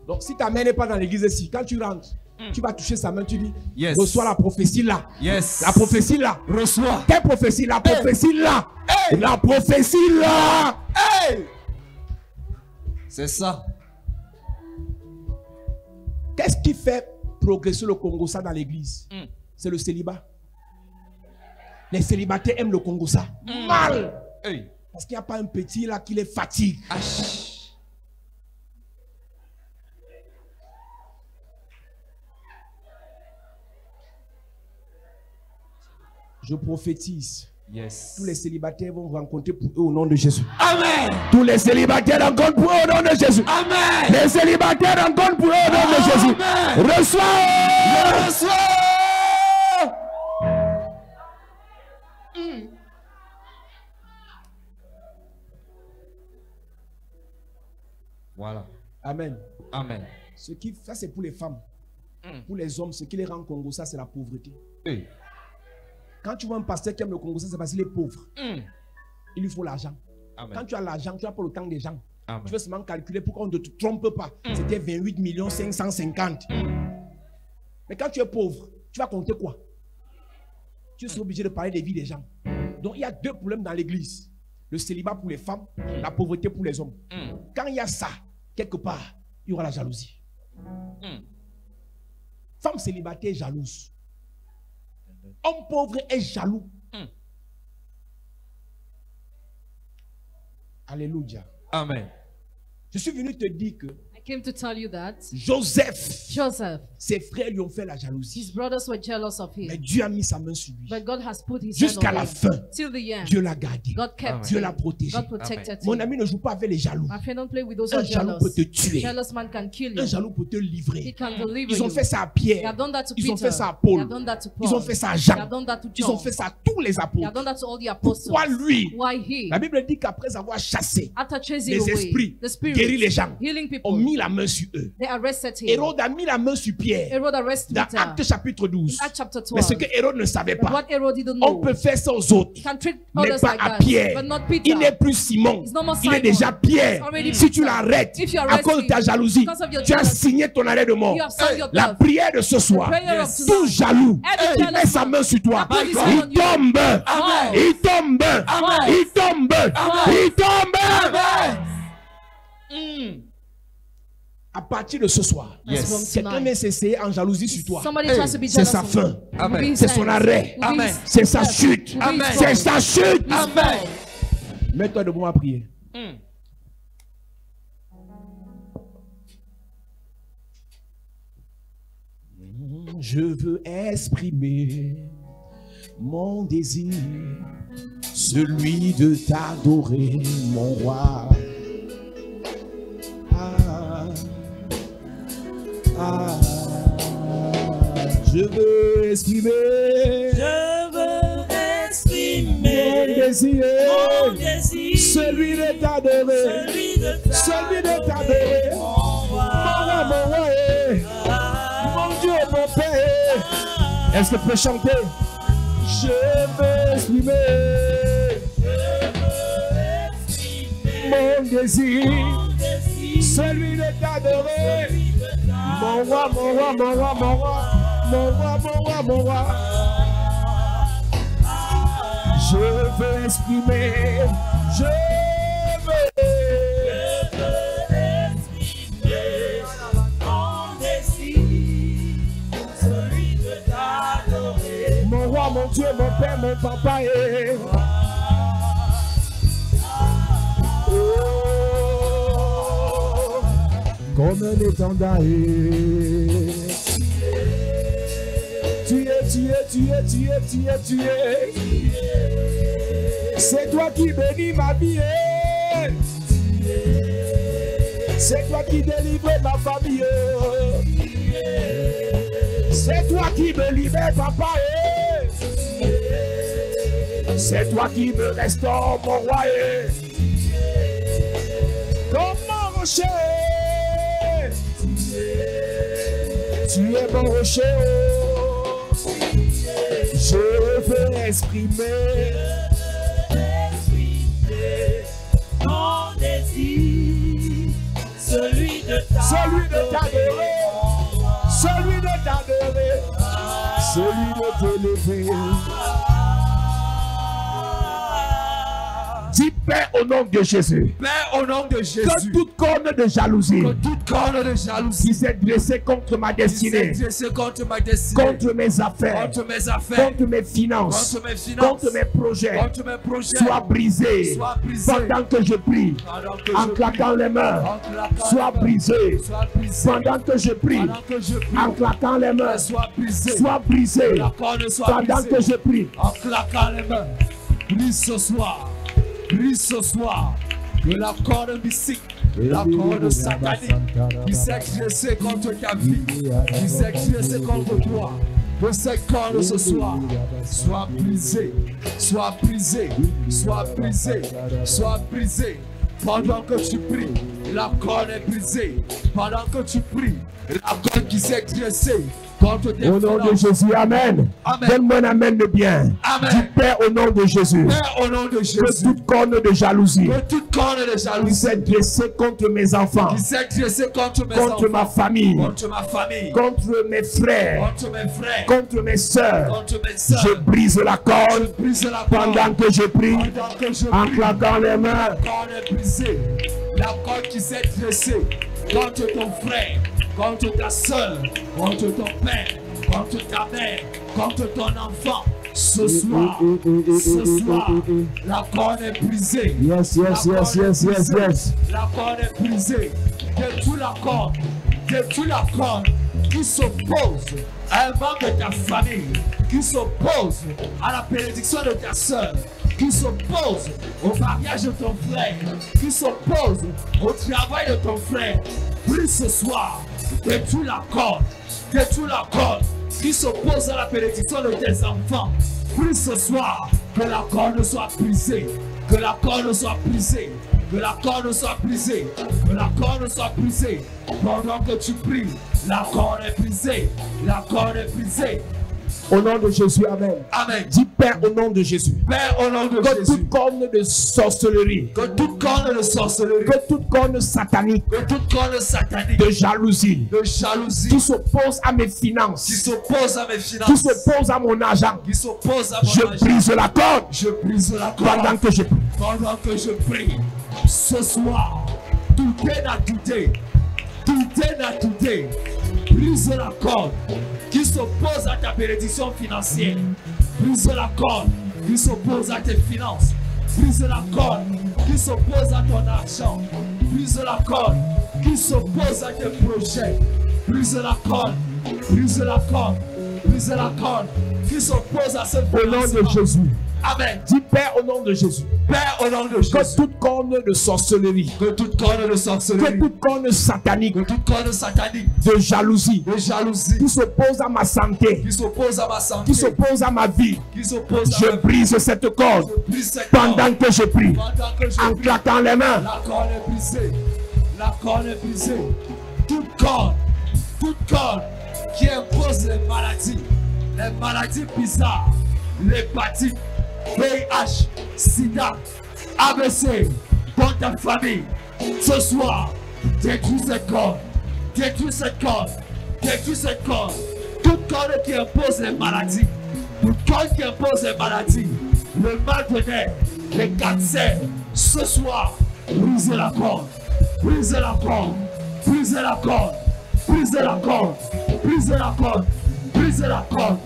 Donc si ta mère n'est pas dans l'église ici, quand tu rentres, tu vas toucher sa main, tu dis, Yes. reçois la prophétie là. Yes. La prophétie là. Reçois. Quelle prophétie? La prophétie là. Hey. La prophétie là. Hey. C'est ça. Qu'est-ce qui fait progresser le Congo ça dans l'église? C'est le célibat. Les célibataires aiment le Congo ça. Mal. Hey. Parce qu'il n'y a pas un petit là qui les fatigue. Ach. Je prophétise. Yes. Tous les célibataires vont rencontrer pour eux au nom de Jésus. Amen. Tous les célibataires rencontrent pour eux au nom de Jésus. Amen. Les célibataires rencontrent pour eux au nom de Jésus. Amen. Reçois. Reçois. Voilà. Amen. Amen. Ça c'est pour les femmes. Pour les hommes, ce qui les rend Congo ça, c'est la pauvreté. Hey. Quand tu vois un pasteur qui aime le Congo ça, c'est parce qu'il est pauvre. Il lui faut l'argent. Amen. Quand tu as l'argent, tu n'as pas le temps des gens. Amen. Tu veux seulement calculer pour qu'on ne te trompe pas. C'était 28 550 000. Mais quand tu es pauvre, tu vas compter quoi? Tu es obligé de parler des vies des gens. Donc il y a deux problèmes dans l'église. le célibat pour les femmes, la pauvreté pour les hommes. Quand il y a ça, quelque part, il y aura la jalousie. Femme célibataire jalouse. Homme pauvre est jaloux. Alléluia. Amen. Je suis venu te dire que I came to tell you that Joseph, Joseph, ses frères lui ont fait la jalousie. his brothers were jealous of Mais him. Dieu a mis sa main sur lui. But God has put his hand Jusqu'à on la him. fin, Till the end, Dieu l'a gardé. God kept Dieu him. l'a protégé. God protected Mon him. ami, ne joue pas avec les jaloux. My friend, don't play with those who Un are jaloux peut te jealous. tuer. Jealous man can kill Un you. jaloux peut te He livrer. can deliver Ils ont you. fait ça à They Pierre. have done that to Ils ont Peter. fait ça à They Paul. have done that to Ils ont Paul. fait ça à They Jean. have done that to Ils ont John. fait ça à tous les They have apôtres. done that to all the apostles. Pourquoi lui? Why he? La Bible dit qu'après avoir chassé After chasing les away esprits, the guéri les spirits, gens, healing ont people, mis la main sur eux. they arrested him. Hérode a mis la main sur Pierre Herod arrested dans Peter. Actes chapitre 12. In Acts chapter Mais 12. ce que Hérode ne savait But pas, what Herod didn't on know, peut faire ça aux autres, he can treat mais others pas like à that, Pierre. but not Peter. Il n'est plus Simon, He's no more il est Simon. déjà Pierre. He's already Si tu Peter. l'arrêtes If you à arrest cause de him, ta jalousie, because of your tu as jealousy, signé ton arrêt de mort. you have signed your La death. prière de ce soir, prayer of tout tonight. jaloux Every qui jealous met sa man main sur toi, that put his hand il on you. tombe, Amen. il tombe, il tombe, il tombe. À partir de ce soir, Yes. From quelqu'un tonight. vient s'essayer en jalousie sur toi. Somebody tries to be C'est jealous sa of fin. you. Amen. Will be his C'est son hands. arrêt. Will be Amen. his C'est sa death. chute. Will be his C'est fall. sa chute. Amen. Mets-toi debout à prier. Je veux exprimer mon désir, celui de t'adorer, mon roi. Ah, ah, je veux exprimer Je veux mon exprimer désir, mon désir, celui de t'adorer, celui de t'adorer, mon mon roi, eh. Mon Dieu, mon Père. Est-ce que tu peux chanter? Je veux exprimer mon désir, celui de t'adorer. Mon roi, mon roi, mon roi, mon roi, mon roi, mon roi, mon roi. Je veux exprimer, je veux. Mon roi, mon Dieu, mon Père, mon papa. Eh. Oh, comme un étendard. Tu es. C'est toi qui bénis ma vie. C'est toi qui délivres ma famille. C'est toi qui me libères, papa. C'est toi qui me restaure, mon roi. Comme mon rocher. Tu es mon rocher. Je veux exprimer mon désir, celui de t'adorer, celui de t'adorer, celui de t'élever. Dis Père au nom de Jésus. Père, au nom de Jésus, Que toute corne de jalousie que toute corne de jalousie qui s'est dressée contre ma qui s'est destinée, dressée contre ma destinée, contre mes affaires, contre mes affaires, contre mes finances, contre mes finances, contre mes projets, contre mes projets, sois brisé sois brisé. pendant que je prie, Pendant que en je claquant les mains, en claquant sois les mains, brisé sois brisé. pendant que je prie, Pendant que je prie, en claquant les mains, sois brisé. sois brisé La corne soit pendant brisée. que je prie. En claquant les mains, brise ce soir, brise ce soir, que la corde mystique, la corde satanique, qui s'est dressée contre ta vie, qui s'est dressée contre toi, que cette corde ce soir soit brisée, soit brisée, soit brisée, soit brisée. Pendant que tu pries, la corde est brisée. Pendant que tu pries, la corde qui s'est dressée contre tes Au nom de finances. Jésus, Amen. Amen. Donne-moi un Amen de bien. Amen. Dis Père au nom de Jésus. Père, au nom de Que Jésus, toute corne de jalousie que toute corne de qui jalousie s'est dressée contre mes enfants, qui s'est dressée contre mes contre ma enfants, famille, contre ma famille, contre mes frères, contre mes frères, contre mes soeurs, contre mes je soeurs, brise la corde je brise la pendant corde. que je prie Pendant que je en prie, claquant les mains. la corde est brisée. La corde qui s'est dressée contre ton frère, contre ta soeur, contre ton père, contre ta mère, contre ton enfant. Ce soir, la corde est brisée. Yes, yes, La yes, corde est yes, yes, brisée. yes. La corde est brisée. Détruis la corde. Détruis la corde qui s'oppose à un membre de ta famille, qui s'oppose à la bénédiction de ta soeur, qui s'oppose au mariage de ton frère, qui s'oppose au travail de ton frère. Prie ce soir. Détruis la corde. Détruis la corde qui s'oppose à la bénédiction de tes enfants. Prie ce soir que la corde soit brisée. Que la corde soit brisée. Que la corde soit brisée. Que la corde soit brisée. Pendant que tu pries, la corde est brisée. La corde est brisée. Au nom de Jésus, Amen. Amen. Dis Père au nom de Jésus. Père, au nom de Que Jésus, toute corne de sorcellerie, que toute corne de sorcellerie, que toute corne satanique, que toute corne satanique, de jalousie, de jalousie, qui s'oppose à mes qui finances, s'oppose à mes qui finances, s'oppose à mon argent, qui s'oppose à mon je argent, brise la corde je brise la corde. pendant que je prie. Pendant que je prie, ce soir, tout est à douter, tout est à douter. Brise la corde qui s'oppose à ta bénédiction financière. Brise la corde qui s'oppose à tes finances. Brise la corde qui s'oppose à ton argent. Brise la corde qui s'oppose à tes projets. Brise la corde, brise la corde, brise la corde qui s'oppose à ce Au nom de financement. Jésus. Amen. Dis Père au nom de Jésus. Père, au nom de Que Jésus, toute corne de sorcellerie, que toute corne de que sorcellerie, toute corne satanique, que toute corne satanique, de jalousie, de jalousie, qui s'oppose à ma santé, qui s'oppose à ma santé, qui s'oppose à ma vie, qui s'oppose à je ma vie, brise cette corde je brise cette corde. pendant que je prie, Pendant que je en prie, claquant les mains. la corde est brisée. La corde est brisée. Toute corde qui impose les maladies bizarres, l'hépatite, VIH, SIDA, ABC, dans ta famille, ce soir, détruis cette corde, détruis cette corde, détruis cette corde. Toute corde qui impose les maladies, toute corde qui impose les maladies, le mal de nerfs, les cancers, ce soir, brisez la corde, brisez la corde, brisez la corde, brisez la corde, brisez la corde, brisez la corde.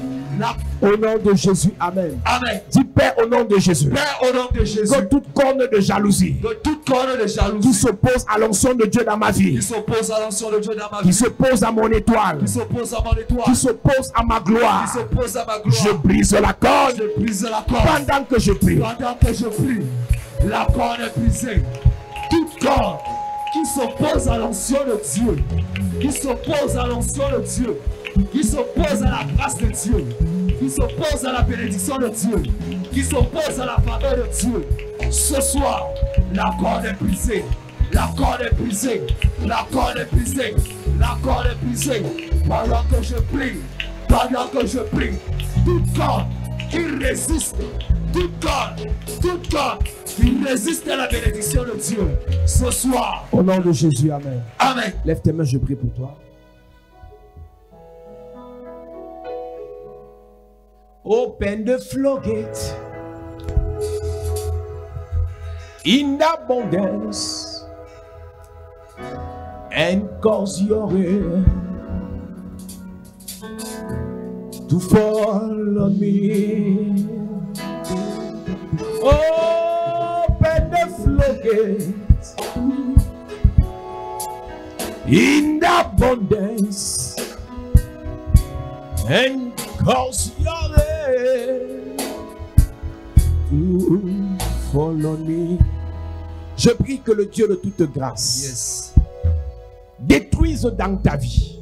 Au nom de Jésus, Amen. Amen. Dis Père au nom de Jésus. Père, au nom de Jésus, Que toute corne de jalousie que toute corne de qui jalousie s'oppose à l'onction de Dieu dans ma vie, qui s'oppose à l'onction de Dieu dans ma qui vie, s'oppose à mon étoile, qui s'oppose à mon étoile, qui s'oppose à ma gloire, qui s'oppose à ma je gloire, brise la corde je brise la corde. pendant que je prie. Pendant que je prie, la corde est brisée. Toute corde qui s'oppose à l'onction de Dieu, qui s'oppose à l'onction de Dieu, qui s'oppose à la grâce de Dieu, qui s'oppose à la bénédiction de Dieu, qui s'oppose à la faveur de Dieu. Ce soir, la corde est brisée. La corde est brisée. La corde est brisée. La corde est brisée. Pendant que je prie, pendant que je prie, toute corde qui résiste, toute corde qui résiste à la bénédiction de Dieu, ce soir, Au nom de Jésus, Amen. Amen. Lève tes mains, je prie pour toi. Open the floodgates in abundance and cause your rain to fall on me. Open the floodgates in abundance and cause your rain to fall on me. Je prie que le Dieu de toute grâce Yes. détruise dans ta vie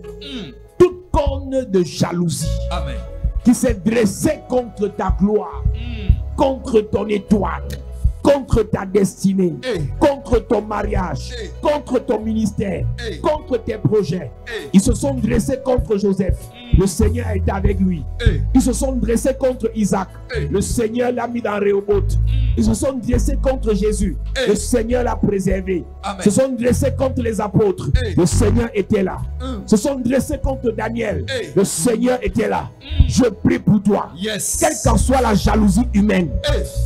toute corne de jalousie Amen. qui s'est dressée contre ta gloire, contre ton étoile, contre ta destinée, Hey. contre ton mariage, Hey. contre ton ministère, Hey. contre tes projets. Hey. Ils se sont dressés contre Joseph. Le Seigneur est avec lui. Ils se sont dressés contre Isaac. Le Seigneur l'a mis dans Rehoboth. Ils se sont dressés contre Jésus. Le Seigneur l'a préservé. Amen. Se sont dressés contre les apôtres. Le Seigneur était là. Se sont dressés contre Daniel. Le Seigneur était là. Je prie pour toi. Yes. Quelle qu'en soit la jalousie humaine,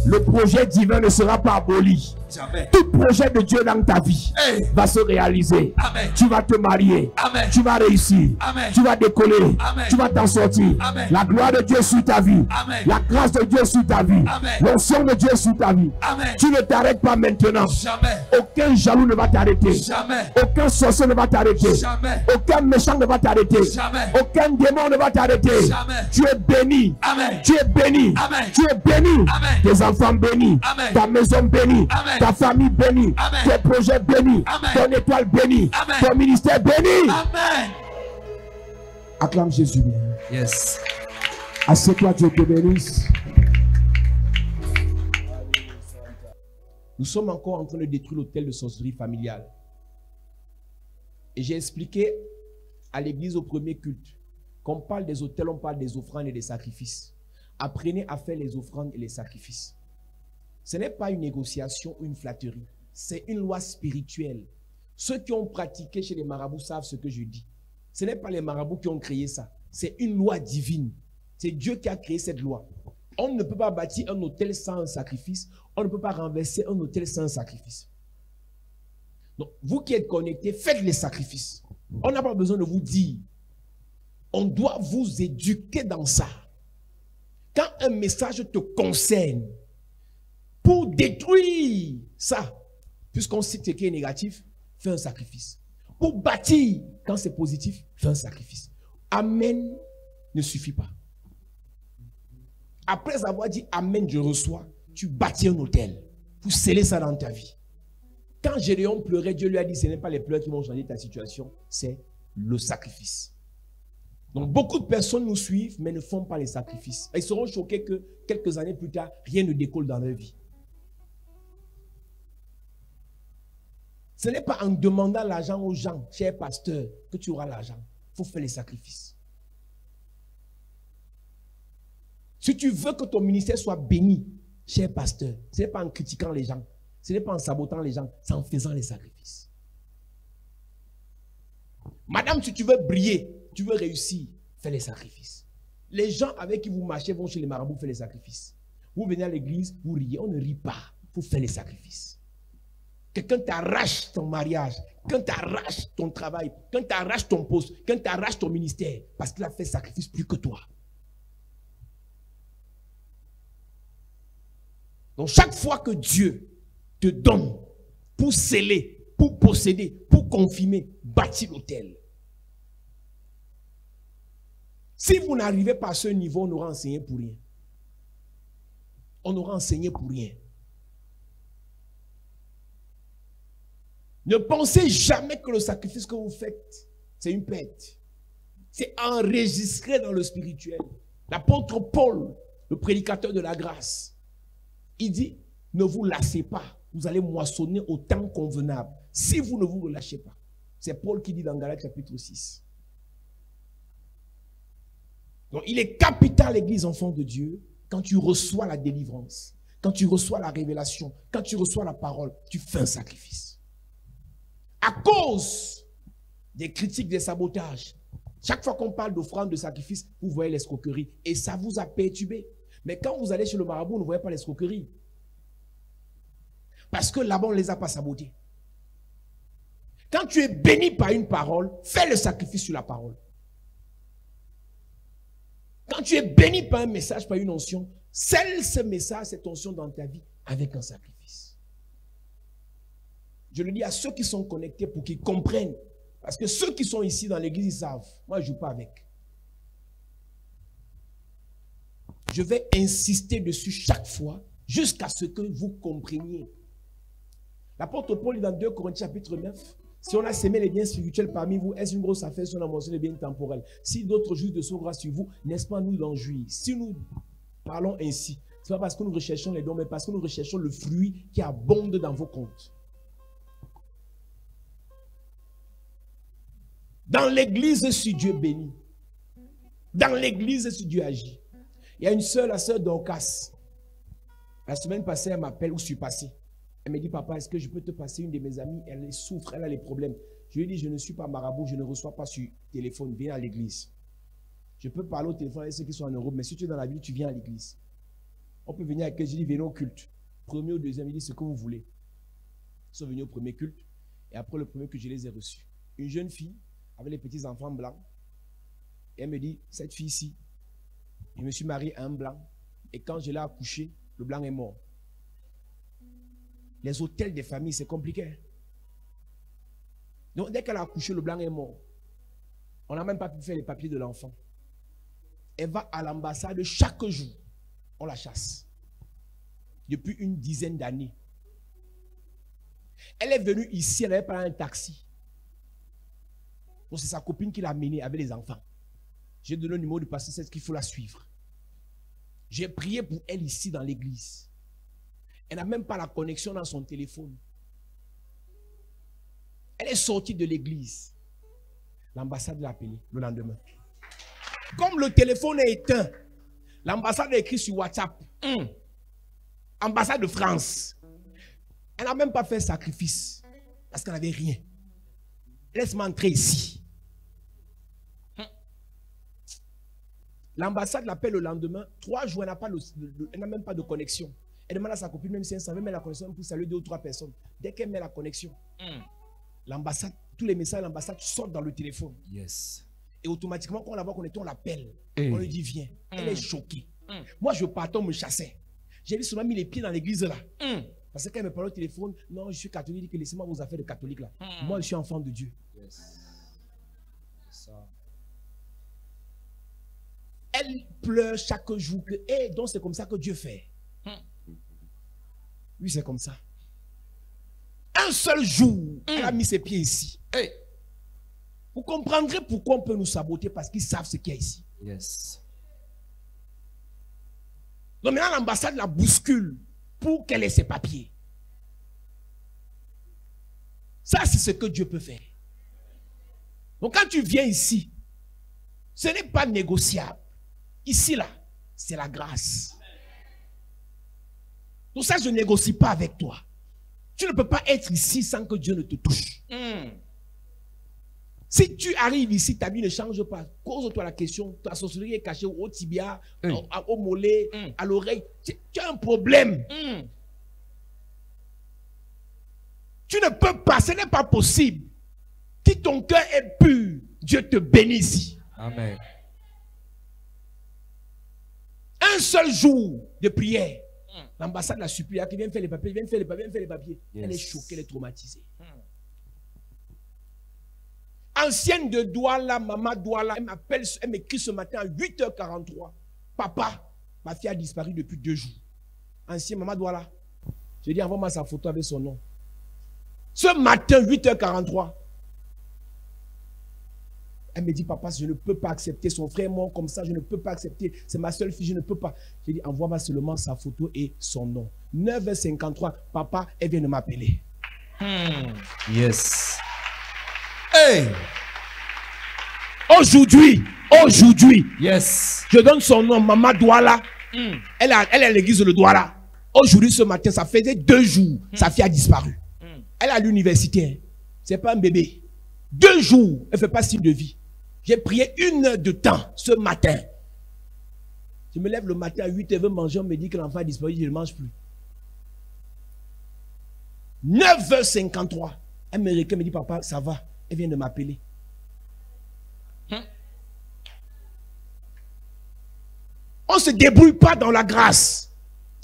le projet divin ne sera pas aboli. Jamais. Tout projet de Dieu dans ta vie va se réaliser. Amen. Tu vas te marier. Amen. Tu vas réussir. Amen. Tu vas décoller. Amen. Tu vas t'en sortir. Amen. La gloire de Dieu sur ta vie. Amen. La grâce de Dieu sur ta vie. Amen. L'onction de Dieu sur ta vie. Amen. Tu ne t'arrêtes pas maintenant. Jamais. Aucun jaloux ne va t'arrêter. Jamais. Aucun sorcier ne va t'arrêter. Jamais. Aucun méchant ne va t'arrêter. Jamais. Aucun démon ne va t'arrêter. Jamais. Tu es béni. Amen. Tu es béni. Amen. Tu es béni. Amen. Tes enfants bénis. Amen. Ta maison bénie. Amen. Ta famille bénie. Amen. Tes projets bénis. Amen. Ton étoile bénie. Amen. Ton ministère béni. Amen. Acclame Jésus bien. Yes. Assieds-toi, Dieu te bénisse. Nous sommes encore en train de détruire l'autel de sorcellerie familiale. Et j'ai expliqué à l'église au premier culte qu'on parle des autels, on parle des offrandes et des sacrifices. Apprenez à faire les offrandes et les sacrifices. Ce n'est pas une négociation ou une flatterie. C'est une loi spirituelle. Ceux qui ont pratiqué chez les marabouts savent ce que je dis. Ce n'est pas les marabouts qui ont créé ça. C'est une loi divine. C'est Dieu qui a créé cette loi. On ne peut pas bâtir un autel sans un sacrifice. On ne peut pas renverser un autel sans un sacrifice. Donc, vous qui êtes connectés, faites les sacrifices. On n'a pas besoin de vous dire. On doit vous éduquer dans ça. Quand un message te concerne, pour détruire ça, puisqu'on cite ce qui est négatif, fais un sacrifice. Pour bâtir, quand c'est positif, fais un sacrifice. Amen ne suffit pas. Après avoir dit Amen, je reçois, tu bâtis un autel pour sceller ça dans ta vie. Quand Gédéon pleurait, Dieu lui a dit, ce n'est pas les pleurs qui vont changer ta situation, c'est le sacrifice. Donc beaucoup de personnes nous suivent, mais ne font pas les sacrifices. Ils seront choqués que quelques années plus tard, rien ne décolle dans leur vie. Ce n'est pas en demandant l'argent aux gens, cher pasteur, que tu auras l'argent. Il faut faire les sacrifices. Si tu veux que ton ministère soit béni, cher pasteur, ce n'est pas en critiquant les gens, ce n'est pas en sabotant les gens, c'est en faisant les sacrifices. Madame, si tu veux briller, tu veux réussir, fais les sacrifices. Les gens avec qui vous marchez vont chez les marabouts faire les sacrifices. Vous venez à l'église, vous riez, on ne rit pas, il faut faire les sacrifices. Quelqu'un t'arrache ton mariage, quelqu'un t'arrache ton travail, quelqu'un t'arrache ton poste, quelqu'un t'arrache ton ministère, parce qu'il a fait sacrifice plus que toi. Donc chaque fois que Dieu te donne pour sceller, pour posséder, pour confirmer, bâtir l'autel. Si vous n'arrivez pas à ce niveau, on aura enseigné pour rien. On aura enseigné pour rien. Ne pensez jamais que le sacrifice que vous faites, c'est une perte. C'est enregistré dans le spirituel. L'apôtre Paul, le prédicateur de la grâce, il dit, ne vous lassez pas. Vous allez moissonner au temps convenable. Si vous ne vous relâchez pas. C'est Paul qui dit dans Galates chapitre 6. Donc il est capital, l'église enfant de Dieu, quand tu reçois la délivrance, quand tu reçois la révélation, quand tu reçois la parole, tu fais un sacrifice. À cause des critiques, des sabotages, chaque fois qu'on parle d'offrande, de sacrifice, vous voyez l'escroquerie. Et ça vous a perturbé. Mais quand vous allez chez le marabout, vous ne voyez pas l'escroquerie. Parce que là-bas, on ne les a pas sabotés. Quand tu es béni par une parole, fais le sacrifice sur la parole. Quand tu es béni par un message, par une onction, scelle ce message, cette onction dans ta vie avec un sacrifice. Je le dis à ceux qui sont connectés pour qu'ils comprennent. Parce que ceux qui sont ici dans l'église, ils savent. Moi, je ne joue pas avec. Je vais insister dessus chaque fois jusqu'à ce que vous compreniez. L'apôtre Paul dit dans 2 Corinthiens chapitre 9, si on a semé les biens spirituels parmi vous, est-ce une grosse affaire si on a mentionné les biens temporels? Si d'autres jouissent de son grâce sur vous, n'est-ce pas nous d'en jouir? Si nous parlons ainsi, ce n'est pas parce que nous recherchons les dons, mais parce que nous recherchons le fruit qui abonde dans vos comptes. Dans l'église, si Dieu bénit, Dans l'église, si Dieu agit. Il y a une sœur, la sœur Dorcas. La semaine passée, elle m'appelle où je suis passé. Elle me dit, papa, est-ce que je peux te passer une de mes amies? Elle souffre, elle a les problèmes. Je lui ai dit, je ne suis pas marabout, je ne reçois pas sur téléphone, viens à l'église. Je peux parler au téléphone avec ceux qui sont en Europe, mais si tu es dans la ville, tu viens à l'église. On peut venir avec eux, je dis, venez au culte. Premier ou deuxième, il dit ce que vous voulez. Ils sont venus au premier culte, et après le premier culte, je les ai reçus. Une jeune fille, avec les petits enfants blancs, et elle me dit, cette fille-ci, je me suis marié à un blanc, et quand je l'ai accouché, le blanc est mort. Les hôtels des familles, c'est compliqué. Donc, dès qu'elle a accouché, le blanc est mort. On n'a même pas pu faire les papiers de l'enfant. Elle va à l'ambassade chaque jour. On la chasse. Depuis une dizaine d'années. Elle est venue ici, elle n'avait pas un taxi. Donc, c'est sa copine qui l'a amenée avec les enfants. J'ai donné le numéro du pasteur, c'est qu'il faut la suivre. J'ai prié pour elle ici dans l'église. Elle n'a même pas la connexion dans son téléphone. Elle est sortie de l'église. L'ambassade l'a appelée le lendemain. Comme le téléphone est éteint, l'ambassade a écrit sur WhatsApp. Ambassade de France. Elle n'a même pas fait sacrifice. Parce qu'elle n'avait rien. Laisse-moi entrer ici. L'ambassade l'appelle le lendemain. 3 jours, elle n'a même pas de connexion. Elle demande à sa copine, même si elle savait mettre la connexion pour saluer 2 ou 3 personnes. Dès qu'elle met la connexion, l'ambassade, tous les messages de l'ambassade sortent dans le téléphone. Yes. Et automatiquement, quand on la voit connectée, on l'appelle. On lui dit, viens. Elle est choquée. Moi, je partais, on me chassait. J'ai seulement mis les pieds dans l'église là. Parce qu'elle me parlait au téléphone, non, je suis catholique, il dit que laissez-moi vos affaires de catholique là. Moi, je suis enfant de Dieu. Yes. Ça. Elle pleure chaque jour que, donc c'est comme ça que Dieu fait. Oui, c'est comme ça. Un seul jour, elle a mis ses pieds ici. Vous comprendrez pourquoi on peut nous saboter, parce qu'ils savent ce qu'il y a ici. Yes. Donc maintenant, l'ambassade la bouscule pour qu'elle ait ses papiers. Ça, c'est ce que Dieu peut faire. Donc quand tu viens ici, ce n'est pas négociable. Ici, là, c'est la grâce. Donc ça, je ne négocie pas avec toi. Tu ne peux pas être ici sans que Dieu ne te touche. Si tu arrives ici, ta vie ne change pas. Pose-toi la question, ta sorcellerie est cachée au tibia, au mollet, à l'oreille. Tu as un problème. Tu ne peux pas, ce n'est pas possible. Si ton cœur est pur, Dieu te bénisse. Amen. Un seul jour de prière, l'ambassade l'a supplié, qui vient faire les papiers, viens faire les papiers, viens faire les papiers. Yes. Elle est choquée, elle est traumatisée. Ancienne de Douala, maman Douala, elle m'appelle, elle m'écrit ce matin à 8h43. Papa, ma fille a disparu depuis 2 jours. Ancienne maman Douala. Je dis, envoie-moi sa photo avec son nom. Ce matin, 8h43. Elle me dit, papa, je ne peux pas accepter. Son frère est mort comme ça, je ne peux pas accepter. C'est ma seule fille, je ne peux pas. J'ai dit, envoie-moi seulement sa photo et son nom. 9h53, papa, elle vient de m'appeler. Yes. Hey! Aujourd'hui, yes. Je donne son nom, Maman Douala. Elle est à l'église de Douala. Aujourd'hui, ce matin, ça faisait 2 jours, sa fille a disparu. Elle est à l'université. C'est pas un bébé. 2 jours, elle ne fait pas signe de vie. J'ai prié 1 heure de temps ce matin. Je me lève le matin à 8h, elle veut manger, on me dit que l'enfant a disparu, je ne mange plus. 9h53, elle me réclame, me dit, papa, ça va. Elle vient de m'appeler. On ne se débrouille pas dans la grâce.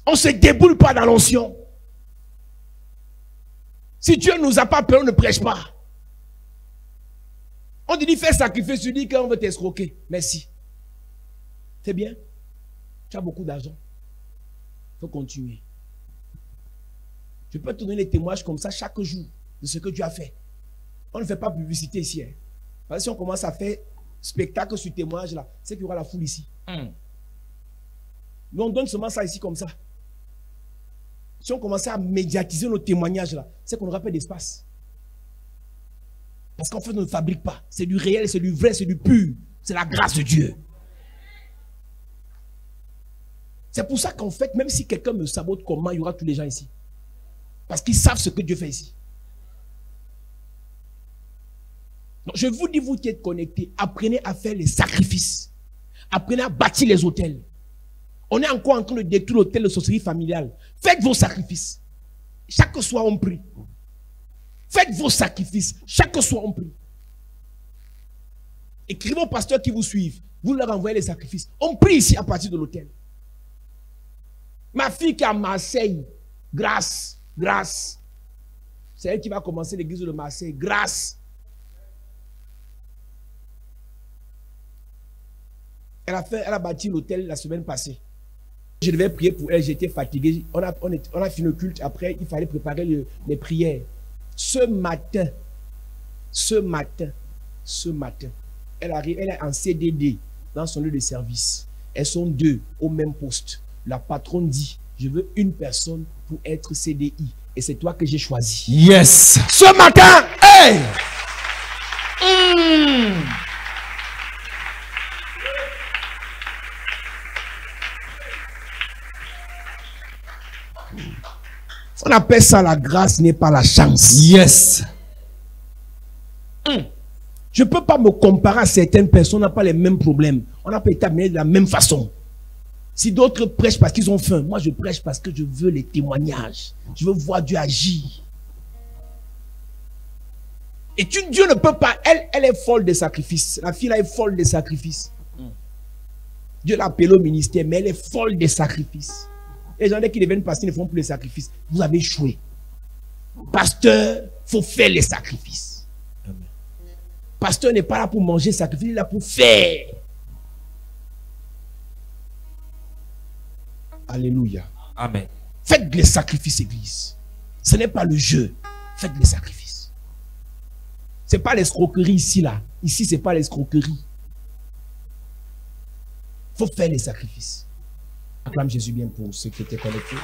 On ne se débrouille pas dans l'onction. Si Dieu ne nous a pas appelés, on ne prêche pas. On te dit fais sacrifice, tu dis qu'on veut t'escroquer. Merci. C'est bien. Tu as beaucoup d'argent. Il faut continuer. Je peux te donner les témoignages comme ça chaque jour de ce que tu as fait. On ne fait pas publicité ici. Parce que si on commence à faire spectacle sur témoignage là, c'est qu'il y aura la foule ici. Mais on donne seulement ça ici comme ça. Si on commençait à médiatiser nos témoignages là, c'est qu'on n'aura pas d'espace. Parce qu'en fait, on ne fabrique pas. C'est du réel, c'est du vrai, c'est du pur. C'est la grâce de Dieu. C'est pour ça qu'en fait, même si quelqu'un me sabote comment, il y aura tous les gens ici. Parce qu'ils savent ce que Dieu fait ici. Donc, je vous dis, vous qui êtes connectés, apprenez à faire les sacrifices. Apprenez à bâtir les hôtels. On est encore en train de détruire l'hôtel de sorcellerie familiale. Faites vos sacrifices. Chaque soir, on prie. Faites vos sacrifices. Chaque soir, on prie. Écrivez aux pasteurs qui vous suivent. Vous leur envoyez les sacrifices. On prie ici à partir de l'hôtel. Ma fille qui est à Marseille, grâce. C'est elle qui va commencer l'église de Marseille. Grâce. Elle a bâti l'hôtel la semaine passée. Je devais prier pour elle, j'étais fatigué. On a fini le culte. Après, il fallait préparer les prières. Ce matin, elle arrive, elle est en CDD dans son lieu de service. Elles sont 2 au même poste. La patronne dit, je veux une personne pour être CDI. Et c'est toi que j'ai choisi. Yes. Ce matin, hey! On appelle ça la grâce, n'est pas la chance. Yes. Je ne peux pas me comparer à certaines personnes, on n'a pas les mêmes problèmes. On n'a pas été amenés de la même façon. Si d'autres prêchent parce qu'ils ont faim, moi je prêche parce que je veux les témoignages. Je veux voir Dieu agir. Et Dieu ne peut pas, elle est folle des sacrifices. La fille là est folle des sacrifices. Dieu l'a appelée au ministère, mais elle est folle des sacrifices. Les gens qui deviennent pasteurs ne font plus les sacrifices. Vous avez échoué. Pasteur, il faut faire les sacrifices. Amen. Pasteur n'est pas là pour manger sacrifice, il est là pour faire. Alléluia. Amen. Faites les sacrifices, église. Ce n'est pas le jeu. Faites les sacrifices. Ce n'est pas l'escroquerie ici, là. Ici, ce n'est pas l'escroquerie. Il faut faire les sacrifices. Acclame Jésus bien pour ceux qui étaient connectés.